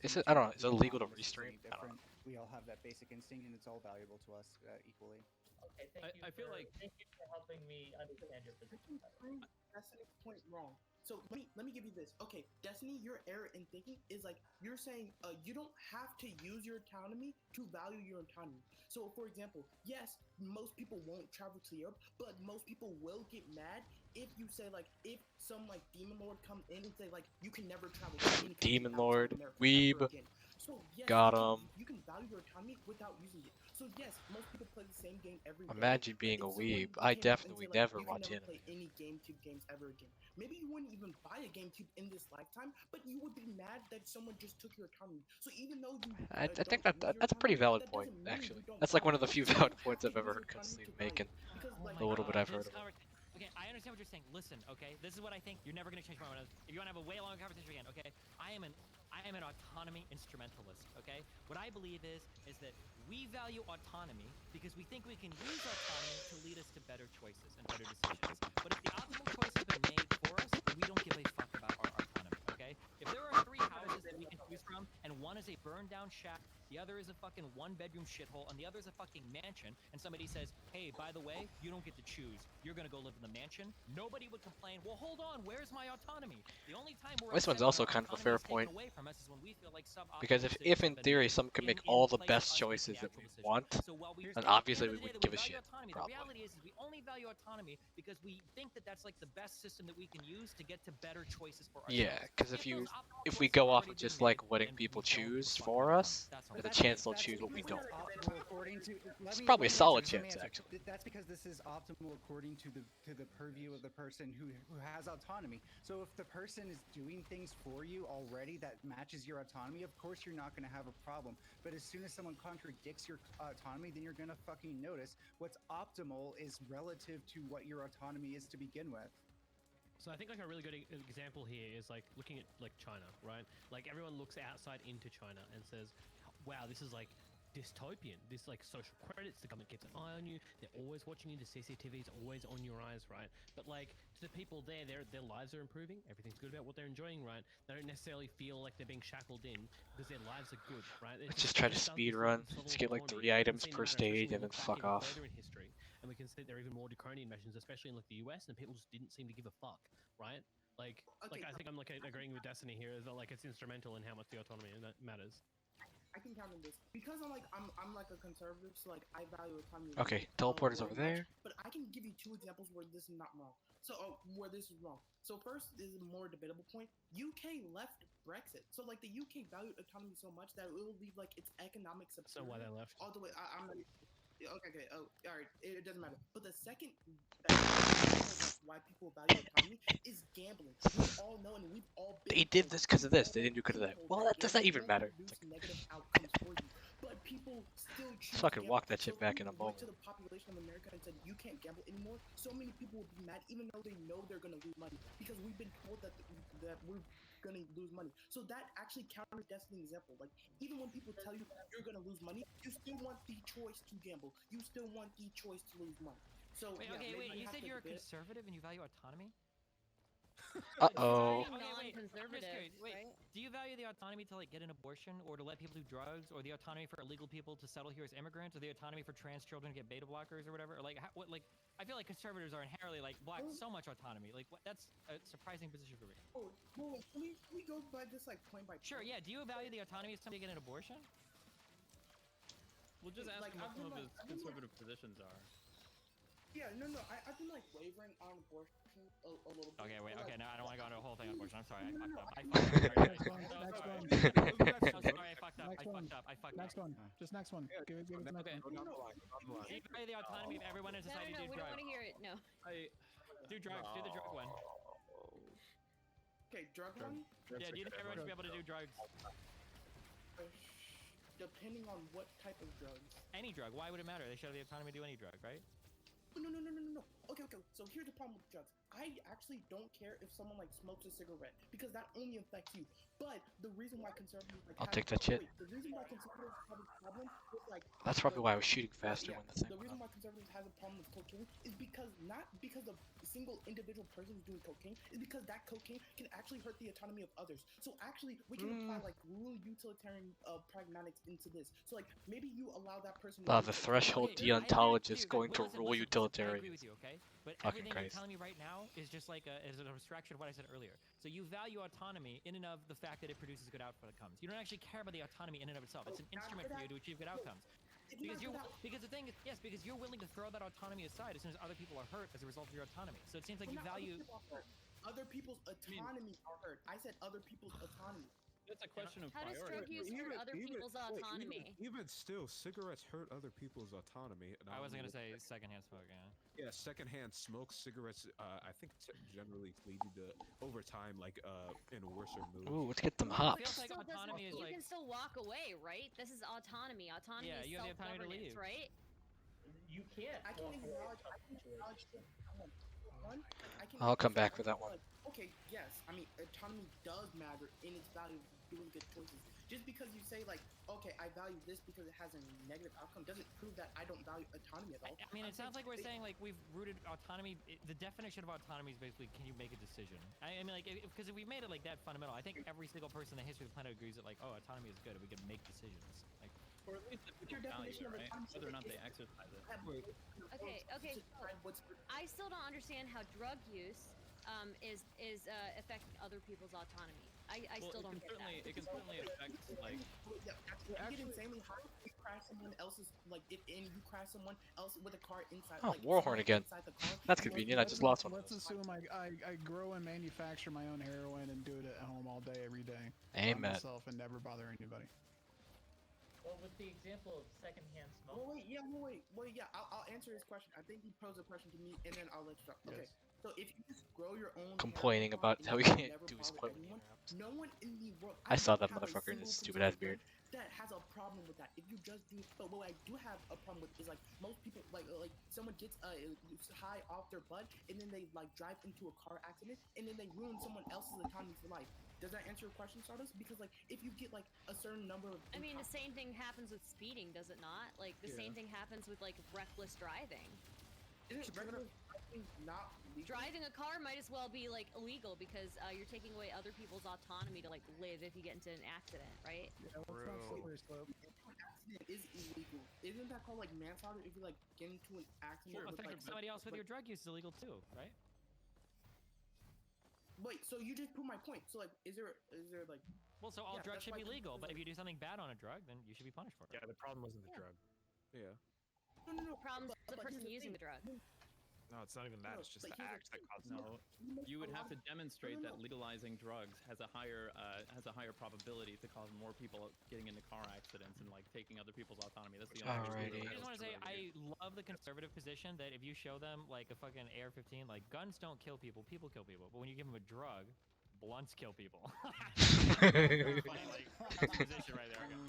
Is it? I don't know. Is it illegal to restream? I don't know. We all have that basic instinct, and it's all valuable to us equally. Okay, thank you for helping me understand your position. Destiny's point wrong. So let me give you this. Okay, Destiny, your error in thinking is like you're saying you don't have to use your autonomy to value your autonomy. So for example, yes, most people won't travel to Europe, but most people will get mad if you say like if some like demon lord come in and say like you can never travel to any country Demon outside Lord, America weeb. ever again. So yes, Got him. You can value your autonomy without using it. So yes, most people play the same game every day. Imagine being a weeb. I definitely never watch it. anime. Play any GameCube games ever again. Maybe you wouldn't even buy a GameCube in this lifetime, but you would be mad that someone just took your autonomy. So even though you, I think that's a pretty valid point actually. That's like one of the few valid points I've ever heard Cutscene make in the little bit I've heard of it. Okay, I understand what you're saying. Listen, okay, this is what I think. You're never gonna change my mind. If you want to have a way longer conversation again, okay, I am an autonomy instrumentalist. Okay, what I believe is that we value autonomy because we think we can use autonomy to lead us to better choices and better decisions. But if the optimal choice has been made for us, we don't give a fuck about our autonomy. Okay, if there are 3 houses that we can choose from and one is a burned down shack the other is a fucking 1-bedroom shithole, and the other is a fucking mansion, and somebody says, hey, by the way, you don't get to choose. You're gonna go live in the mansion. Nobody would complain, well, hold on, where's my autonomy? The only time we're This one's upset when also our kind of a autonomy fair is taken point. away from us is when we feel like suboptimal Because if decisions in have been theory made some can make in all the place of best us making choices that actual we decisions. want, So while we then at the obviously end we of the day, wouldn't that give a value shit. autonomy, Probably. the reality is we only value autonomy because we think that that's like the best system that we can use to get to better choices for ourselves. Yeah, because if those if we optimal choices go have off already of been just made, like letting then people we don't give a choose fuck for about us, That's all. there's a That's chance they'll that's choose what we because don't it's want. optimal according to. It's probably a solid chance, actually. That's because this is optimal according to the purview of the person who has autonomy. So if the person is doing things for you already that matches your autonomy, of course you're not going to have a problem. But as soon as someone contradicts your autonomy, then you're going to fucking notice what's optimal is relative to what your autonomy is to begin with. So I think like a really good example here is like looking at like China, right? Like everyone looks outside into China and says, wow, this is like dystopian. This like social credits, the government keeps an eye on you. They're always watching you. The CCTV is always on your eyes, right? But like to the people there, their lives are improving. Everything's good about what they're enjoying, right? They don't necessarily feel like they're being shackled in because their lives are good, right? Let's just try to speed run. Let's get like 3 items per stage and then fuck off. Further in history, and we can see there are even more draconian measures, especially in like the US, and people just didn't seem to give a fuck, right? Like I think I'm like agreeing with Destiny here is that like it's instrumental in how much the autonomy matters. I can count on this because I'm like a conservative, so like I value autonomy. Okay, teleporter's over there. But I can give you 2 examples where this is not wrong. So where this is wrong. So first is a more debatable point. UK left Brexit, so like the UK valued autonomy so much that it will leave like its economic support. So why they left? All the way. I'm not. Okay. Oh, all right. It doesn't matter. But the second why people value autonomy is gambling. We all know, and we've all been. They did this because of this. They didn't do because of that. Well, that does not even matter. Negative outcomes for you, but people still choose. Fucking walk that shit back in a moment. To the population of America and said you can't gamble anymore. So many people will be mad, even though they know they're gonna lose money because we've been told that we're gonna lose money. So that actually counters Destiny's example. Like even when people tell you you're gonna lose money, you still want the choice to gamble. You still want the choice to lose money. So wait, you said you're a conservative and you value autonomy? Uh-oh. Non-conservative, wait, do you value the autonomy to like get an abortion or to let people do drugs, or the autonomy for illegal people to settle here as immigrants, or the autonomy for trans children to get beta blockers or whatever? Or like what like I feel like conservatives are inherently like block so much autonomy. Like that's a surprising position for me. Oh, well, can we go by this like point by point? Sure, yeah. Do you value the autonomy of somebody to get an abortion? We'll just ask him what some of his conservative positions are. Yeah, no, I've been like wavering on abortion a little bit. Okay, wait, okay, no, I don't want to go into a whole thing on abortion. I'm sorry, I fucked up. Next one. Just next one. Give it the next one. Do you value the autonomy of everyone in society to do drugs? No, we don't want to hear it. No. Do drugs. Do the drug one. Okay, drug one? Yeah, do you think everyone should be able to do drugs? Depending on what type of drugs. Any drug. Why would it matter? They should have the autonomy to do any drug, right? No. Okay. So here's the problem with drugs. I actually don't care if someone like smokes a cigarette because that only affects you. But the reason why conservatives like I'll take that shit. The reason why conservatives have a problem with like That's probably why I was shooting faster when the thing the went reason up. why conservatives have a problem with cocaine is because not because of a single individual person who's doing cocaine, is because that cocaine can actually hurt the autonomy of others. So actually we can apply like real utilitarian pragmatics into this. So like maybe you allow that person The threshold deontologist going to rule utilitarian. I agree with you, okay? But Fucking everything Christ. you're telling me right now is just like is an abstraction of what I said earlier. So you value autonomy in and of the fact that it produces good outcomes. You don't actually care about the autonomy in and of itself. It's an instrument for you to achieve good outcomes. Because the thing is, yes, because you're willing to throw that autonomy aside as soon as other people are hurt as a result of your autonomy. So it seems like you value other people's autonomy are hurt. I said other people's autonomy. It's a question of How does drug use hurt other people's autonomy? Even still, cigarettes hurt other people's autonomy. I wasn't gonna say secondhand smoke, Yeah, secondhand smoke, cigarettes. I think generally lead you to over time, like in a worse mood. Ooh, let's get them hops. You can still walk away, right? This is autonomy. Autonomy is you have the autonomy to leave. right? You can't. I can acknowledge. I'll come back for that one. Okay, yes. I mean, autonomy does matter in its value of doing good choices. Just because you say like, okay, I value this because it has a negative outcome, doesn't prove that I don't value autonomy at all. I mean, it sounds like we're saying like we've rooted autonomy. The definition of autonomy is basically, can you make a decision? I mean, like, because if we made it like that fundamental, I think every single person in the history of the planet agrees that like, oh, autonomy is good. We can make decisions. Like, or at least if people value it, right? Whether or not they exercise it. Okay. I still don't understand how drug use is affecting other people's autonomy. I still don't get that. It can certainly affect like. You get insanely high if you crash someone else's and you crash someone else with a car inside. Oh, like, Warhorn again. That's convenient. I just lost one. Let's assume I grow and manufacture my own heroin and do it at home all day, every day. Amen. By myself and never bother anybody. Well, with the example of secondhand smoke. Wait, yeah. I'll answer his question. I think he posed a question to me, and then I'll let you talk. Okay. Yes. So if you just grow your own Complaining marijuana about and how you he can't never do his bother point when he anyone, interrupts. no one in the world. I saw that don't have a motherfucker in his single stupid ass conservative beard. that has a problem with that. If you just do, but what I do have a problem with is like most people like someone gets high off their butt and then they like drive into a car accident and then they ruin someone else's autonomy for life. Does that answer your question, Stardust? Because like if you get like a certain number of I mean, the same thing happens with speeding, does it not? Like the same thing happens with like reckless driving. Isn't reckless driving not legal? Driving a car might as well be like illegal because you're taking away other people's autonomy to like live if you get into an accident, right? Yeah, let's not slippery slope. Accident is illegal. Isn't that called like manslaughter if you like get into an accident? Well, with, affecting somebody else with your drug use is illegal too, right? Wait, so you just proved my point. So like, is there like? Well, so all drugs should be legal, but if you do something bad on a drug, then you should be punished for it. Yeah, the problem wasn't the drug. Yeah. No. Problem's the person using the drug. No, it's not even that. It's just the act that caused it. No, you would have to demonstrate that legalizing drugs has a higher probability to cause more people getting into car accidents and like taking other people's autonomy. That's the only Alrighty. I just want to say I love the conservative position that if you show them like a fucking AR-15, like guns don't kill people, people kill people. But when you give them a drug, blunts kill people. Funny, like, position right there. I don't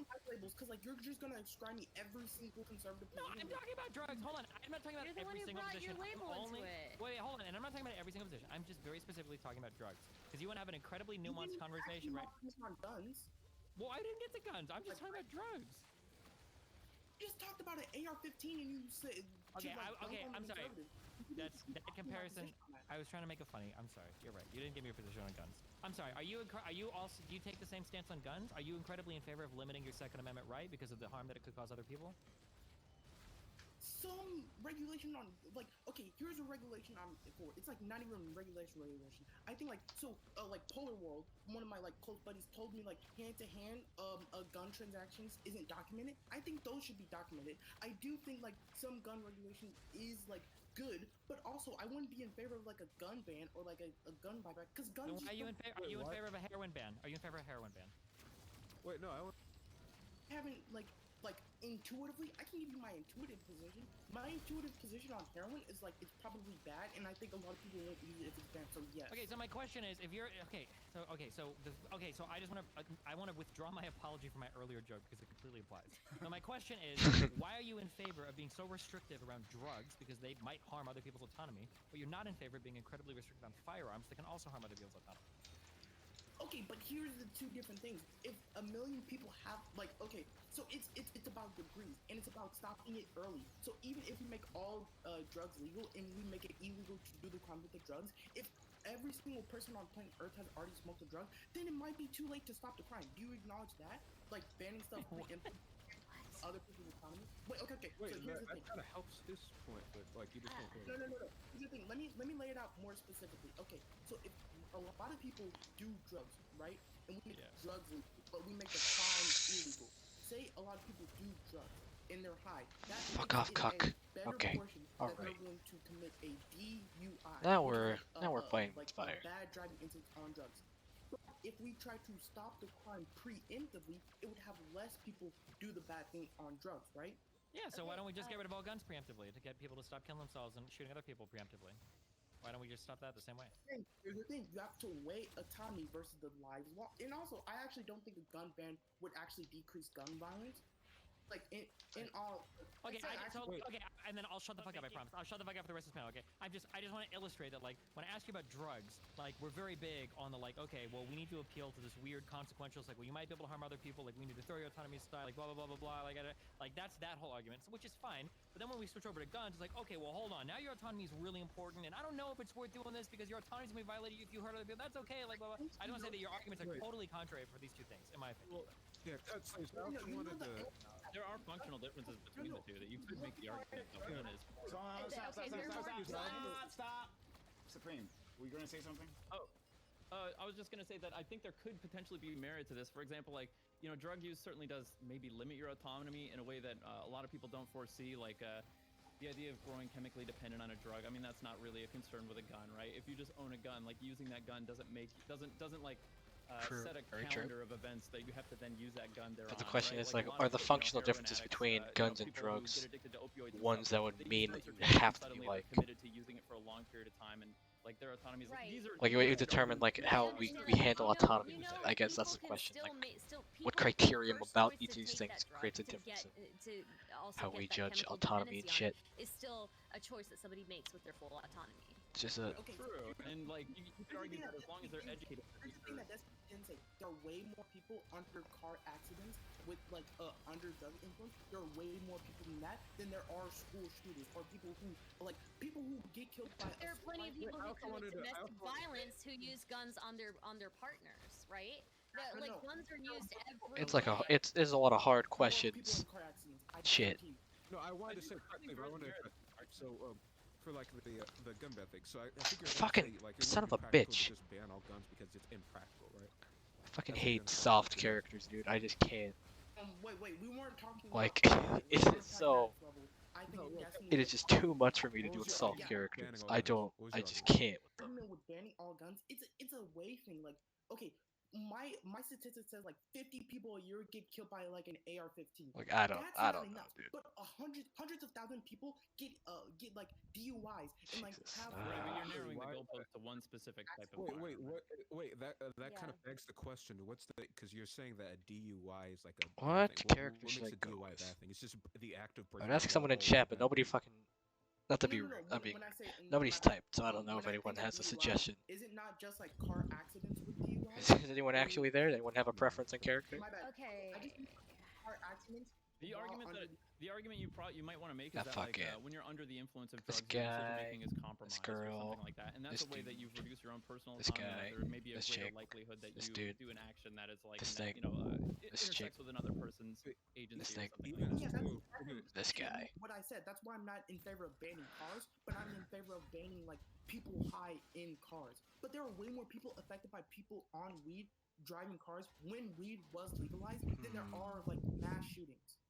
like labels because like you're just gonna describe me every single conservative position. No, I'm talking about drugs. Hold on, I'm not talking about You're the one every who single brought position. your label I'm into only... it. Wait, hold on, and I'm not talking about every single position. I'm just very specifically talking about drugs because you want to have an incredibly nuanced conversation, right? On guns. Well, I didn't get to guns. I'm just talking about drugs. You just talked about an AR-15 and you said. Okay, I'm sorry. That comparison. I was trying to make it funny. I'm sorry. You're right. You didn't give me your position on guns. I'm sorry. Are you also? Do you take the same stance on guns? Are you incredibly in favor of limiting your Second Amendment right because of the harm that it could cause other people? Some regulation on like here's a regulation I'm for. It's like not even regulation. I think like Polar World, one of my like close buddies told me like hand to hand gun transactions isn't documented. I think those should be documented. I do think like some gun regulation is like good, but also I wouldn't be in favor of like a gun ban or like a gun buyback because guns. Are you in favor of a heroin ban? Are you in favor of a heroin ban? Wait, no, I haven't like intuitively, I can give you my intuitive position. My intuitive position on heroin is like it's probably bad, and I think a lot of people won't use it if it's banned. So yes. Okay, so my question is, if you're so I just want to withdraw my apology for my earlier joke because it completely applies. So my question is, why are you in favor of being so restrictive around drugs because they might harm other people's autonomy, but you're not in favor of being incredibly restrictive on firearms that can also harm other people's autonomy? Okay, but here's the two different things. If a million people have so it's about degrees and it's about stopping it early. So even if we make all drugs legal and we make it illegal to do the crime with the drugs, if every single person on planet Earth has already smoked a drug, then it might be too late to stop the crime. Do you acknowledge that? Like banning stuff other people's autonomy. Wait, okay. Wait, so here's the that thing. kind of helps his point, but like you just don't. No. Here's the thing. Let me lay it out more specifically. Okay, so if a lot of people do drugs, right? And we make drugs legal, but we make the crime illegal. Say a lot of people do drugs and they're high. That Fuck off, cuck. Okay. All right. Going to commit a DUI. Now we're playing with fire. Bad driving incidents on drugs. If we try to stop the crime preemptively, it would have less people do the bad thing on drugs, right? Yeah, so why don't we just get rid of all guns preemptively to get people to stop killing themselves and shooting other people preemptively? Why don't we just stop that the same way? Here's the thing, you have to weigh autonomy versus the lives lost. And also, I actually don't think a gun ban would actually decrease gun violence. like in all. Okay, Actually, okay, and then I'll shut the fuck up. I promise. I'll shut the fuck up for the rest of this panel. Okay, I just want to illustrate that, like, when I ask you about drugs, like, we're very big on the like, okay, well, we need to appeal to this weird consequential, like, well, you might be able to harm other people, like, we need to throw your autonomy aside, like, blah blah blah blah blah, like that's that whole argument, which is fine. But then when we switch over to guns, it's like, okay, well, hold on, now your autonomy is really important, and I don't know if it's worth doing this because your autonomy is gonna be violated if you hurt other people. That's okay, like, blah blah. I don't want to say that your arguments are totally contrary for these two things, in my opinion. Yeah, so I also wanted to. There are functional differences between the two that you could make the argument that one is. Stop. Supreme, were you going to say something? Oh, I was just going to say that I think there could potentially be merit to this. For example, like, you know, drug use certainly does maybe limit your autonomy in a way that a lot of people don't foresee. Like, the idea of growing chemically dependent on a drug. I mean, that's not really a concern with a gun, right? If you just own a gun, like using that gun doesn't like set a calendar of events that you have to then use that gun there. But the question is, like, are the functional differences between guns and drugs ones that would mean that you have to be, like, committed to using it for a long period of time, and like their autonomy is like you determine, like, how we handle autonomy with it? I guess that's the question. Like, what criterion about each of these things creates a difference in how we judge autonomy and shit? Is still a choice that somebody makes with their full autonomy. It's just a true, and like you could argue that as long as they're educated. There are way more people under car accidents with like under drug influence. There are way more people than that than there are school shooters or people who get killed by. There are plenty of people who commit domestic violence who use guns on their partners, right? Like guns are used everywhere. it's like there's a lot of hard questions. Shit. No, I wanted to say quickly, but I wanted to. So, for like the gun ban thing, so I figured Fucking like, son of a To bitch. just ban all guns because it's impractical, right? I fucking hate soft characters, dude. I just can't. Wait, we weren't talking. Like, it's just so. It is just too much for me to do with soft characters. I just can't with them. With banning all guns, it's a way thing. Like, okay, my statistic says like 50 people a year get killed by like an AR-15. Like, I don't know, dude. But hundreds of thousand people get like DUIs and like have. I mean, you're narrowing the goalpost to one specific type of. Wait, that kind of begs the question. What's the? Because you're saying that a DUI is like a. What character what should I makes a go DUI a with? bad thing? It's just the act of. I'd ask someone in chat, but nobody fucking. Not to be rude. I mean, nobody's typed, so I don't know if anyone has a suggestion. Is it not just like car accidents with DUIs? Is anyone actually there? Does anyone have a preference on character? Okay. Car accidents. The argument you might want to make is Ah, that fuck like, it. when you're under the influence of This drugs, your decision guy, making is compromised this girl, or something like that, and that's this a way that dude, you've reduced your own personal this autonomy. guy, There may be a this greater chick, likelihood that this you dude, do an action that is like this that, thing, intersects this chick, with another person's agency this or thing, something like that. this guy. What I said. That's why I'm not in favor of banning cars, but I'm in favor of banning like people high in cars. But there are way more people affected by people on weed driving cars when weed was legalized than there are like mass shootings.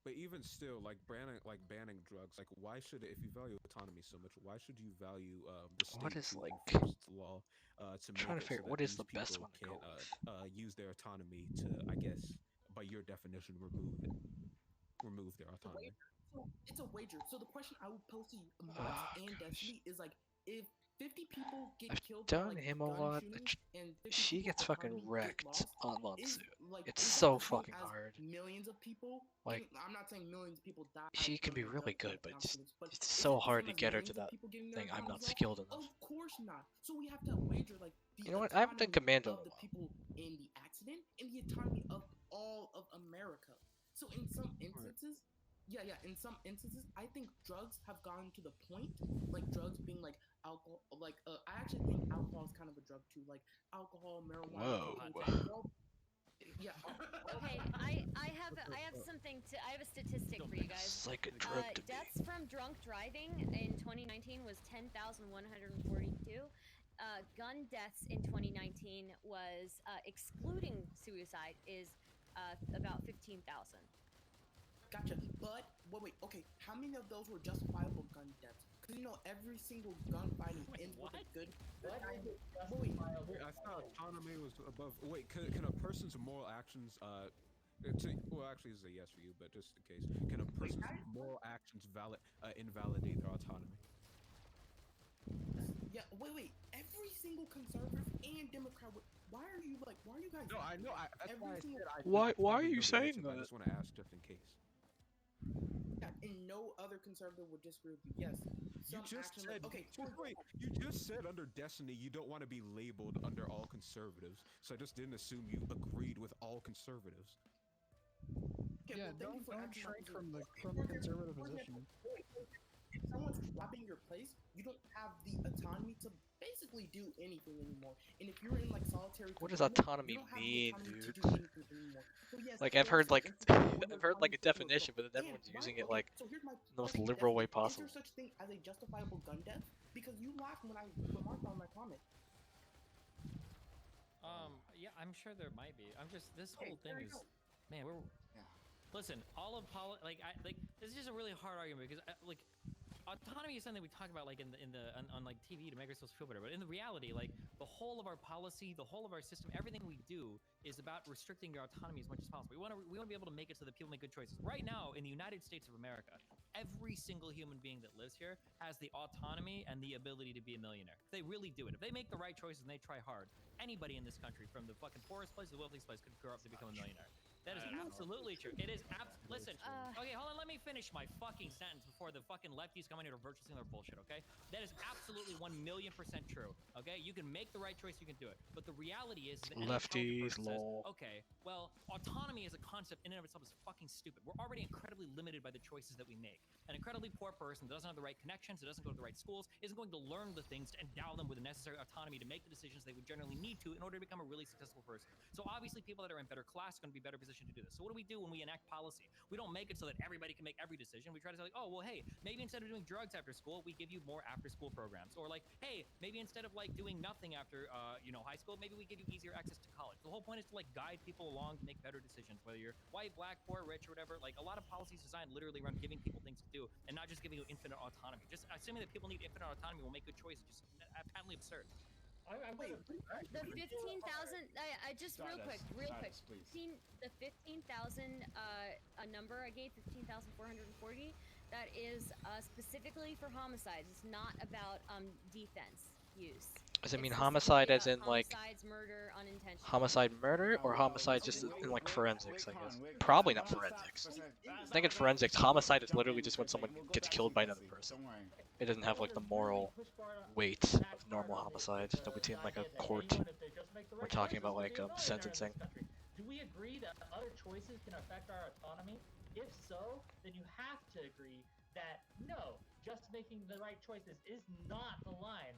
But even still, like banning drugs, like why should if you value autonomy so much, why should you value the state What is to like? enforce its law to make Trying it to figure so what that is the these best people one to go can't use their autonomy to, I guess, by your definition, remove their autonomy. It's a wager. So the question I would pose to you, Mods and Destiny, is like if 50 people get killed by like Him a gun lot. shootings and 50 She people's gets fucking autonomy get wrecked lost, on is, Monsoon. like, It's is that so the same fucking as hard. Millions of people. Like, I'm not saying millions of people die. she can be under really gun good, but shootings, but it's is so it the hard same to as get her millions to of that people getting their thing. I'm not autonomies lost? skilled enough. Of course not. So we have to wager like the You know what? I haven't done autonomy Commando of in a the people in the accident and the autonomy of all of America. So in some instances, in some instances, I think drugs have gotten to the point, like drugs being like alcohol, like I actually think alcohol is kind of a drug too, like alcohol, marijuana. Whoa. Yeah. Okay, I have something to. I have a statistic for you guys. It's like a drug to me. Deaths from drunk driving in 2019 was 10,142. Gun deaths in 2019 was excluding suicide is about 15,000. Gotcha. But wait. Okay, how many of those were justifiable gun deaths? Because you know every single gunfighting ends with a good. Wait. I thought autonomy was above. Wait, can a person's moral actions well, actually, this is a yes for you, but just in case, can a person's moral actions invalidate their autonomy? Yeah, wait. Every single conservative and Democrat. Why are you guys? No, I know. That's why I said I. Why are probably you know the saying answer, but I that? just want to ask just in case. Yeah, and no other conservative would disagree with you. Yes. You just said You just said under Destiny you don't want to be labeled under all conservatives, so I just didn't assume you agreed with all conservatives. Okay, Yeah, well, don't shrink from the conservative position. If someone's robbing your place, you don't have the autonomy to basically do anything anymore. And if you're in like solitary What does confinement, autonomy you don't have mean, the autonomy dude? to do anything anymore. So yes, Like I've force heard it. like I've heard like a definition, but then everyone's using it like So here's my the most question, liberal way Destiny. possible. Is there such thing as a justifiable gun death? Because you laughed when I remarked on my comment. Yeah, I'm sure there might be. This whole thing is, man, we're. Listen, all of this is just a really hard argument because autonomy is something we talk about like on like TV to make ourselves feel better. But in the reality, like the whole of our policy, the whole of our system, everything we do is about restricting your autonomy as much as possible. We want to be able to make it so that people make good choices. Right now, in the United States of America, every single human being that lives here has the autonomy and the ability to be a millionaire. They really do it. If they make the right choices and they try hard, anybody in this country, from the fucking poorest place to the wealthiest place, could grow up to become a millionaire. That is absolutely true. It is listen. Okay, hold on. Let me finish my fucking sentence before the fucking lefties come in here to virtually their bullshit. Okay, that is absolutely 1,000,000% true. Okay, you can make the right choice, you can do it. But the reality is that any Lefties, person lol. says, okay, well, autonomy as a concept in and of itself is fucking stupid. We're already incredibly limited by the choices that we make. An incredibly poor person that doesn't have the right connections, that doesn't go to the right schools, isn't going to learn the things to endow them with the necessary autonomy to make the decisions they would generally need to in order to become a really successful person. So obviously, people that are in better class are going to be better positioned to do this. So what do we do when we enact policy? We don't make it so that everybody can make every decision. We try to say, like, oh, well, hey, maybe instead of doing drugs after school, we give you more after-school programs. Or like, hey, maybe instead of like doing nothing after high school, maybe we give you easier access to college. The whole point is to like guide people along to make better decisions, whether you're white, black, poor, rich, or whatever. Like a lot of policies designed literally around giving people things to do and not just giving you infinite autonomy. Just assuming that people need infinite autonomy will make good choices, just patently absurd. The 15,000. I just real quick. The 15,000 number I gave, 15,440. That is specifically for homicides. It's not about defense use. Does it mean homicide as in like homicides, murder, unintentional? homicide murder, or homicide just in like forensics? I guess probably not forensics. I think in forensics, homicide is literally just when someone gets killed by another person. It doesn't have like the moral weight of normal homicide that we see in like a court. We're talking about like sentencing. Do we agree that other choices can affect our autonomy? If so, then you have to agree that no, just making the right choices is not the line.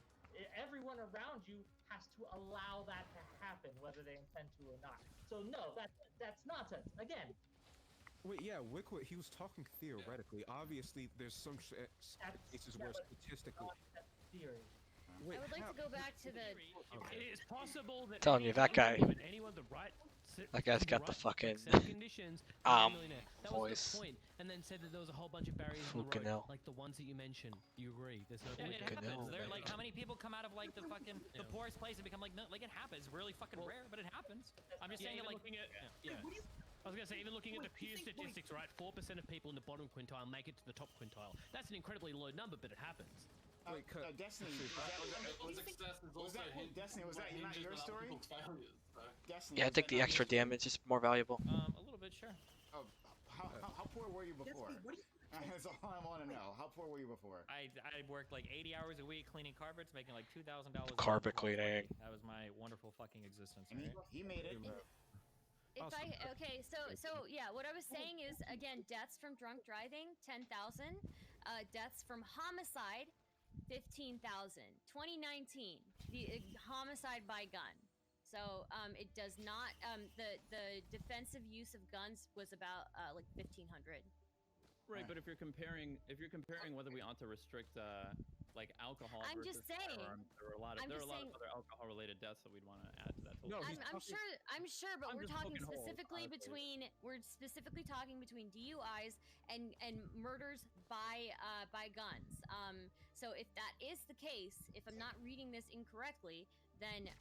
Everyone around you has to allow that to happen, whether they intend to or not. So no, that's nonsense. Again. Wait, yeah, Wickwit, he was talking theoretically. Obviously, there's some cases where statistically. Theory. I would like to go back to the. It is possible that Telling you that guy. Anyone the right. That guy's got the fucking conditions, voice. Point, and then said that there was a whole bunch of barriers in the road, like the ones that you mentioned. You agree? There's no. It happens. They're like, how many people come out of like the fucking the poorest place and become like it happens. Really fucking rare, but it happens. I'm just saying that like. I was gonna say, even looking at the Pew statistics, right? 4% of people in the bottom quintile make it to the top quintile. That's an incredibly low number, but it happens. Destiny, was that not your story? Destiny, Yeah, I think the extra damage is more valuable. A little bit, sure. Oh, how poor were you before? That's all I want to know. How poor were you before? I worked like 80 hours a week cleaning carpets, making like $2,000. Carpet cleaning. That was my wonderful fucking existence. And he made it. So yeah, what I was saying is again, deaths from drunk driving 10,000, deaths from homicide 15,000. 2019, the homicide by gun. So it does not. The defensive use of guns was about like 1,500. Right, but if you're comparing whether we ought to restrict like alcohol, I'm just saying. There are a lot of other alcohol-related deaths that we'd want to add to that. No, I'm sure, but we're talking specifically we're specifically talking between DUIs and murders by guns. So if that is the case, if I'm not reading this incorrectly, then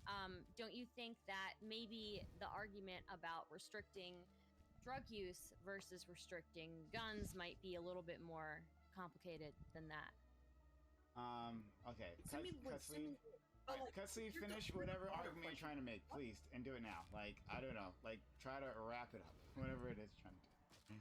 don't you think that maybe the argument about restricting drug use versus restricting guns might be a little bit more complicated than that? Okay. Send me the link, send me- Cutsy, finish whatever argument you're trying to make, please, and do it now. Like, I don't know, like, try to wrap it up, whatever it is you're trying to do.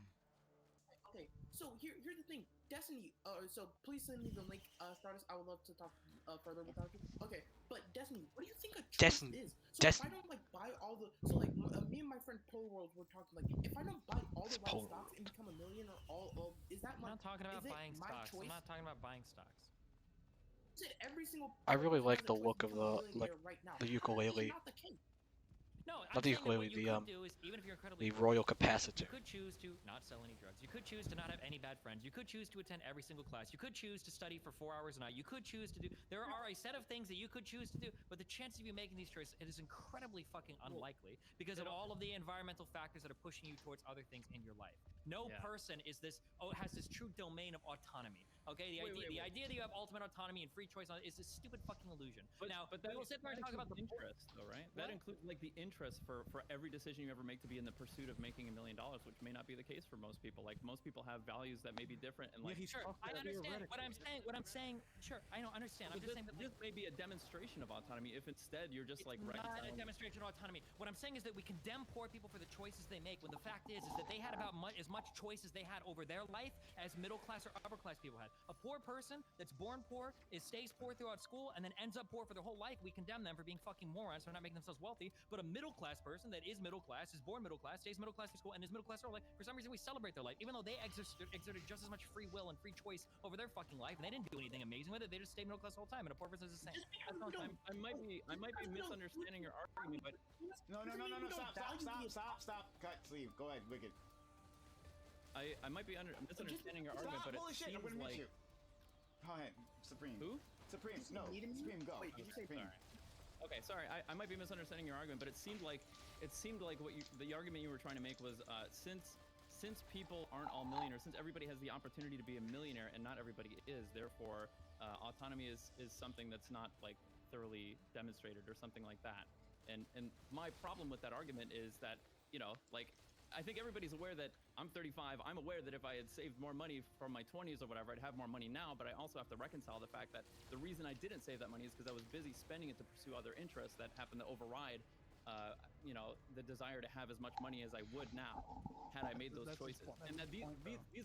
Okay, so here's the thing, Destiny. So please send me the link, Stardust. I would love to talk further without you. Okay, but Destiny, what do you think a choice is? So if I don't like buy all the, so like me and my friend Polar World were talking like, if I don't buy all the right stocks and become a millionaire, all of is that I'm like? not talking about is it buying my stocks. choice? I'm not talking about buying stocks. Every single I really person like has a the choice look to of become a the millionaire right now. the That is ukulele. not the case. No, Not I'm the saying that what ukulele, you could do is, even if you're incredibly the poor, royal you capacitor. could choose to not sell any drugs. You could choose to not have any bad friends. You could choose to attend every single class. You could choose to study for 4 hours a night. You could choose to do. There are a set of things that you could choose to do, but the chances of you making these choices, it is incredibly fucking unlikely because of all of the environmental factors that are pushing you towards other things in your life. No person is this. Has this true domain of autonomy. Okay, the idea that you have ultimate autonomy and free choice is a stupid fucking illusion. But that we will sit there and talk about the interest, though, right? That includes like the interest for every decision you ever make to be in the pursuit of making $1 million, which may not be the case for most people. Like most people have values that may be different, and like sure, I understand what I'm saying. What I'm saying, sure, I don't understand. I'm just saying that this may be a demonstration of autonomy if instead you're just like not a demonstration of autonomy. What I'm saying is that we condemn poor people for the choices they make when the fact is that they had about as much choice as they had over their life as middle class or upper class people had. A poor person that's born poor stays poor throughout school and then ends up poor for their whole life. We condemn them for being fucking morons for not making themselves wealthy. But a middle class person that is middle class, is born middle class, stays middle class through school, and is middle class their whole life, for some reason we celebrate their life, even though they exerted just as much free will and free choice over their fucking life, and they didn't do anything amazing with it. They just stayed middle class the whole time, and a poor person is the same. I might be misunderstanding your argument, but No, stop, cut, leave, go ahead, Wicked. I might be misunderstanding your argument, but holy it shit, I'm seems gonna like hit you. Go ahead, Supreme. Who? Supreme, no, Supreme, go. Wait, did you say Supreme. Okay, sorry, I might be misunderstanding your argument, but it seemed like what the argument you were trying to make was since people aren't all millionaires, since everybody has the opportunity to be a millionaire and not everybody is, therefore autonomy is something that's not like thoroughly demonstrated or something like that. And my problem with that argument is that, you know, like I think everybody's aware that I'm 35. I'm aware that if I had saved more money from my 20s or whatever, I'd have more money now. But I also have to reconcile the fact that the reason I didn't save that money is because I was busy spending it to pursue other interests that happen to override, you know, the desire to have as much money as I would now had I made those choices. And that these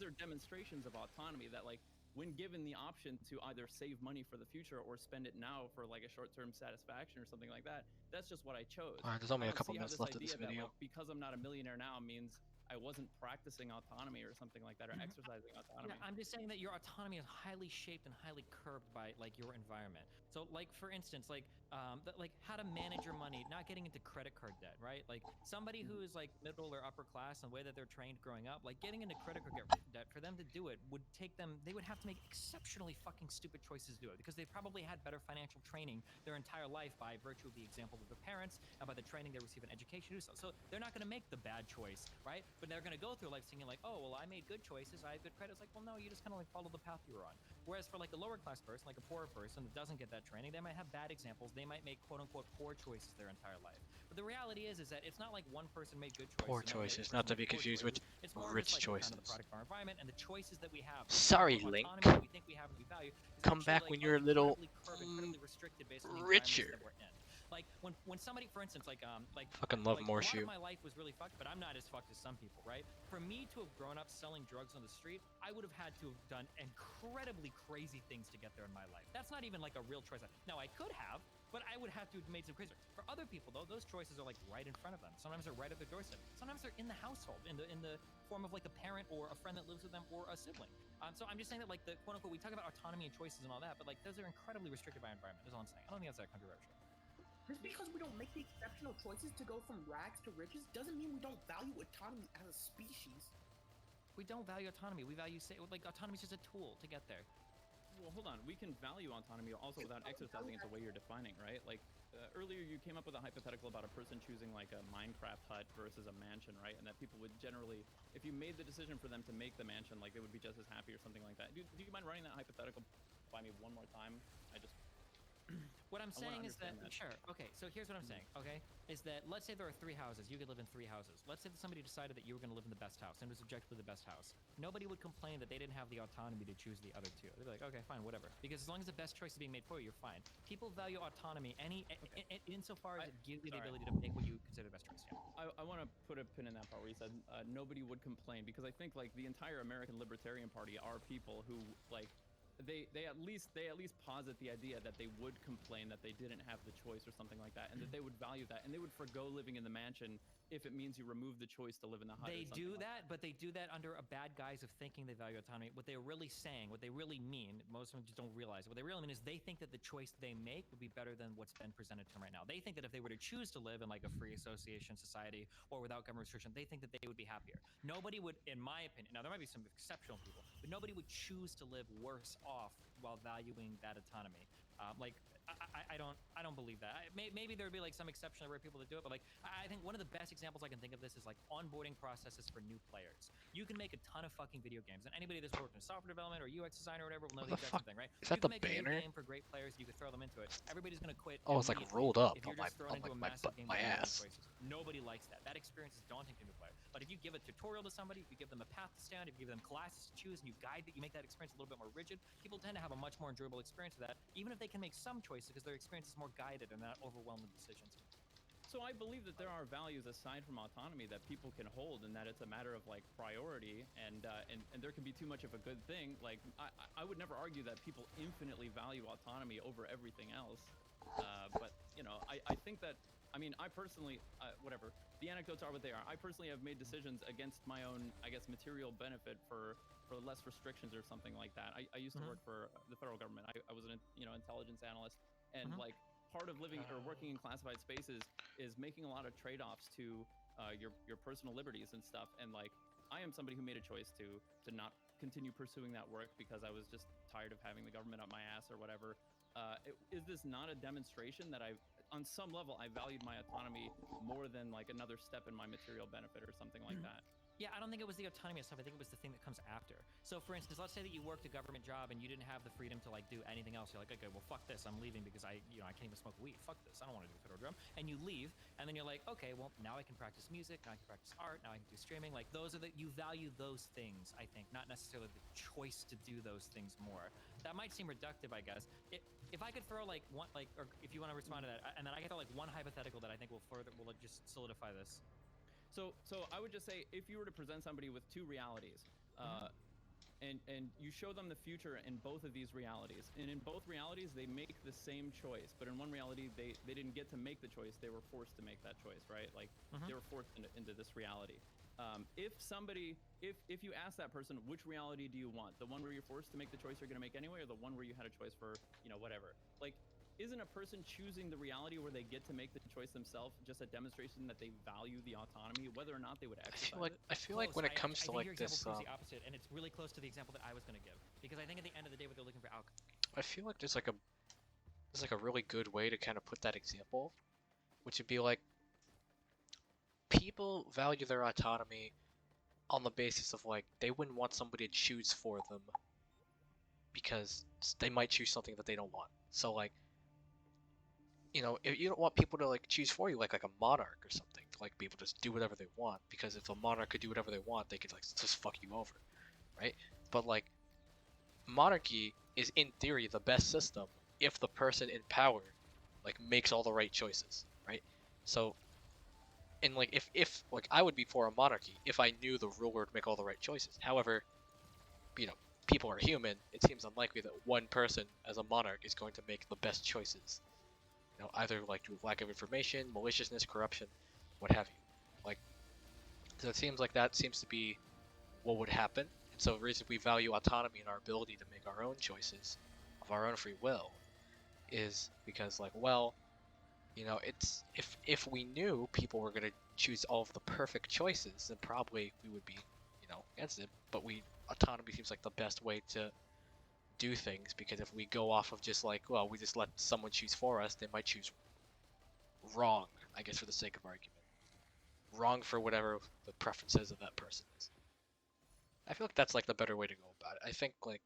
are demonstrations of autonomy that, like, when given the option to either save money for the future or spend it now for like a short-term satisfaction or something like that, that's just what I chose. Alright, there's only I a don't couple see how minutes left of idea this that, video. like, because I'm not a millionaire now means I wasn't practicing autonomy or something like that, or exercising autonomy. Yeah, I'm just saying that your autonomy is highly shaped and highly curbed by like your environment. So, like for instance, like how to manage your money, not getting into credit card debt, right? Like somebody who is like middle or upper class and the way that they're trained growing up, like getting into credit card debt for them to do it would take them. They would have to make exceptionally fucking stupid choices to do it because they probably had better financial training their entire life by virtue of the example of their parents and by the training they receive in education. So they're not going to make the bad choice, right? But they're going to go through life thinking like, oh, well, I made good choices. I have good credit. It's like, well, no, you just kind of like follow the path you were on. Whereas for like a lower class person, like a poorer person that doesn't get that training, they might have bad examples. They might make quote unquote poor choices their entire life. But the reality is that it's not like one person made good choices. Poor choices, not to be confused with it's more rich just, like, choices. Kind of the product of our environment and the choices that we have. Sorry, Link. We think we have and we value. Come back when you're a little incredibly restricted based on the richer. that we're in. Like when somebody, for instance, fucking love like Morshu. A lot of my life was really fucked, but I'm not as fucked as some people, right? For me to have grown up selling drugs on the street, I would have had to have done incredibly crazy things to get there in my life. That's not even like a real choice. Now I could have, but I would have to have made some crazy. For other people though, those choices are like right in front of them. Sometimes they're right at their doorstep. Sometimes they're in the household, in the form of like a parent or a friend that lives with them or a sibling. So I'm just saying that like the quote unquote, we talk about autonomy and choices and all that, but like those are incredibly restricted by environment. That's all I'm saying. I don't think that's that controversial. Just because we don't make the exceptional choices to go from rags to riches doesn't mean we don't value autonomy as a species. We don't value autonomy. We value like autonomy is just a tool to get there. Well, hold on. We can value autonomy also without exercising it the way you're defining, right? Like earlier, you came up with a hypothetical about a person choosing like a Minecraft hut versus a mansion, right? And that people would generally, if you made the decision for them to make the mansion, like they would be just as happy or something like that. Do you mind running that hypothetical by me one more time? What I'm I wanna saying is that, understand that. sure, okay, so here's what I'm saying, okay? Is that, let's say there are 3 houses, you could live in 3 houses. Let's say that somebody decided that you were gonna live in the best house, and it was objectively the best house. Nobody would complain that they didn't have the autonomy to choose the other 2. They'd be like, okay, fine, whatever. Because as long as the best choice is being made for you, you're fine. People value autonomy insofar as it gives you the ability to make what you consider the best choice, yeah. I want to put a pin in that part where you said nobody would complain, because I think like the entire American Libertarian Party are people who like they at least posit the idea that they would complain that they didn't have the choice or something like that, and that they would value that, and they would forgo living in the mansion if it means you remove the choice to live in the hut. They or something do like that, but they do that under a bad guise of thinking they value autonomy. What they're really saying, what they really mean, most of them just don't realize it. What they really mean is they think that the choice they make would be better than what's been presented to them right now. They think that if they were to choose to live in like a free association society or without government restriction, they think that they would be happier. Nobody would, in my opinion, now there might be some exceptional people, but nobody would choose to live worse off while valuing that autonomy. I don't believe that. Maybe there would be like some exceptional rare people that do it, but like I think one of the best examples I can think of this is like onboarding processes for new players. You can make a ton of fucking video games, and anybody that's worked in software development or UX design or whatever will know the exact same thing, right? Is that you can the make a new banner? game for great players, and you can throw them into it. Everybody's gonna quit. Oh, it's like immediately rolled up if you're on just thrown into a massive game my with no ass. choices. Nobody likes that. That experience is daunting to a new player. But if you give a tutorial to somebody, if you give them a path to stay on, if you give them classes to choose, and you guide that, you make that experience a little bit more rigid, people tend to have a much more enjoyable experience with that, even if they can make some choices because their experience is more guided and not overwhelmed with decisions. So I believe that there are values aside from autonomy that people can hold, and that it's a matter of like priority, and there can be too much of a good thing. Like I would never argue that people infinitely value autonomy over everything else, but you know I think that, I mean, I personally whatever, the anecdotes are what they are. I personally have made decisions against my own, I guess, material benefit for less restrictions or something like that. I used to work for the federal government. I was an intelligence analyst, and like part of living or working in classified spaces is making a lot of trade-offs to your personal liberties and stuff. And like I am somebody who made a choice to not continue pursuing that work because I was just tired of having the government up my ass or whatever. Is this not a demonstration that on some level I valued my autonomy more than like another step in my material benefit or something like that? Yeah, I don't think it was the autonomy stuff. I think it was the thing that comes after. So, for instance, let's say that you worked a government job and you didn't have the freedom to like do anything else. You're like, okay, well, fuck this. I'm leaving because I can't even smoke weed. Fuck this. I don't want to do the federal job. And you leave, and then you're like, okay, well, now I can practice music. Now I can practice art. Now I can do streaming. Like those are you value those things. I think not necessarily the choice to do those things more. That might seem reductive, I guess. If I could throw like one, or if you want to respond to that, and then I can throw like one hypothetical that I think will like, just solidify this. So I would just say, if you were to present somebody with 2 realities, and you show them the future in both of these realities, and in both realities they make the same choice, but in one reality they didn't get to make the choice, they were forced to make that choice, right? Like they were forced into this reality. If you ask that person, which reality do you want, the one where you're forced to make the choice you're going to make anyway, or the one where you had a choice for whatever, like, isn't a person choosing the reality where they get to make the choice themselves just a demonstration that they value the autonomy, whether or not they would exercise it? I feel like when it comes to like your this, example proves the opposite, and it's really close to the example that I was going to give, because I think at the end of the day, what they're looking for outcome. I feel like there's like a really good way to kind of put that example, which would be like people value their autonomy on the basis of like they wouldn't want somebody to choose for them because they might choose something that they don't want. So like, if you don't want people to like choose for you, like a monarch or something, like people just do whatever they want, because if a monarch could do whatever they want, they could like just fuck you over, right? But like monarchy is in theory the best system if the person in power like makes all the right choices, right? So, and like if like I would be for a monarchy if I knew the ruler would make all the right choices. However, people are human. It seems unlikely that one person as a monarch is going to make the best choices. Either like through lack of information, maliciousness, corruption, what have you. Like, so it seems like that seems to be what would happen. And so the reason we value autonomy and our ability to make our own choices of our own free will is because, like, well, it's if we knew people were gonna choose all of the perfect choices, then probably we would be, against it. But autonomy seems like the best way to do things, because if we go off of just like, well, we just let someone choose for us, they might choose wrong, I guess, for the sake of argument. Wrong for whatever the preferences of that person is. I feel like that's like the better way to go about it. I think like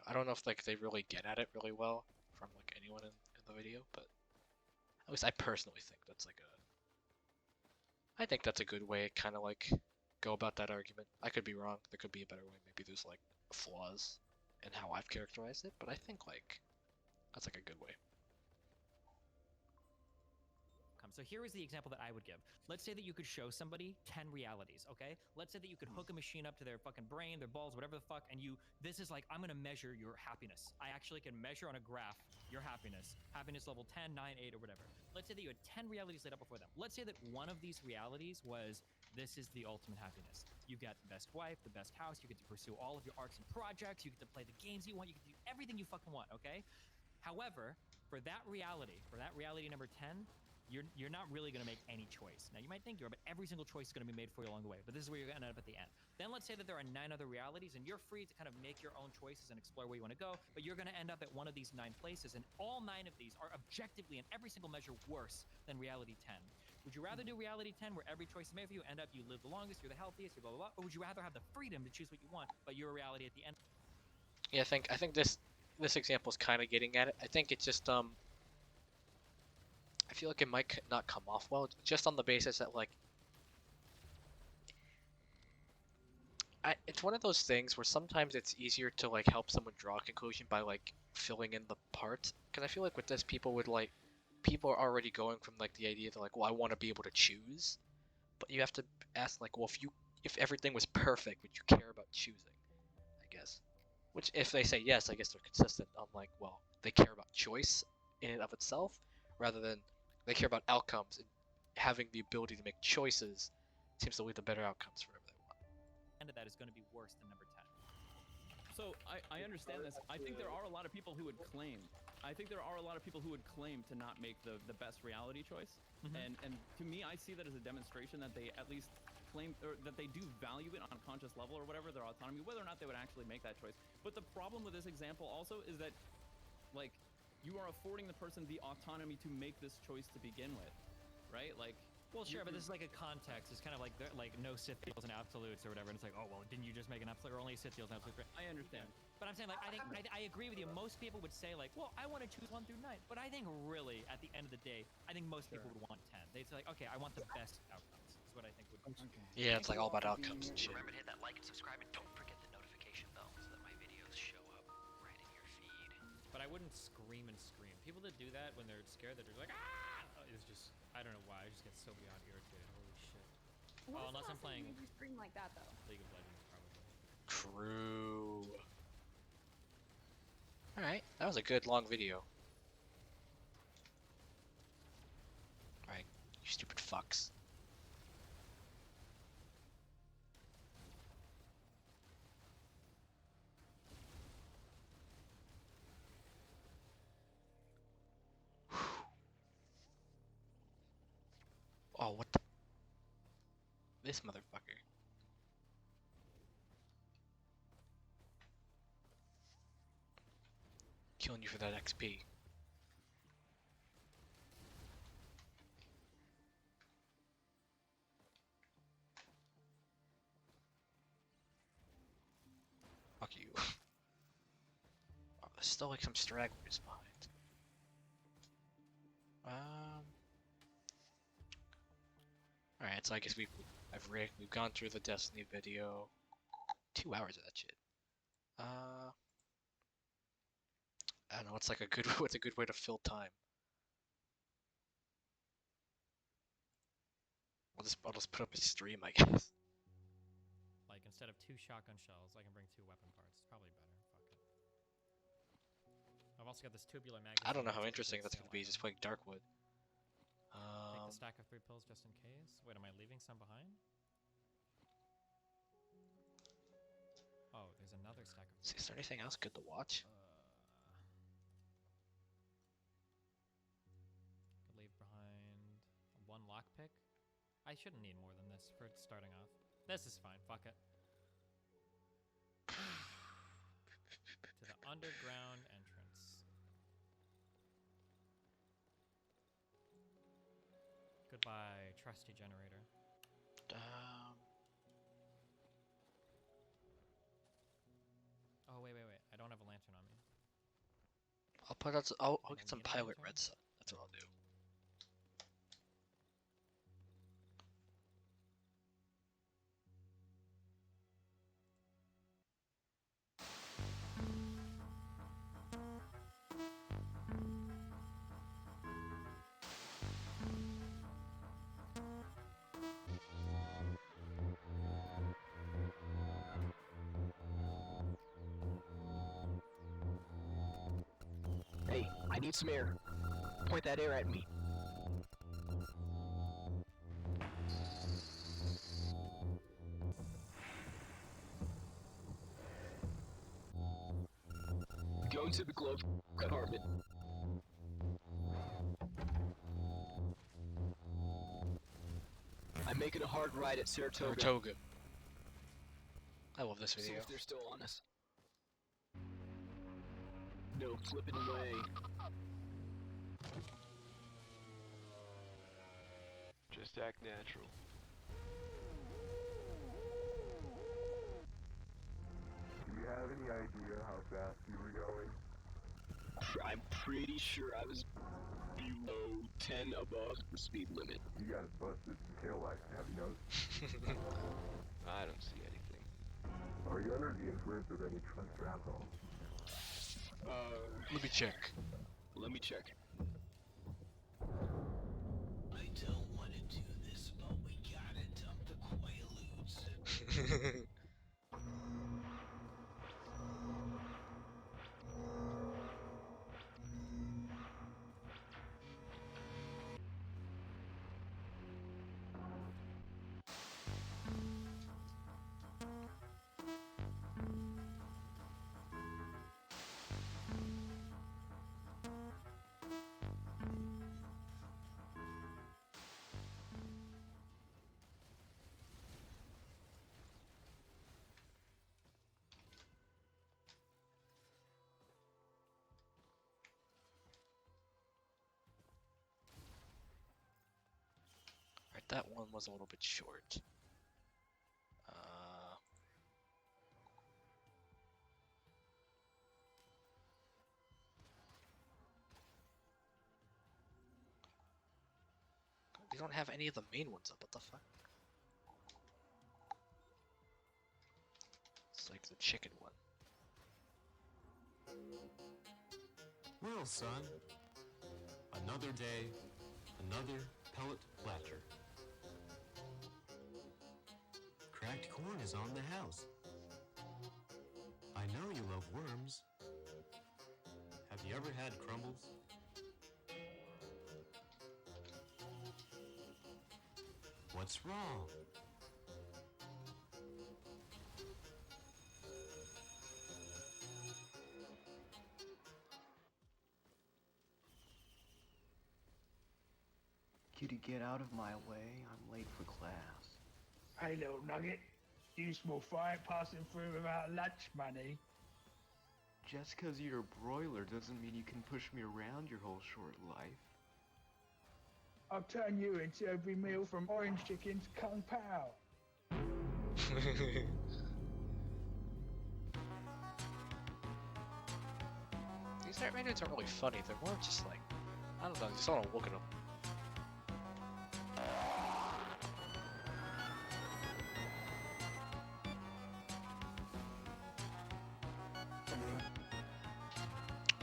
I don't know if like they really get at it really well from like anyone in the video, but at least I personally think that's like I think that's a good way to kind of like go about that argument. I could be wrong. There could be a better way. Maybe there's like flaws in how I've characterized it, but I think like that's like a good way. So here is the example that I would give. Let's say that you could show somebody 10 realities, okay? Let's say that you could hook a machine up to their fucking brain, their balls, whatever the fuck, and this is like, I'm gonna measure your happiness. I actually can measure on a graph your happiness. Happiness level 10, 9, 8, or whatever. Let's say that you had 10 realities laid up before them. Let's say that one of these realities was, this is the ultimate happiness. You've got the best wife, the best house, you get to pursue all of your arts and projects, you get to play the games you want, you get to do everything you fucking want, okay? However, for that reality number 10, you're not really going to make any choice. Now, you might think you are, but every single choice is going to be made for you along the way. But this is where you're going to end up at the end. Then let's say that there are 9 other realities, and you're free to kind of make your own choices and explore where you want to go, but you're going to end up at one of these 9 places, and all 9 of these are objectively, in every single measure, worse than reality 10. Would you rather do reality 10, where every choice is made for you, end up you live the longest, you're the healthiest, you're blah, blah, blah, or would you rather have the freedom to choose what you want, but your reality at the end? Yeah, I think this example is kind of getting at it. I think it's just I feel like it might not come off well, just on the basis that like, it's one of those things where sometimes it's easier to like help someone draw a conclusion by like filling in the parts. Because I feel like with this, people are already going from like the idea that like, well, I want to be able to choose, but you have to ask like, well, if everything was perfect, would you care about choosing? I guess. Which if they say yes, I guess they're consistent on like, well, they care about choice in and of itself, rather than they care about outcomes, and having the ability to make choices seems to lead to better outcomes for whatever they want. End of that is going to be worse than number 10. So I understand this. I think there are a lot of people who would claim. To not make the best reality choice. And to me, I see that as a demonstration that they at least claim, or that they do value it on a conscious level or whatever, their autonomy, whether or not they would actually make that choice. But the problem with this example also is that, like, you are affording the person the autonomy to make this choice to begin with, right? Like, well, sure, but this is like a context. It's kind of like no Sith deals and absolutes or whatever. And it's like, oh well, didn't you just make an absolute, or only Sith deals and absolutes? I understand, but I'm saying like I agree with you. Most people would say like, well, I want to choose 1 through 9, but I think really at the end of the day, I think most people would want 10. They'd say like, okay, I want the best outcomes. Is what I think would. Okay. Yeah, it's like all about outcomes and shit. Remember to hit that like and subscribe, and don't forget the notification bell so that my videos show up right in your feed. But I wouldn't scream and scream. People that do that when they're scared, they're just like, ah! It's just, I don't know why. I just get so beyond irritated. Holy shit. What unless I'm playing you scream like that though. League of Legends, probably. True. Alright, that was a good long video. Alright, you stupid fucks. Oh, what the? This motherfucker. Killing you for that XP. Fuck you. Oh, there's still like some stragglers behind. Alright, so I guess we've gone through the Destiny video. 2 hours of that shit. I don't know, what's a good way to fill time? I'll just put up a stream, I guess. Like instead of 2 shotgun shells, I can bring 2 weapon parts. It's probably better. Fuck it. I've also got this tubular magazine. I don't know how interesting that's gonna be, just playing Darkwood. Take the stack of 3 pills just in case. Wait, am I leaving some behind? Oh, there's another stack of. Is there anything else good to watch? Could leave behind 1 lockpick. I shouldn't need more than this for starting off. This is fine. Fuck it. To the underground entrance. Goodbye, trusty generator. Oh, wait. I don't have a lantern on me. I'll But I'll get some Pilot Red Sun. That's what I'll do. Hey, I need some air. Point that air at me. Going to the glove compartment. I'm making a hard right at Saratoga. I love this See video. if they're still on us. No flipping away. Just act natural. Do you have any idea how fast you were going? I'm pretty sure I was below 10 above the speed limit. You got busted some tail lights, have you noticed? I don't see anything. Are you under the influence of any drugs or alcohol? Let me check. Let me check. I don't want to do this, but we gotta dump the Quaaludes. Alright, that one was a little bit short. They don't have any of the main ones up, what the fuck? It's like the chicken one. Well, son, another day, another pellet platter. Cracked corn is on the house. I know you love worms. Have you ever had crumbles? What's wrong? Kitty, get out of my way. I'm late for class. Hey, little nugget. You small fry passing through without lunch money. Just 'cause you're a broiler doesn't mean you can push me around your whole short life. I'll turn you into every meal from orange chicken to Kung Pao. These animations aren't really funny, they're more just like, I don't know, I just want to look at them.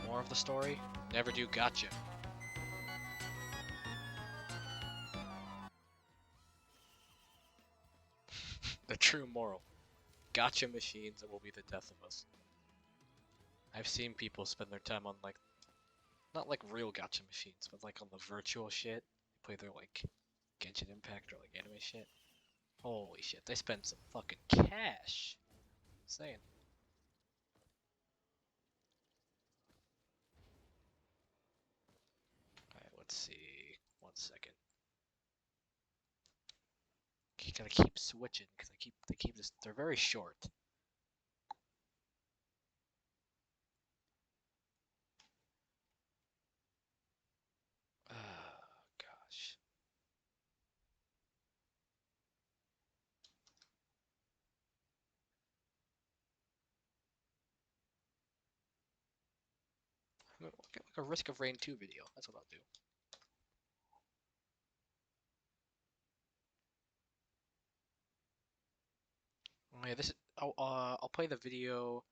More of the story? Never do gotcha. The true moral. Gotcha machines will be the death of us. I've seen people spend their time on like, not like real gotcha machines, but like on the virtual shit. Play their like Genshin Impact or like anime shit. Holy shit, they spend some fucking cash. Saying. Alright, let's see. 1 second. You gotta keep switching because they keep this. They're very short. Gosh. Like a Risk of Rain 2 video. That's what I'll do. Oh yeah, this is, I'll play the video.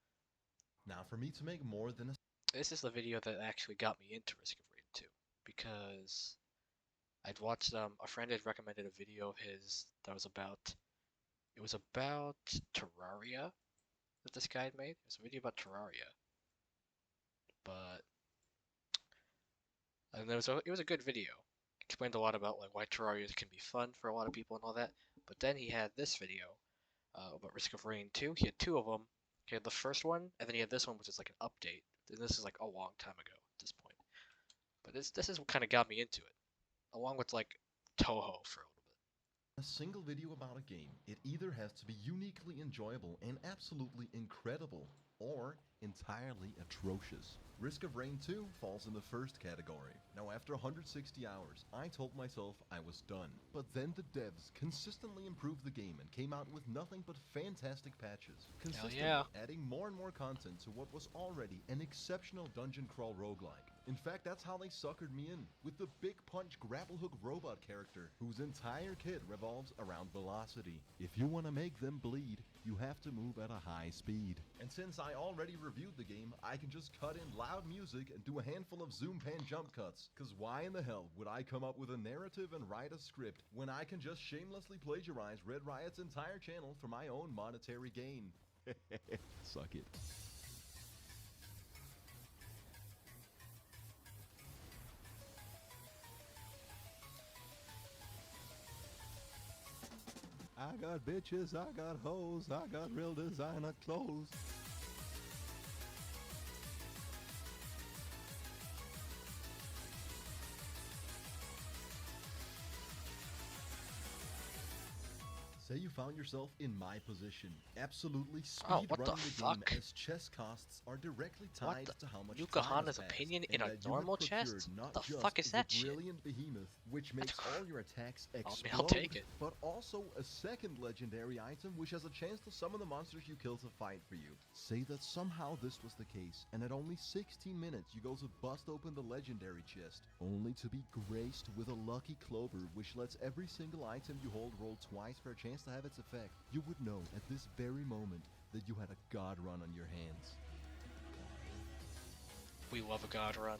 Now, for me to make more than a... This is the video that actually got me into Risk of Rain 2, because I'd watched a friend had recommended a video of his that was about Terraria that this guy had made. It was a video about Terraria, but and it was a good video. Explained a lot about like why Terraria can be fun for a lot of people and all that. But then he had this video about Risk of Rain 2. He had two of them. He had the first one, and then he had this one, which is like an update. And this is like a long time ago at this point. But this is what kind of got me into it, along with like Toho for a single video about a game. It either has to be uniquely enjoyable and absolutely incredible, or entirely atrocious. Risk of Rain 2 falls in the first category. Now, after 160 hours, I told myself I was done. But then the devs consistently improved the game and came out with nothing but fantastic patches, consistently adding more and more content to what was already an exceptional dungeon crawl roguelike. In fact, that's how they suckered me in, with the Big Punch grapple hook robot character, whose entire kit revolves around velocity. If you want to make them bleed, you have to move at a high speed. And since I already reviewed the game, I can just cut in loud music and do a handful of zoom pan jump cuts. Cause why in the hell would I come up with a narrative and write a script when I can just shamelessly plagiarize Red Riot's entire channel for my own monetary gain? Suck it. I got bitches, I got hoes, I got real designer clothes. Say you found yourself in my position, absolutely speedrunning the game as chess costs are directly tied to how much Yukahana's opinion in a normal chest? The fuck is that shit? Brilliant behemoth, which makes all your attacks explode, I'll take it. But also a second legendary item which has a chance to summon the monsters you kill to fight for you. Say that somehow this was the case, and at only 16 minutes you go to bust open the legendary chest, only to be graced with a lucky clover which lets every single item you hold roll twice for a chance to have its effect. You would know at this very moment that you had a god run on your hands. We love a god run.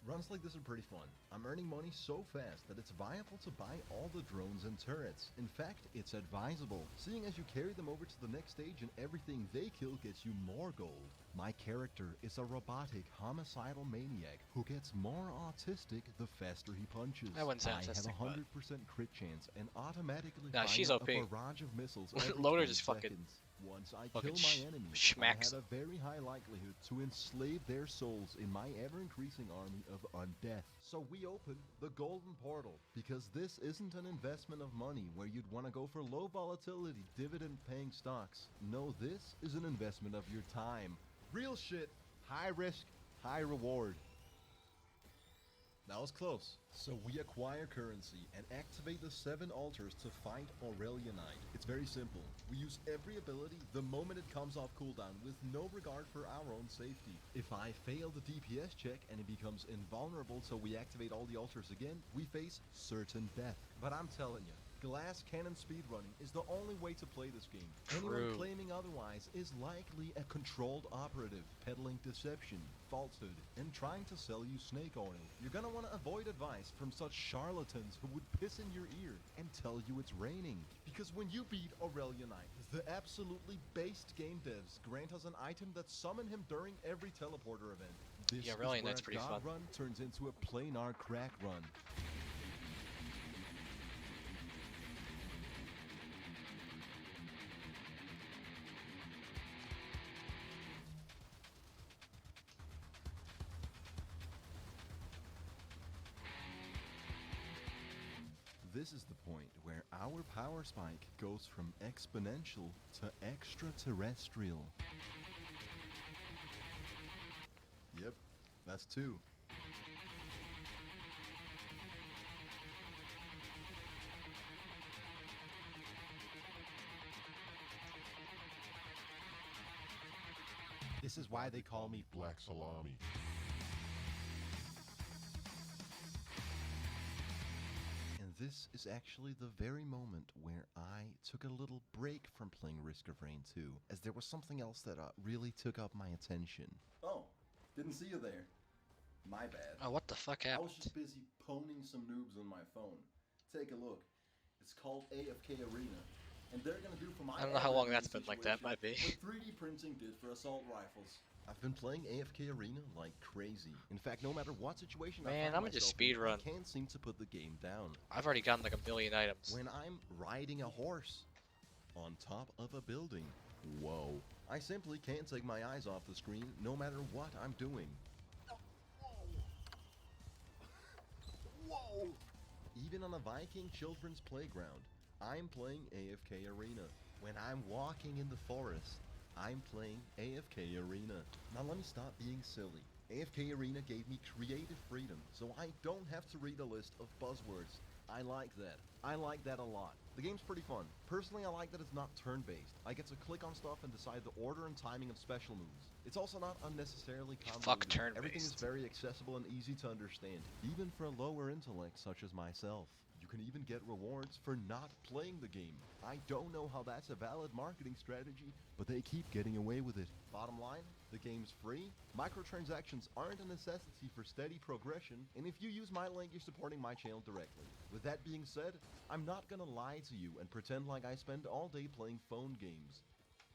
Runs like this are pretty fun. I'm earning money so fast that it's viable to buy all the drones and turrets. In fact, it's advisable, seeing as you carry them over to the next stage and everything they kill gets you more gold. My character is a robotic, homicidal maniac who gets more autistic the faster he punches. I wouldn't say I have autistic, a 100% crit chance and automatically Nah, she's fire OP. a barrage of missiles every Loader 20 just fucking seconds. Once I kill my enemies, I schmacks have a very high likelihood to enslave their souls in my ever-increasing army of undeath. So we open the Golden Portal, because this isn't an investment of money where you'd want to go for low volatility, dividend-paying stocks. No, this is an investment of your time. Real shit, high risk, high reward. That was close. So we acquire currency and activate the 7 altars to fight Aurelionite. It's very simple. We use every ability the moment it comes off cooldown with no regard for our own safety. If I fail the DPS check and it becomes invulnerable so we activate all the altars again, we face certain death. But I'm telling you, glass cannon speedrunning is the only way to play this game. Anyone claiming otherwise is likely a controlled operative, peddling deception, falsehood, and trying to sell you snake oil. You're gonna want to avoid advice from such charlatans who would piss in your ear and tell you it's raining. Because when you beat Aurelionite, the absolutely based game devs grant us an item that summon him during every teleporter event. This is where Aurelionite's a pretty god fun. run turns into a planar crack run. This is the point where our power spike goes from exponential to extraterrestrial. Yep, that's 2. This is why they call me Black Salami. And this is actually the very moment where I took a little break from playing Risk of Rain 2, as there was something else that really took up my attention. Oh, didn't see you there. My bad. Oh, what the fuck happened? I was just busy poning some noobs on my phone. Take a look. It's called AFK Arena. And they're gonna do for my I don't know how long average that's been like that, might be. what 3D printing did for assault rifles. I've been playing AFK Arena like crazy. In fact, no matter what situation I Man, find I'm gonna just myself in, speedrun. I can't seem to put the game down. I've already gotten like 1 million items. When I'm riding a horse on top of a building, whoa. I simply can't take my eyes off the screen no matter what I'm doing. Whoa! Even on a Viking children's playground, I'm playing AFK Arena. When I'm walking in the forest, I'm playing AFK Arena. Now let me stop being silly. AFK Arena gave me creative freedom, so I don't have to read a list of buzzwords. I like that. I like that a lot. The game's pretty fun. Personally, I like that it's not turn-based. I get to click on stuff and decide the order and timing of special moves. It's also not unnecessarily convoluted. Fuck turn-based. Everything is very accessible and easy to understand, even for a lower intellect such as myself. You can even get rewards for not playing the game. I don't know how that's a valid marketing strategy, but they keep getting away with it. Bottom line, the game's free, microtransactions aren't a necessity for steady progression, and if you use my link, you're supporting my channel directly. With that being said, I'm not gonna lie to you and pretend like I spend all day playing phone games.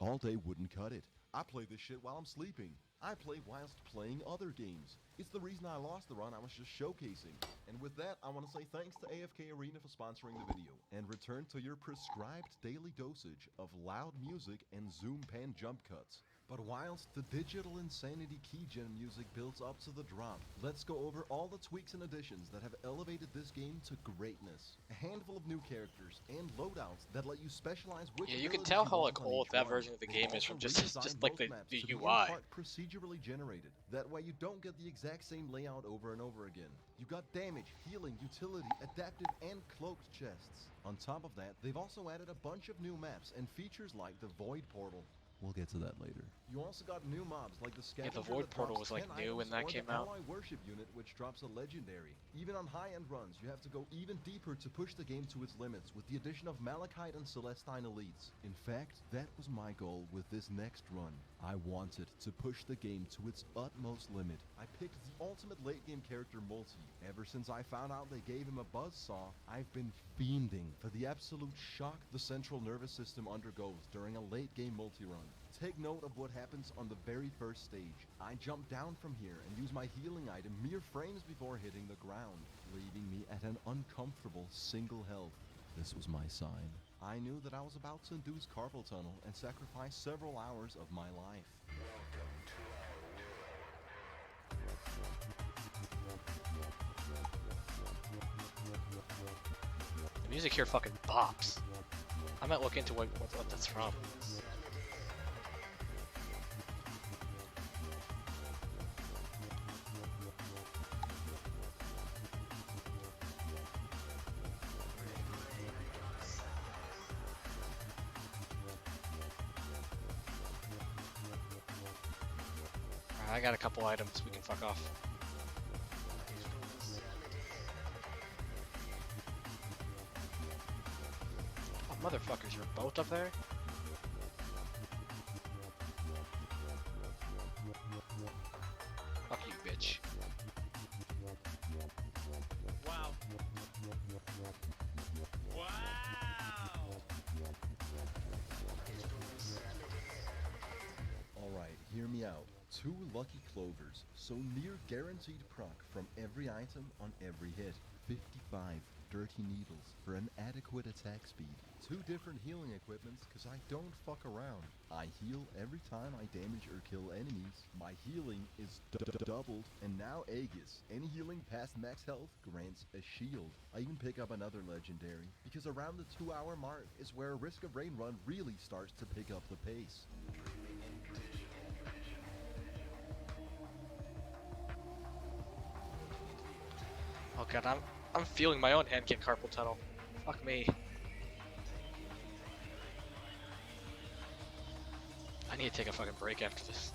All day wouldn't cut it. I play this shit while I'm sleeping. I play whilst playing other games. It's the reason I lost the run I was just showcasing. And with that, I want to say thanks to AFK Arena for sponsoring the video, and return to your prescribed daily dosage of loud music and zoom pan jump cuts. But whilst the digital insanity keygen music builds up to the drop, let's go over all the tweaks and additions that have elevated this game to greatness. A handful of new characters and loadouts that let you specialize which Yeah, you can abilities tell how want like on old each that one. version of the They've game is also from just redesigned like most the maps to be in UI. part procedurally generated. That way you don't get the exact same layout over and over again. You got damage, healing, utility, adaptive, and cloaked chests. On top of that, they've also added a bunch of new maps and features like the Void Portal. We'll get to that later. You also got new mobs like the Scavenger the Void that Portal drops was, like, 10 new when items, that or came the out. Ally Worship Unit, which drops a legendary. Even on high-end runs, you have to go even deeper to push the game to its limits with the addition of Malachite and Celestine elites. In fact, that was my goal with this next run. I wanted to push the game to its utmost limit. I picked the ultimate late-game character Multi. Ever since I found out they gave him a buzzsaw, I've been fiending for the absolute shock the central nervous system undergoes during a late-game multi-run. Take note of what happens on the very first stage. I jump down from here and use my healing item mere frames before hitting the ground, leaving me at an uncomfortable single health. This was my sign. I knew that I was about to induce carpal tunnel and sacrifice several hours of my life. The music here fucking bops. I might look into what that's from. Alright, I got a couple items, we can fuck off. Oh, motherfuckers, you're both up there? Fuck you, bitch. Wow. Wow. Alright, hear me out. 2 lucky clovers, so near guaranteed proc from every item on every hit. 55 dirty needles for an adequate attack speed. 2 different healing equipments, cause I don't fuck around. I heal every time I damage or kill enemies. My healing is doubled, and now Aegis. Any healing past max health grants a shield. I even pick up another legendary, because around the 2-hour mark is where a Risk of Rain run really starts to pick up the pace. Oh god, I'm feeling my own hand get carpal tunnel. Fuck me. I need to take a fucking break after this.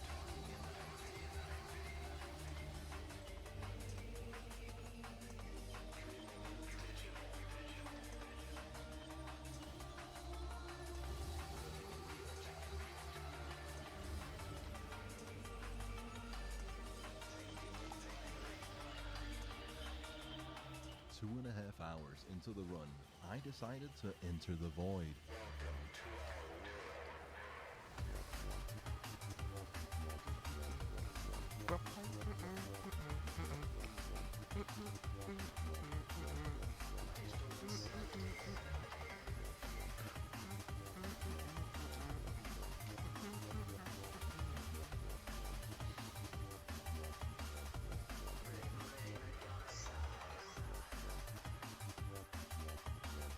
2.5 hours into the run, I decided to enter the void.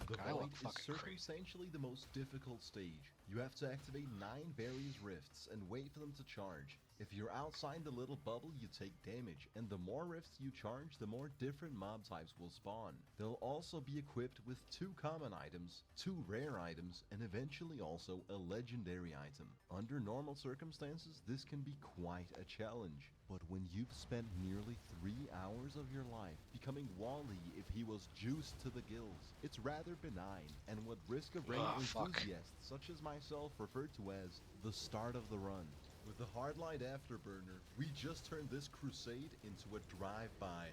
The void is circumstantially the most difficult stage. You have to activate 9 various rifts and wait for them to charge. If you're outside the little bubble, you take damage, and the more rifts you charge, the more different mob types will spawn. They'll also be equipped with 2 common items, 2 rare items, and eventually also a legendary item. Under normal circumstances, this can be quite a challenge. But when you've spent nearly 3 hours of your life becoming Wally if he was juiced to the gills, it's rather benign, and what Risk of Rain enthusiasts such as myself refer to as the start of the run. With the Hardlight Afterburner, we just turned this crusade into a drive-by.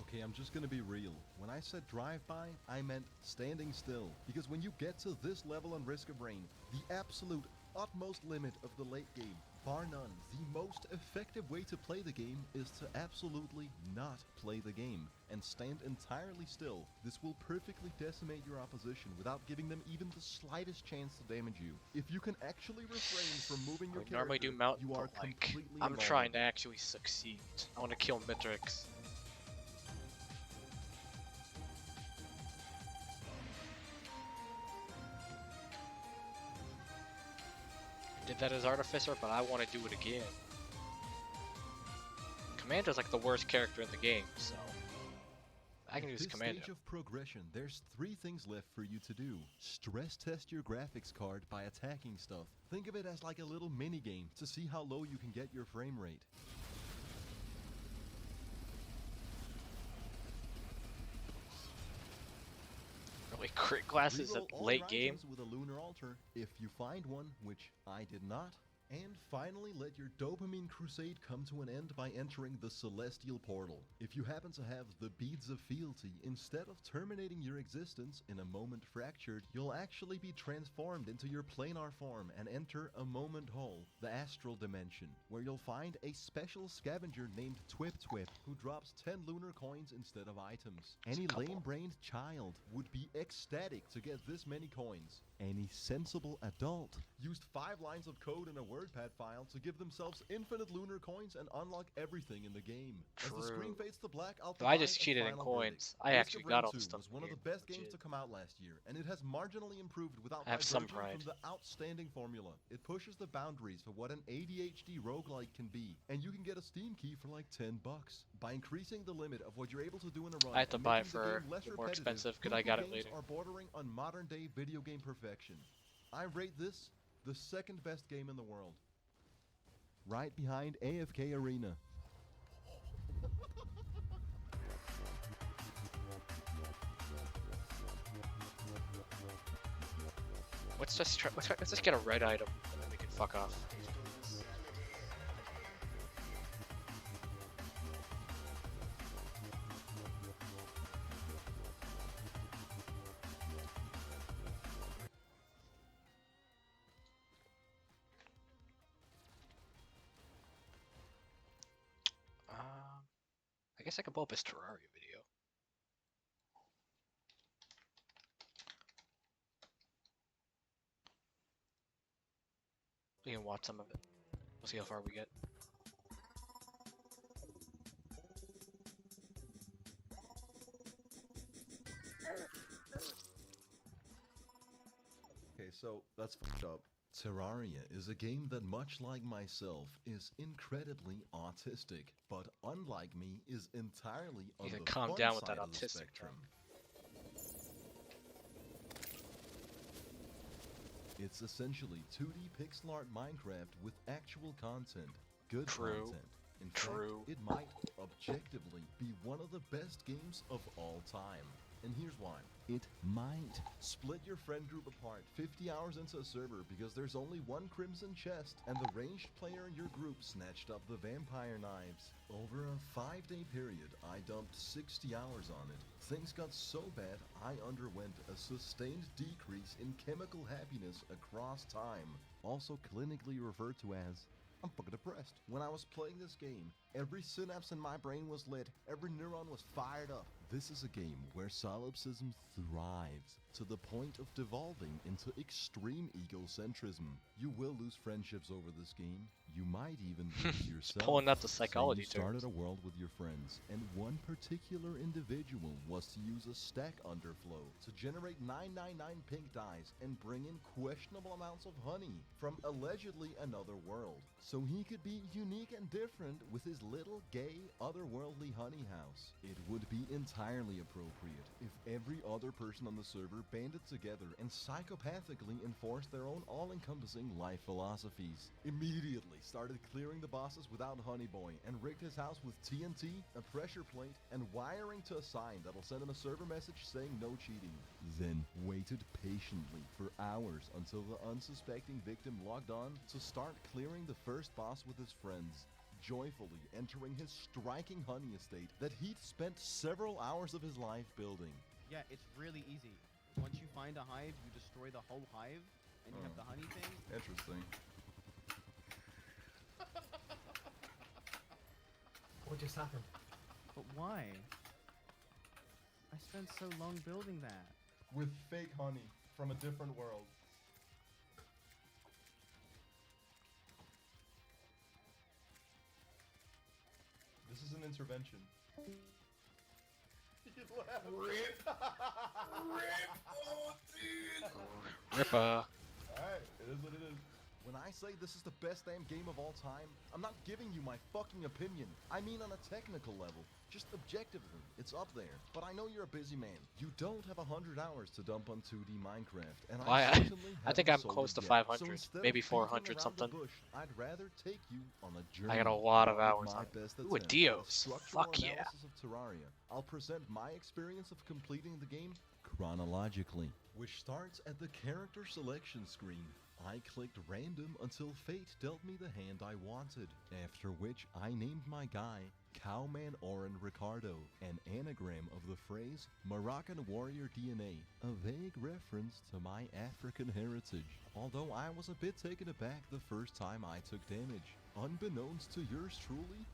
Okay, I'm just gonna be real. When I said drive-by, I meant standing still. Because when you get to this level on Risk of Rain, the absolute utmost limit of the late game, bar none, the most effective way to play the game is to absolutely not play the game and stand entirely still. This will perfectly decimate your opposition without giving them even the slightest chance to damage you. If you can actually refrain from moving your character, normally do mount, you are but like, completely I'm invulnerable. trying to actually succeed. I want to kill Mitrix. Did that as Artificer, but I want to do it again. Commando's like the worst character in the game, so I can use Commando. At this stage of progression, there's 3 things left for you to do. Stress test your graphics card by attacking stuff. Think of it as like a little mini game to see how low you can get your frame rate. Really, crit glasses at Reroll all late your game. items with a lunar altar if you find one, which I did not. And finally, let your dopamine crusade come to an end by entering the celestial portal. If you happen to have the beads of fealty, instead of terminating your existence in a moment fractured, you'll actually be transformed into your planar form and enter a moment whole, the astral dimension, where you'll find a special scavenger named Twip Twip, who drops 10 lunar coins instead of items. Any lame-brained child would be ecstatic to get this many coins. Any sensible adult used 5 lines of code in a WordPad file to give themselves infinite lunar coins and unlock everything in the game. As the screen fades to black, I'll I provide just a cheated in final coins. verdict. I Risk actually of got Rain all the 2 stuff was in one the of the game, best games legit. to come out last year, and it has marginally improved without I have some diverging pride. from the outstanding formula. It pushes the boundaries for what an ADHD roguelike can be, and you can get a Steam key for like $10. By increasing the limit of what you're able to do in a run, I had to and buy it making the for game less more repetitive, expensive because I Huku got it games later. are bordering on modern-day video game perfection. I rate this the 2nd best game in the world. Right behind AFK Arena. Let's just get a red item and then we can fuck off. I guess I can pull up his Terraria video. We can watch some of it. We'll see how far we get. Okay, so that's fucked up. Terraria is a game that, much like myself, is incredibly autistic, but unlike me, is entirely on the calm fun down with side that of the autistic spectrum. It's essentially 2D pixel art Minecraft with actual content, good content. In fact, it might objectively be one of the best games of all time. And here's why. It might split your friend group apart 50 hours into a server because there's only one crimson chest and the ranged player in your group snatched up the vampire knives. Over a 5-day period, I dumped 60 hours on it. Things got so bad, I underwent a sustained decrease in chemical happiness across time, also clinically referred to as I'm fucking depressed. When I was playing this game, every synapse in my brain was lit, every neuron was fired up. This is a game where solipsism thrives to the point of devolving into extreme egocentrism. You will lose friendships over this game. You might even lose yourself. Pulling out the psychology Say you started a world with your friends, and one particular individual was to use a stack underflow to generate 999 pink dyes and bring in questionable amounts of honey from allegedly another world, so he could be unique and different with his little gay otherworldly honey house. It would be entirely appropriate if every other person on the server banded together and psychopathically enforced their own all-encompassing life philosophies. Immediately started clearing the bosses without Honey Boy and rigged his house with TNT, a pressure plate, and wiring to a sign that'll send him a server message saying no cheating. Then waited patiently for hours until the unsuspecting victim logged on to start clearing the first boss with his friends, joyfully entering his striking honey estate that he'd spent several hours of his life building. Yeah, it's really easy. Once you find a hive, you destroy the whole hive, and you have the honey thing. Interesting. What just happened? But why? I spent so long building that. With fake honey from a different world. This is an intervention. Rip! Rip! Oh, dude! Ripper. Alright, it is what it is. When I say this is the best damn game of all time, I'm not giving you my fucking opinion. I mean on a technical level. Just objectively, it's up there. But I know you're a busy man. You don't have 100 hours to dump on 2D Minecraft, and I think I'm close to 500, maybe 400 something. Bush, I'd rather take you on a journey. I got a lot of hours on it. Ooh, a Dios. Fuck yeah. Of Terraria. I'll present my experience of completing the game chronologically, which starts at the character selection screen. I clicked random until fate dealt me the hand I wanted, after which I named my guy Cowman Oren Ricardo, an anagram of the phrase Moroccan warrior DNA, a vague reference to my African heritage, although I was a bit taken aback the first time I took damage. Unbeknownst to yours truly,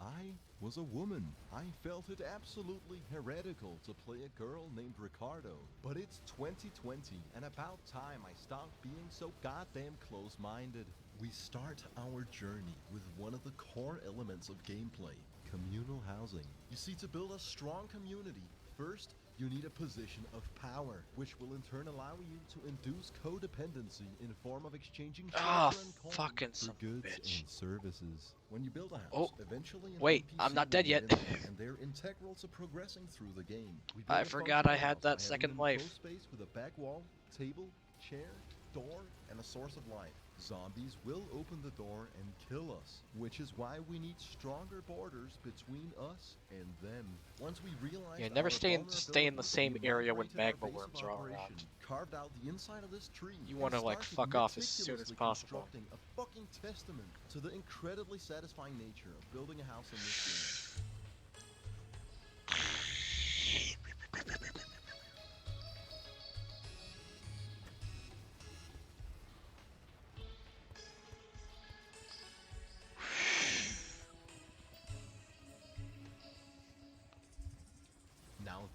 I was a woman. I felt it absolutely heretical to play a girl named Ricardo. But it's 2020, and about time I stopped being so goddamn close-minded. We start our journey with one of the core elements of gameplay, communal housing. You see, to build a strong community, first, you need a position of power, which will in turn allow you to induce codependency in form of exchanging shelter and coin for goods and services. When you build a house, eventually wait, I'm not dead yet. And they're integral to progressing through the game. I forgot I had that second life. Space with a back wall, table, chair, door, and a source of light. Zombies will open the door and kill us, which is why we need stronger borders between us and them. Once we realize never stay in the same area when magma worms are all around. Carved out the inside of this tree. You want to like fuck off as soon as possible. A fucking testament to the incredibly satisfying nature of building a house in this game.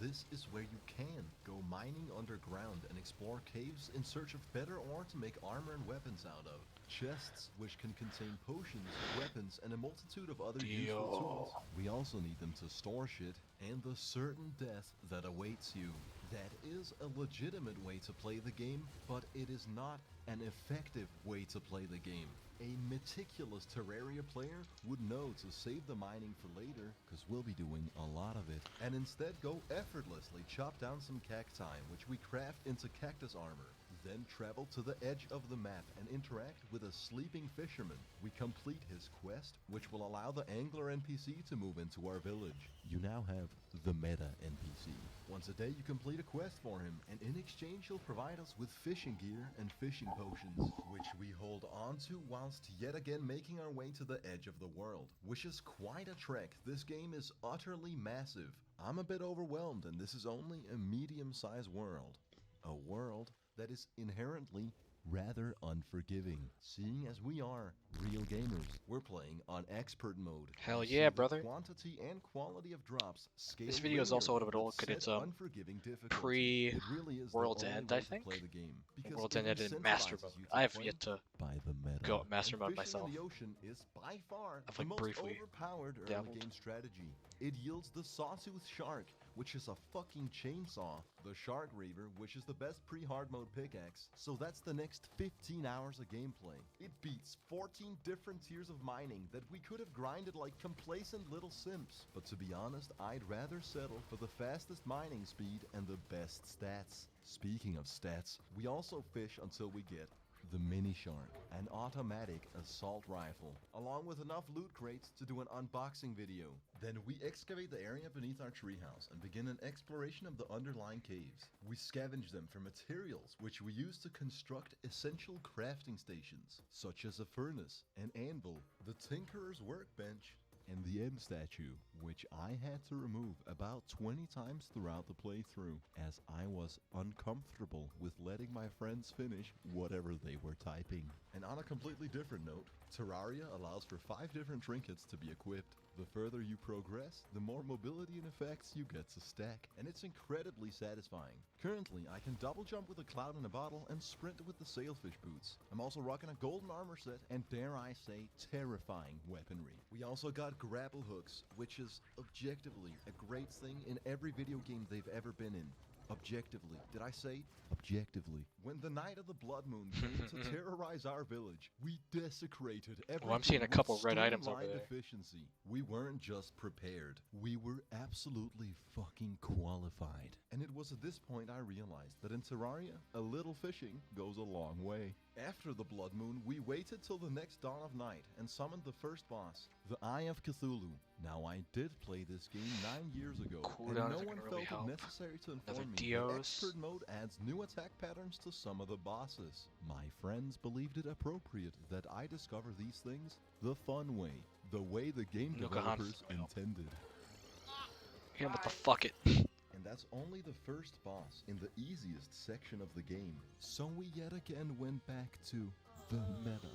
This is where you can go mining underground and explore caves in search of better ore to make armor and weapons out of. Chests, which can contain potions, weapons, and a multitude of other useful tools. We also need them to store shit, and the certain death that awaits you. That is a legitimate way to play the game, but it is not an effective way to play the game. A meticulous Terraria player would know to save the mining for later, because we'll be doing a lot of it, and instead go effortlessly chop down some cacti, which we craft into cactus armor. Then travel to the edge of the map and interact with a sleeping fisherman. We complete his quest, which will allow the angler NPC to move into our village. You now have the meta NPC. Once a day you complete a quest for him, and in exchange he'll provide us with fishing gear and fishing potions, which we hold on to whilst yet again making our way to the edge of the world, which is quite a trek. This game is utterly massive. I'm a bit overwhelmed, and this is only a medium-sized world. A world that is inherently rather unforgiving. Seeing as we are real gamers, we're playing on expert mode. Hell You yeah, see the brother. Quantity and quality of drops scale This video is also a little bit linearly old with because it's said unforgiving difficulty. pre It really is the World's only End, way I to think. play the game, because World's it End in Master incentivizes Mode. you to I have play yet to by the meta. go up Master And Mode fishing myself. in the ocean is by far I've, the like, most briefly overpowered early dabbled. game strategy. It yields the Sawtooth Shark, which is a fucking chainsaw, the Shark Reaver, which is the best pre-hard mode pickaxe, so that's the next 15 hours of gameplay. It beats 14 different tiers of mining that we could have grinded like complacent little simps. But to be honest, I'd rather settle for the fastest mining speed and the best stats. Speaking of stats, we also fish until we get the Mini Shark, an automatic assault rifle, along with enough loot crates to do an unboxing video. Then we excavate the area beneath our treehouse and begin an exploration of the underlying caves. We scavenge them for materials, which we use to construct essential crafting stations, such as a furnace, an anvil, the Tinkerer's workbench, and the end statue, which I had to remove about 20 times throughout the playthrough, as I was uncomfortable with letting my friends finish whatever they were typing. And on a completely different note, Terraria allows for 5 different trinkets to be equipped. The further you progress, the more mobility and effects you get to stack, and it's incredibly satisfying. Currently, I can double jump with a cloud in a bottle and sprint with the sailfish boots. I'm also rocking a golden armor set and, dare I say, terrifying weaponry. We also got grapple hooks, which is objectively a great thing in every video game they've ever been in. Objectively. Did I say objectively? When the night of the blood moon came to terrorize our village, we desecrated everything. Oh, I'm seeing a couple red items over streamlined there. efficiency. We weren't just prepared. We were absolutely fucking qualified. And it was at this point I realized that in Terraria, a little fishing goes a long way. After the blood moon, we waited till the next dawn of night and summoned the first boss, the Eye of Cthulhu. Now, I did play this game 9 years ago, and Cooldown no isn't one gonna felt really it help. necessary to Another inform me that Dios. expert mode adds new attack patterns to some of the bosses. My friends believed it appropriate that I discover these things the fun way, the way the game Nuka developers Hans. intended. Yeah, but the fuck it. And that's only the first boss in the easiest section of the game. So we yet again went back to the meta,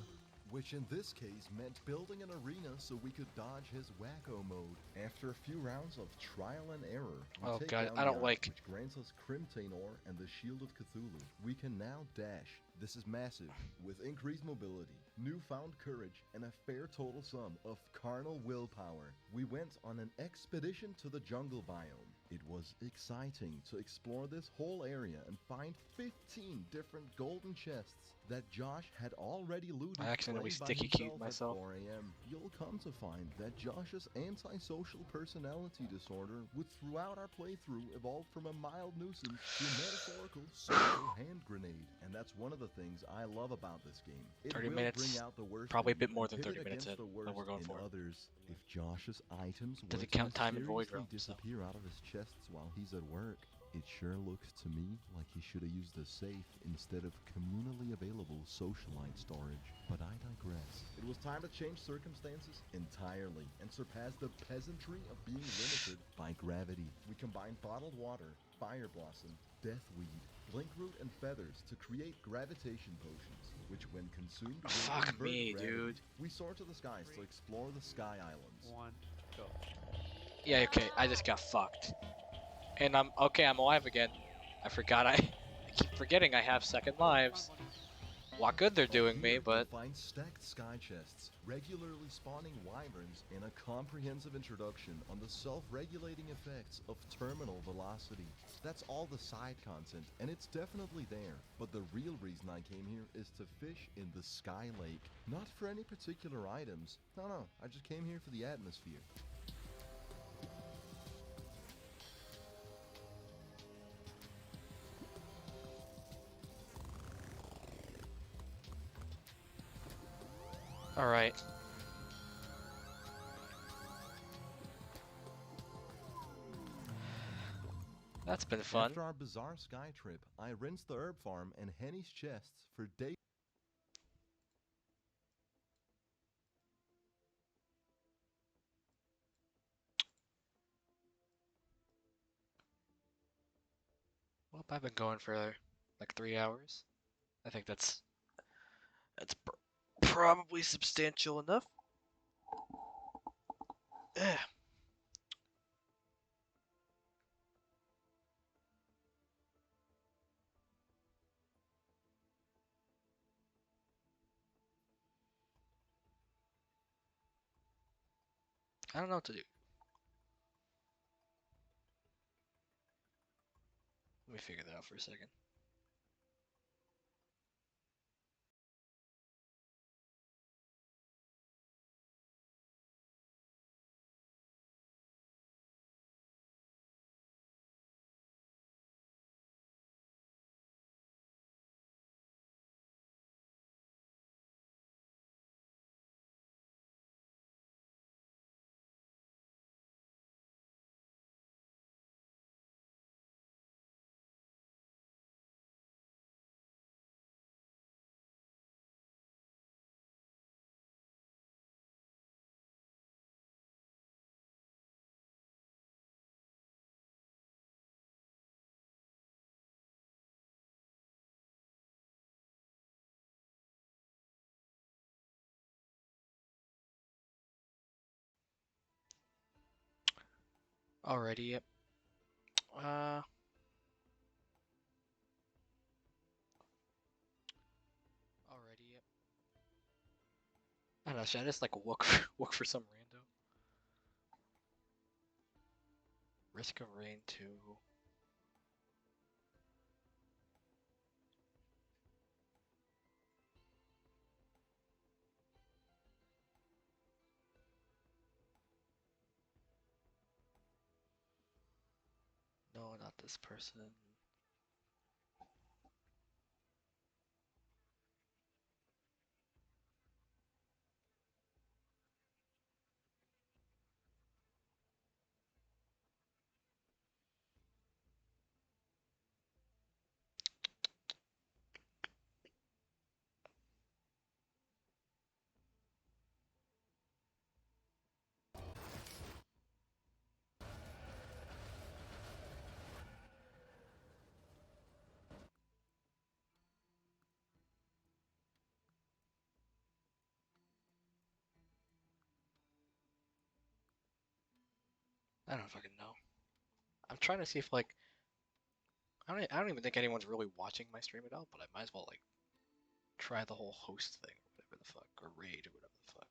which in this case meant building an arena so we could dodge his wacko mode. After a few rounds of trial and error, we Oh take god, down I the don't Ark, like- which grants us Crimtain Ore and the Shield of Cthulhu. We can now dash. This is massive, with increased mobility, newfound courage, and a fair total sum of carnal willpower. We went on an expedition to the jungle biome. It was exciting to explore this whole area and find 15 different golden chests that Josh had already looted. I accidentally playing by sticky keyed himself myself. at 4 a.m. You'll come to find that Josh's antisocial personality disorder would throughout our playthrough evolve from a mild nuisance to a metaphorical social hand grenade. And that's one of the things I love about this game. It 30 will minutes, bring out the worst probably a in bit you more and than pit 30 it minutes against in the that worst we're going in for. others. If Josh's items Does were it count to time and void mysteriously realm, so- disappear out of his chests while he's at work, it sure looks to me like he should have used a safe instead of communally available socialite storage. But I digress. It was time to change circumstances entirely and surpass the peasantry of being limited by gravity. We combined bottled water, fire blossom, deathweed, blinkroot, and feathers to create gravitation potions, which when consumed will Fuck invert me, gravity. dude. We soar to the skies to explore the Sky Islands. 1, go. Yeah, okay, I just got fucked. And I'm okay, I'm alive again. I forgot I keep forgetting I have second lives. what good they're Up doing me, here, but you'll find stacked sky chests, regularly spawning wyverns, and a comprehensive introduction on the self-regulating effects of terminal velocity. That's all the side content, and it's definitely there. But the real reason I came here is to fish in the Sky Lake. Not for any particular items. No, I just came here for the atmosphere. alright. That's been fun. After our bizarre sky trip, I rinsed the herb farm and Henny's chests for days. Well, I've been going for like 3 hours. I think that's probably substantial enough. Eh. I don't know what to do. Let me figure that out for a second. Alrighty, yep. Alrighty, yep. I don't know, should I just like look for some rando? Risk of rain to... No, not this person. I don't fucking know. I'm trying to see if like I don't even think anyone's really watching my stream at all, but I might as well like try the whole host thing or whatever the fuck, or raid or whatever the fuck.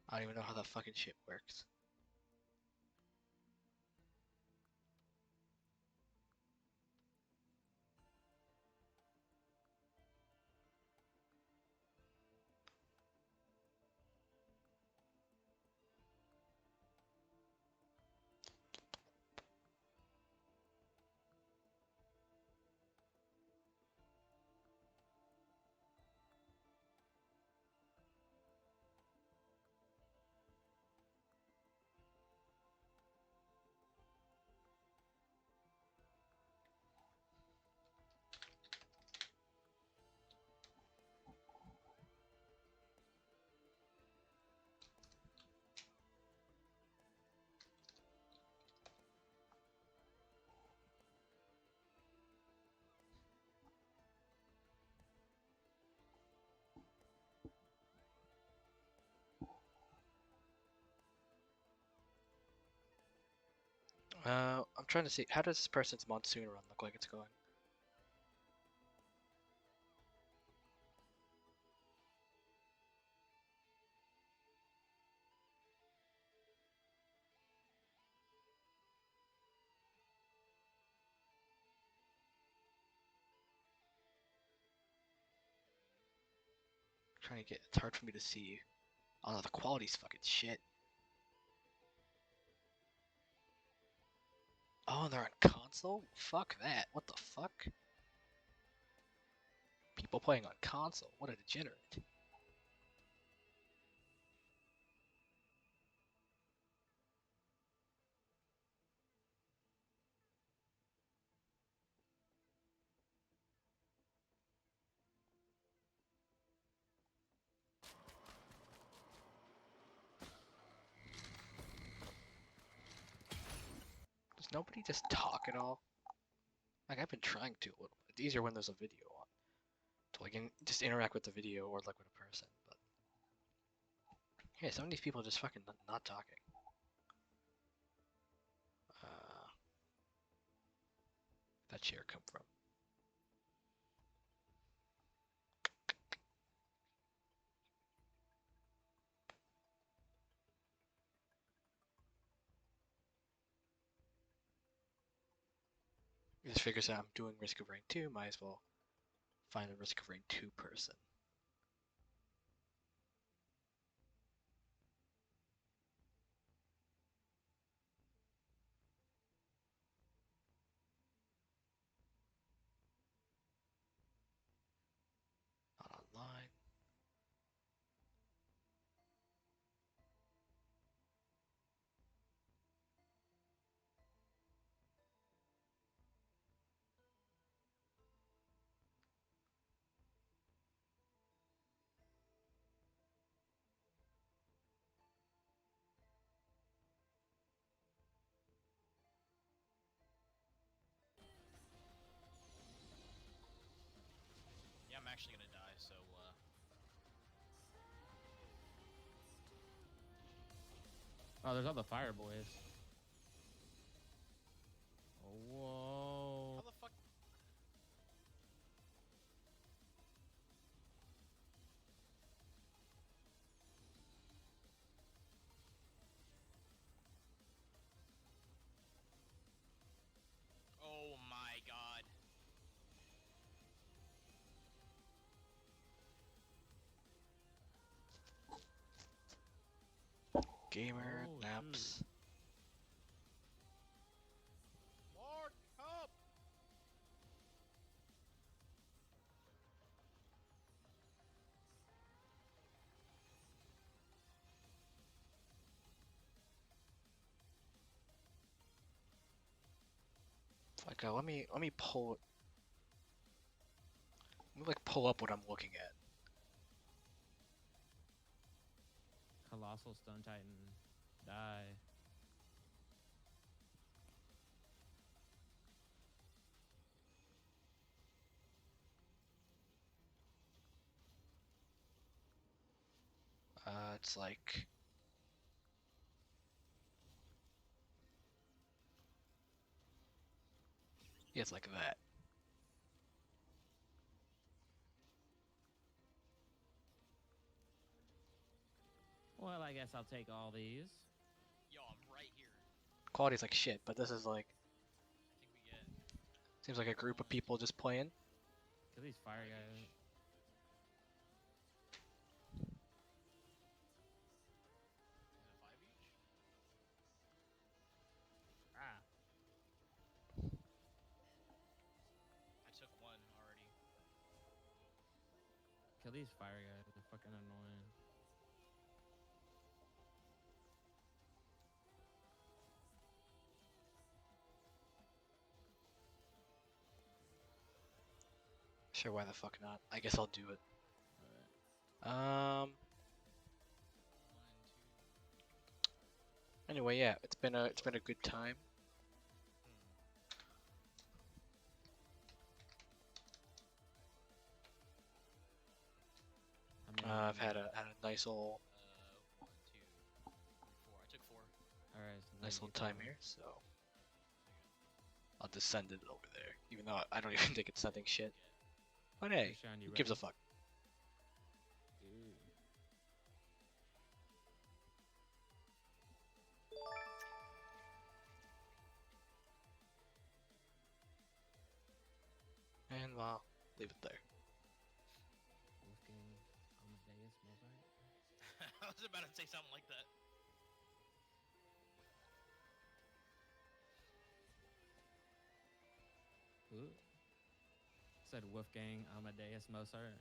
I don't even know how that fucking shit works. I'm trying to see, how does this person's Monsoon run look like it's going? trying to get. It's hard for me to see. Oh no, the quality's fucking shit. Oh, they're on console? Fuck that. What the fuck? People playing on console. What a degenerate. Does nobody just talk at all? Like, I've been trying to a little bit. It's easier when there's a video on. To like just interact with the video or like with a person, but yeah, some of these people are just fucking not talking. That chair come from? It just figures out I'm doing Risk of Rain 2, might as well find a Risk of Rain 2 person. Not online. Yeah, I'm actually gonna die, so Oh, there's all the fire boys. Oh, whoa. how the fuck? Oh my god. Gamer, naps. Lord, help! Like, let me pull. Let me like pull up what I'm looking at. Colossal Stone Titan. Die. It's like. Yeah, it's like that. Well, I guess I'll take all these. Yo, I'm right here. Quality's like shit, but this is like. I think we get. Seems like a group of people just playing. Kill these fire guys. Is it 5 each? Ah. I took one already. Kill these fire guys. They're fucking annoying. Sure, why the fuck not? I guess I'll do it. Alright. Anyway, yeah, it's been a good time. I've had a nice old 1, 2, 3, 4. I took 4. Alright. nice little time here, so I'll just send it over there, even though I don't even think it's sending shit. But hey, who gives a fuck? And well, leave it there. Wolfgang Amadeus. I was about to say something like that. Ooh. Said Wolfgang Amadeus Mozart.